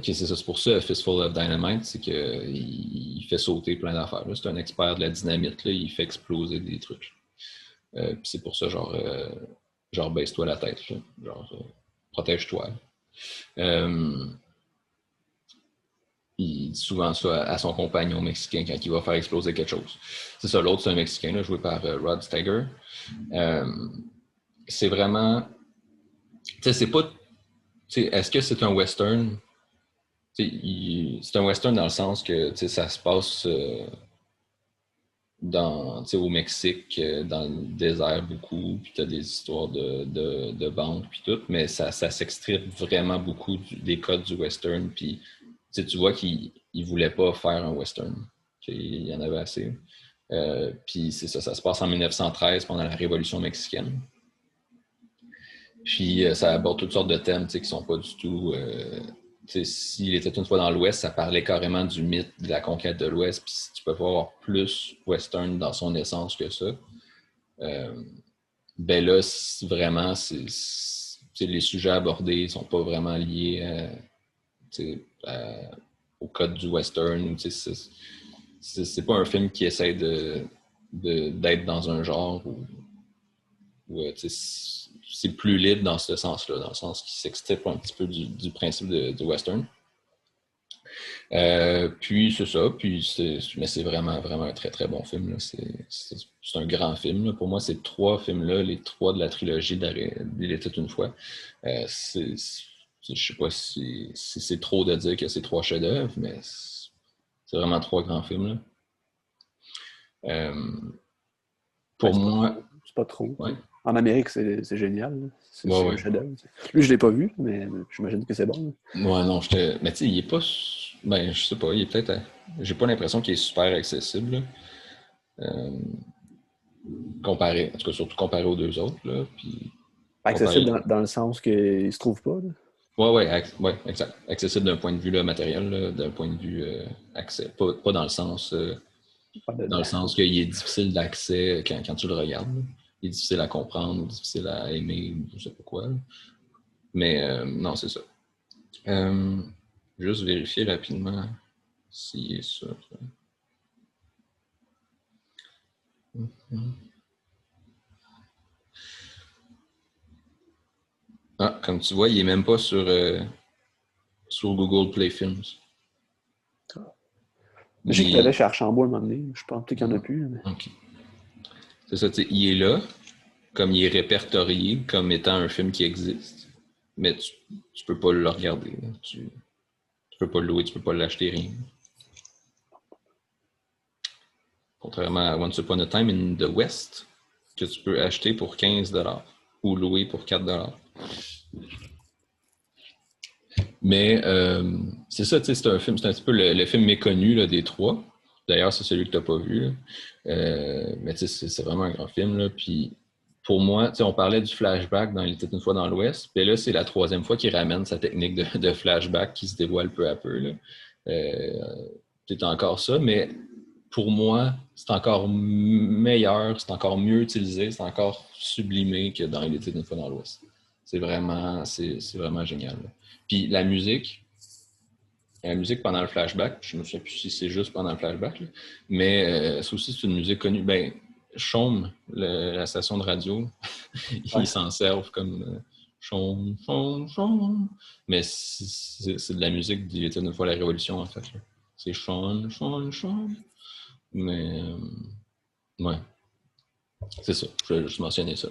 [SPEAKER 1] c'est pour ça, Fistful of Dynamite, c'est qu'il fait sauter plein d'affaires. C'est un expert de la dynamite, là, il fait exploser des trucs. Puis c'est pour ça, genre baisse-toi la tête, là, genre protège-toi. Il dit souvent ça à son compagnon mexicain quand il va faire exploser quelque chose. C'est ça, l'autre, c'est un Mexicain, là, joué par Rod Steiger. C'est vraiment... Tu sais, c'est pas... Est-ce que c'est un western? C'est un western dans le sens que ça se passe au Mexique, dans le désert beaucoup, puis tu as des histoires de banques, puis tout, mais ça s'extrait vraiment beaucoup des codes du western, puis tu vois qu'il ne voulait pas faire un western. Il y en avait assez. Puis c'est ça se passe en 1913 pendant la Révolution mexicaine. Puis ça aborde toutes sortes de thèmes qui ne sont pas du tout... s'il était une fois dans l'Ouest, ça parlait carrément du mythe de la conquête de l'Ouest. Puis si tu peux pas avoir plus western dans son essence que ça, ben là, vraiment, les sujets abordés ne sont pas vraiment liés au code du western. C'est pas un film qui essaie d'être dans un genre où c'est plus libre dans ce sens-là, dans le sens qu'il s'extirpe un petit peu du principe du western. Puis c'est ça, mais c'est vraiment, vraiment un très, très bon film. Là. C'est un grand film. Là. Pour moi, ces 3 films-là, les 3 de la trilogie d'Il était une fois, je sais pas si c'est trop de dire que c'est 3 chefs-d'œuvre, mais c'est vraiment 3 grands films. Là. Pour moi...
[SPEAKER 2] C'est pas trop.
[SPEAKER 1] Ouais.
[SPEAKER 2] En Amérique, c'est génial. C'est
[SPEAKER 1] un
[SPEAKER 2] chef-d'œuvre. Lui, je l'ai pas vu, mais j'imagine que c'est bon.
[SPEAKER 1] Ouais, non, mais tu sais, il est pas... Ben, je sais pas, il est peut-être... J'ai pas l'impression qu'il est super accessible, comparé, en tout cas, surtout comparé aux 2 autres, là, puis...
[SPEAKER 2] Accessible dans le sens qu'il se trouve pas, là.
[SPEAKER 1] Ouais, exact. Accessible d'un point de vue là, matériel, là, d'un point de vue accès. Pas dans le sens... dans le sens qu'il est difficile d'accès quand tu le regardes. Là. Il est difficile à comprendre, difficile à aimer, je sais pas quoi. Là. Mais non, c'est ça. Juste vérifier rapidement s'il est ça. Ah, comme tu vois, il n'est même pas sur Google Play Films.
[SPEAKER 2] Je sais qu'il allait chez Archambault un moment donné. Je pense peut-être qu'il n'y en a plus. Mais...
[SPEAKER 1] OK. C'est ça, il est là, comme il est répertorié comme étant un film qui existe. mais tu peux pas le regarder. Tu peux pas le louer, tu peux pas l'acheter, rien. Contrairement à Once Upon a Time in the West, que tu peux acheter pour 15$ ou louer pour 4$. Mais c'est ça, tu sais, c'est un film, c'est un petit peu le film méconnu là, des trois. D'ailleurs, c'est celui que tu n'as pas vu. Mais tu sais, c'est vraiment un grand film. Là. Puis pour moi, tu sais, on parlait du flashback dans Il était une fois dans l'Ouest. Puis là, c'est la troisième fois qu'il ramène sa technique de flashback qui se dévoile peu à peu. Là. C'est encore ça, mais pour moi, c'est encore meilleur, c'est encore mieux utilisé, c'est encore sublimé que dans Il était une fois dans l'Ouest. C'est vraiment génial. Là. Puis la musique pendant le flashback, je ne me souviens plus si c'est juste pendant le flashback, là, mais ça aussi, c'est une musique connue. Ben, Chaume, la station de radio, ils s'en servent comme Chaume, Chaume, Chaume. Mais c'est de la musique d'Il était une fois la Révolution, en fait. Là. C'est Chaume, Chaume, Chaume. Mais, ouais. C'est ça, je vais juste mentionner ça.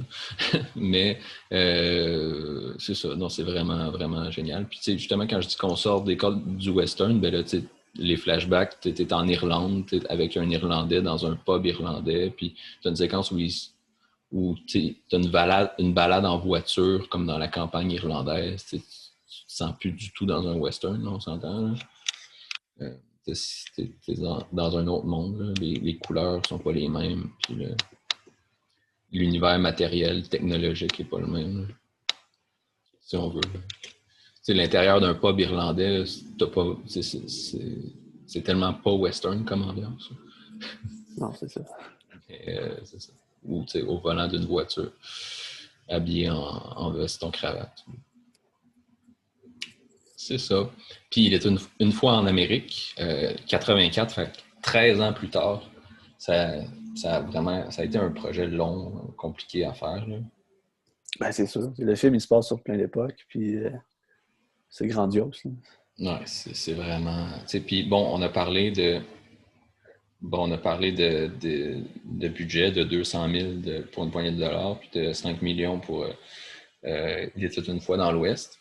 [SPEAKER 1] Mais c'est ça, non, c'est vraiment, vraiment génial. Puis tu sais, justement, quand je dis qu'on sort des codes du western, ben là, tu sais, les flashbacks, t'es en Irlande, t'es avec un Irlandais dans un pub irlandais, puis t'as une séquence où t'as une balade en voiture, comme dans la campagne irlandaise. Tu te sens plus du tout dans un western, là, on s'entend. Là. T'es dans un autre monde, là. Les couleurs sont pas les mêmes, puis l'univers matériel, technologique n'est pas le même, si on veut. C'est l'intérieur d'un pub irlandais, c'est tellement pas western comme ambiance.
[SPEAKER 2] Non, c'est ça.
[SPEAKER 1] C'est ça. Ou au volant d'une voiture, habillé en veston cravate. C'est ça. Puis il est une fois en Amérique, 84, fait 13 ans plus tard. Ça a été un projet long, compliqué à faire. Là.
[SPEAKER 2] Ben, c'est sûr. Le film, il se passe sur plein d'époques, puis c'est grandiose. Là.
[SPEAKER 1] Ouais, c'est vraiment. Puis bon, on a parlé de budget de 200 000 pour une poignée de dollars, puis de 5 millions pour Il était une fois dans l'Ouest.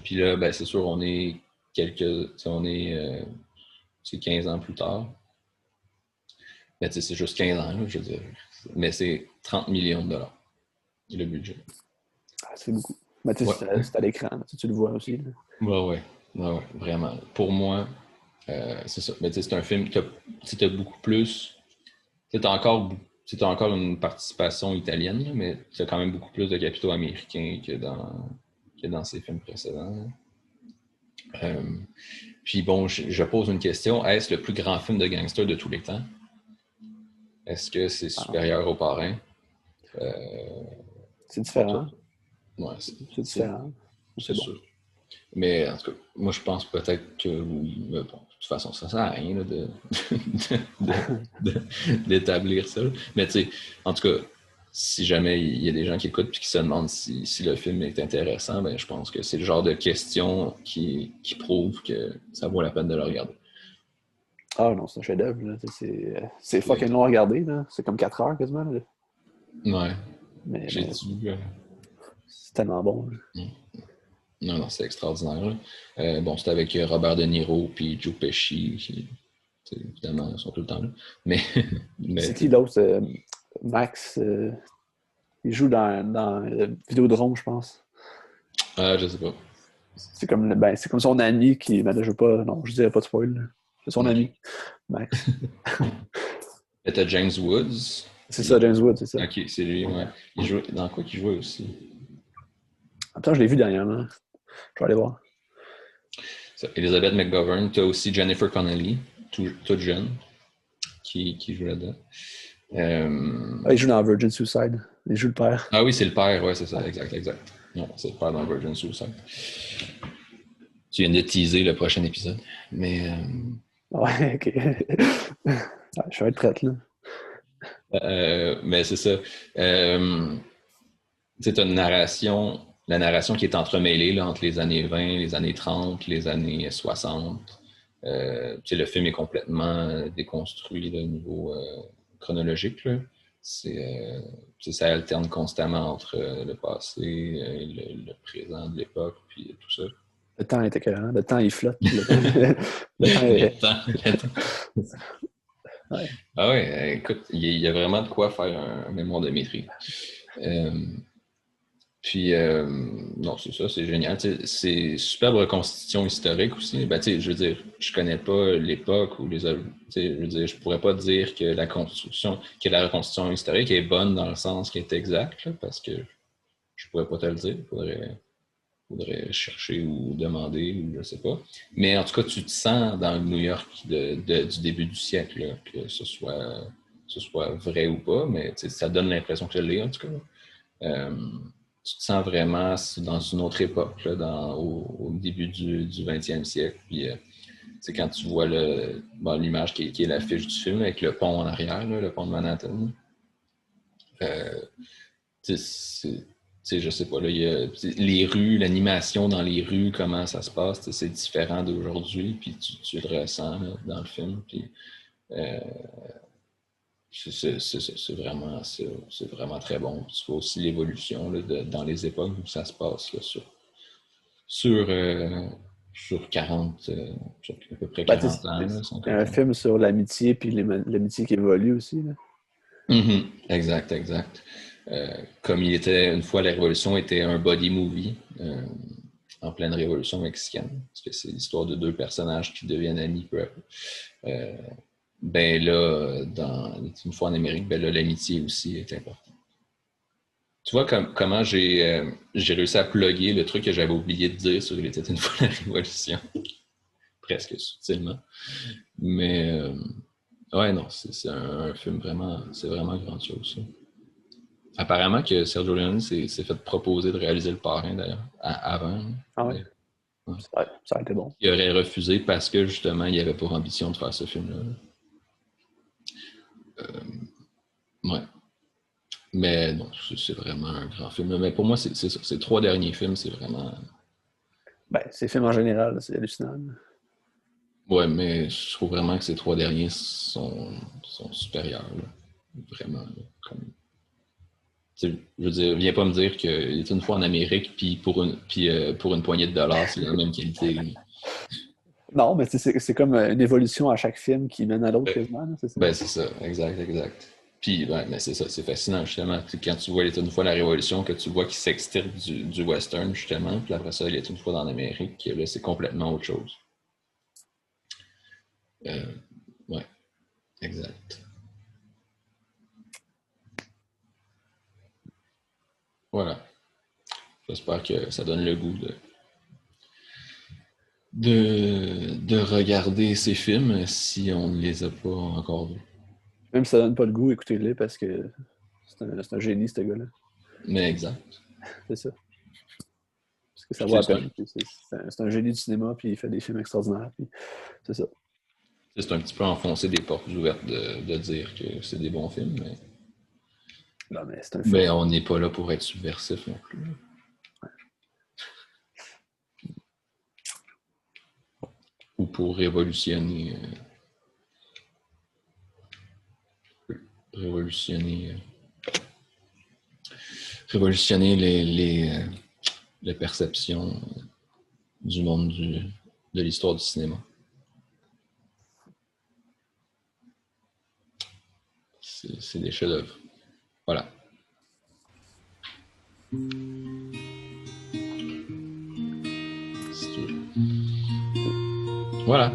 [SPEAKER 1] Puis là, ben, c'est sûr, on est 15 ans plus tard. Mais c'est juste 15 ans, là, je veux dire. Mais c'est 30 millions de dollars, le budget.
[SPEAKER 2] Ah, c'est beaucoup. Mais tu sais, c'est à l'écran, tu le vois aussi. Là.
[SPEAKER 1] Ouais, vraiment. Pour moi, c'est ça. Mais c'est un film qui a beaucoup plus. C'est encore une participation italienne, là, mais tu as quand même beaucoup plus de capitaux américains que dans ces films précédents. Puis bon, je pose une question. Est-ce le plus grand film de gangster de tous les temps? Est-ce que c'est supérieur au Parrain?
[SPEAKER 2] C'est différent.
[SPEAKER 1] Ouais,
[SPEAKER 2] c'est différent.
[SPEAKER 1] C'est bon. Sûr. Mais en tout cas, moi je pense peut-être que oui. Mais bon, de toute façon, ça sert à rien là, d'établir ça. Mais tu sais, en tout cas, si jamais il y a des gens qui écoutent et qui se demandent si le film est intéressant, ben, je pense que c'est le genre de questions qui prouve que ça vaut la peine de le regarder.
[SPEAKER 2] Ah non, c'est un chef-d'œuvre. C'est fucking long à regarder. Là. C'est comme 4 heures quasiment. Là.
[SPEAKER 1] Ouais.
[SPEAKER 2] Mais
[SPEAKER 1] vu.
[SPEAKER 2] C'est tellement bon.
[SPEAKER 1] Non, c'est extraordinaire. Bon, c'était avec Robert De Niro puis Joe Pesci. Évidemment, ils sont tout le temps là. Mais
[SPEAKER 2] c'est qui l'autre? Max, il joue dans Vidéodrome, je pense.
[SPEAKER 1] Ah, je sais pas.
[SPEAKER 2] C'est comme son ami qui. Ben, je veux pas. Non, je dirais pas de spoil. C'est son ami, Max.
[SPEAKER 1] T'as James Woods.
[SPEAKER 2] C'est ça, James Woods, c'est ça.
[SPEAKER 1] Ok, c'est lui, ouais. Dans quoi qu'il jouait aussi?
[SPEAKER 2] Attends, je l'ai vu dernièrement. Je vais aller voir.
[SPEAKER 1] Elizabeth McGovern. T'as aussi Jennifer Connelly, toute jeune, qui joue là-dedans.
[SPEAKER 2] Il joue dans Virgin Suicide. Il joue le père.
[SPEAKER 1] Ah oui, c'est le père, ouais, c'est ça, exact. Non, c'est le père dans Virgin Suicide. Tu viens de teaser le prochain épisode. Mais.
[SPEAKER 2] Ouais, ok. Je vais être prête, là.
[SPEAKER 1] Mais c'est ça. Tu as une narration, la narration qui est entremêlée là, entre les années 20, les années 30, les années 60. Le film est complètement déconstruit là, au niveau chronologique. Là. Ça alterne constamment entre le passé et le présent de l'époque, puis tout ça.
[SPEAKER 2] Le temps est écœurant, le temps il flotte. Le temps
[SPEAKER 1] Le
[SPEAKER 2] est.
[SPEAKER 1] temps, le temps.
[SPEAKER 2] Ouais.
[SPEAKER 1] Ah ouais, écoute, il y a vraiment de quoi faire un mémoire de maîtrise. Puis, non, c'est ça, c'est génial. C'est superbe reconstitution historique aussi. Ben, je veux dire, je connais pas l'époque ou les autres. Je veux dire, je pourrais pas dire que la reconstitution historique est bonne dans le sens qu'elle est exacte, là, parce que je pourrais pas te le dire. Faudrait chercher ou demander, ou je sais pas. Mais en tout cas, tu te sens dans le New York du début du siècle, là, que ce soit vrai ou pas, mais ça donne l'impression que je l'ai, en tout cas. Tu te sens vraiment dans une autre époque, là, au début du 20e siècle. Puis, quand tu vois l'image qui est l'affiche du film avec le pont en arrière, là, le pont de Manhattan, je sais pas, là, les rues, l'animation dans les rues, comment ça se passe, c'est différent d'aujourd'hui, puis tu le ressens là, dans le film. Puis, c'est vraiment très bon. Tu vois aussi l'évolution là, dans les époques où ça se passe là, sur, euh, sur 40, sur à peu près
[SPEAKER 2] Ben,
[SPEAKER 1] 40 ans. Là,
[SPEAKER 2] c'est un film sur l'amitié puis l'amitié qui évolue aussi. Là.
[SPEAKER 1] Mm-hmm. Exact. Comme il était, une fois la Révolution était un body movie en pleine Révolution mexicaine, parce que c'est l'histoire de deux personnages qui deviennent amis peu à peu. Ben là, une fois en Amérique, ben là, l'amitié aussi est importante. Tu vois comment j'ai réussi à plugger le truc que j'avais oublié de dire sur Il était une fois la Révolution. Presque subtilement. Mais ouais, non, c'est un film vraiment, c'est vraiment grandiose. Ça. Apparemment que Sergio Leone s'est fait proposer de réaliser Le Parrain d'ailleurs, avant.
[SPEAKER 2] Ah ouais?
[SPEAKER 1] Mais, ouais.
[SPEAKER 2] Ça a été bon.
[SPEAKER 1] Il aurait refusé parce que justement, il avait pour ambition de faire ce film-là. Ouais. Mais non, c'est vraiment un grand film. Mais pour moi, c'est ça. Ces trois derniers films, c'est vraiment.
[SPEAKER 2] Ben, ces films en général, c'est hallucinant.
[SPEAKER 1] Ouais, mais je trouve vraiment que ces trois derniers sont supérieurs. Là. Vraiment. Là. Comme... Je veux dire, viens pas me dire qu'il est une fois en Amérique, puis pour une poignée de dollars, c'est la même qualité. Là.
[SPEAKER 2] Non, mais c'est comme une évolution à chaque film qui mène à l'autre quasiment, là, c'est ça?
[SPEAKER 1] Ben, c'est ça, exact. Puis, ben, mais c'est ça, c'est fascinant, justement. Quand tu vois Il était une fois la Révolution, que tu vois qu'il s'extirpe du western, justement, puis après ça, Il était une fois dans l'Amérique, là, c'est complètement autre chose. Ouais, exact. Voilà. J'espère que ça donne le goût de regarder ces films si on ne les a pas encore vus.
[SPEAKER 2] Même si ça donne pas le goût, écoutez-les parce que c'est un génie, ce gars-là.
[SPEAKER 1] Mais exact.
[SPEAKER 2] C'est ça. Parce que ça
[SPEAKER 1] Puis,
[SPEAKER 2] vaut la
[SPEAKER 1] c'est un,
[SPEAKER 2] peine. C'est un génie du cinéma, puis il fait des films extraordinaires. Puis c'est ça.
[SPEAKER 1] c'est un petit peu enfoncer des portes ouvertes de dire que c'est des bons films,
[SPEAKER 2] Non, mais c'est un film.
[SPEAKER 1] mais on n'est pas là pour être subversif non plus. Ou pour révolutionner les perceptions du monde de l'histoire du cinéma. C'est des chefs-d'œuvre. Voilà. Voilà.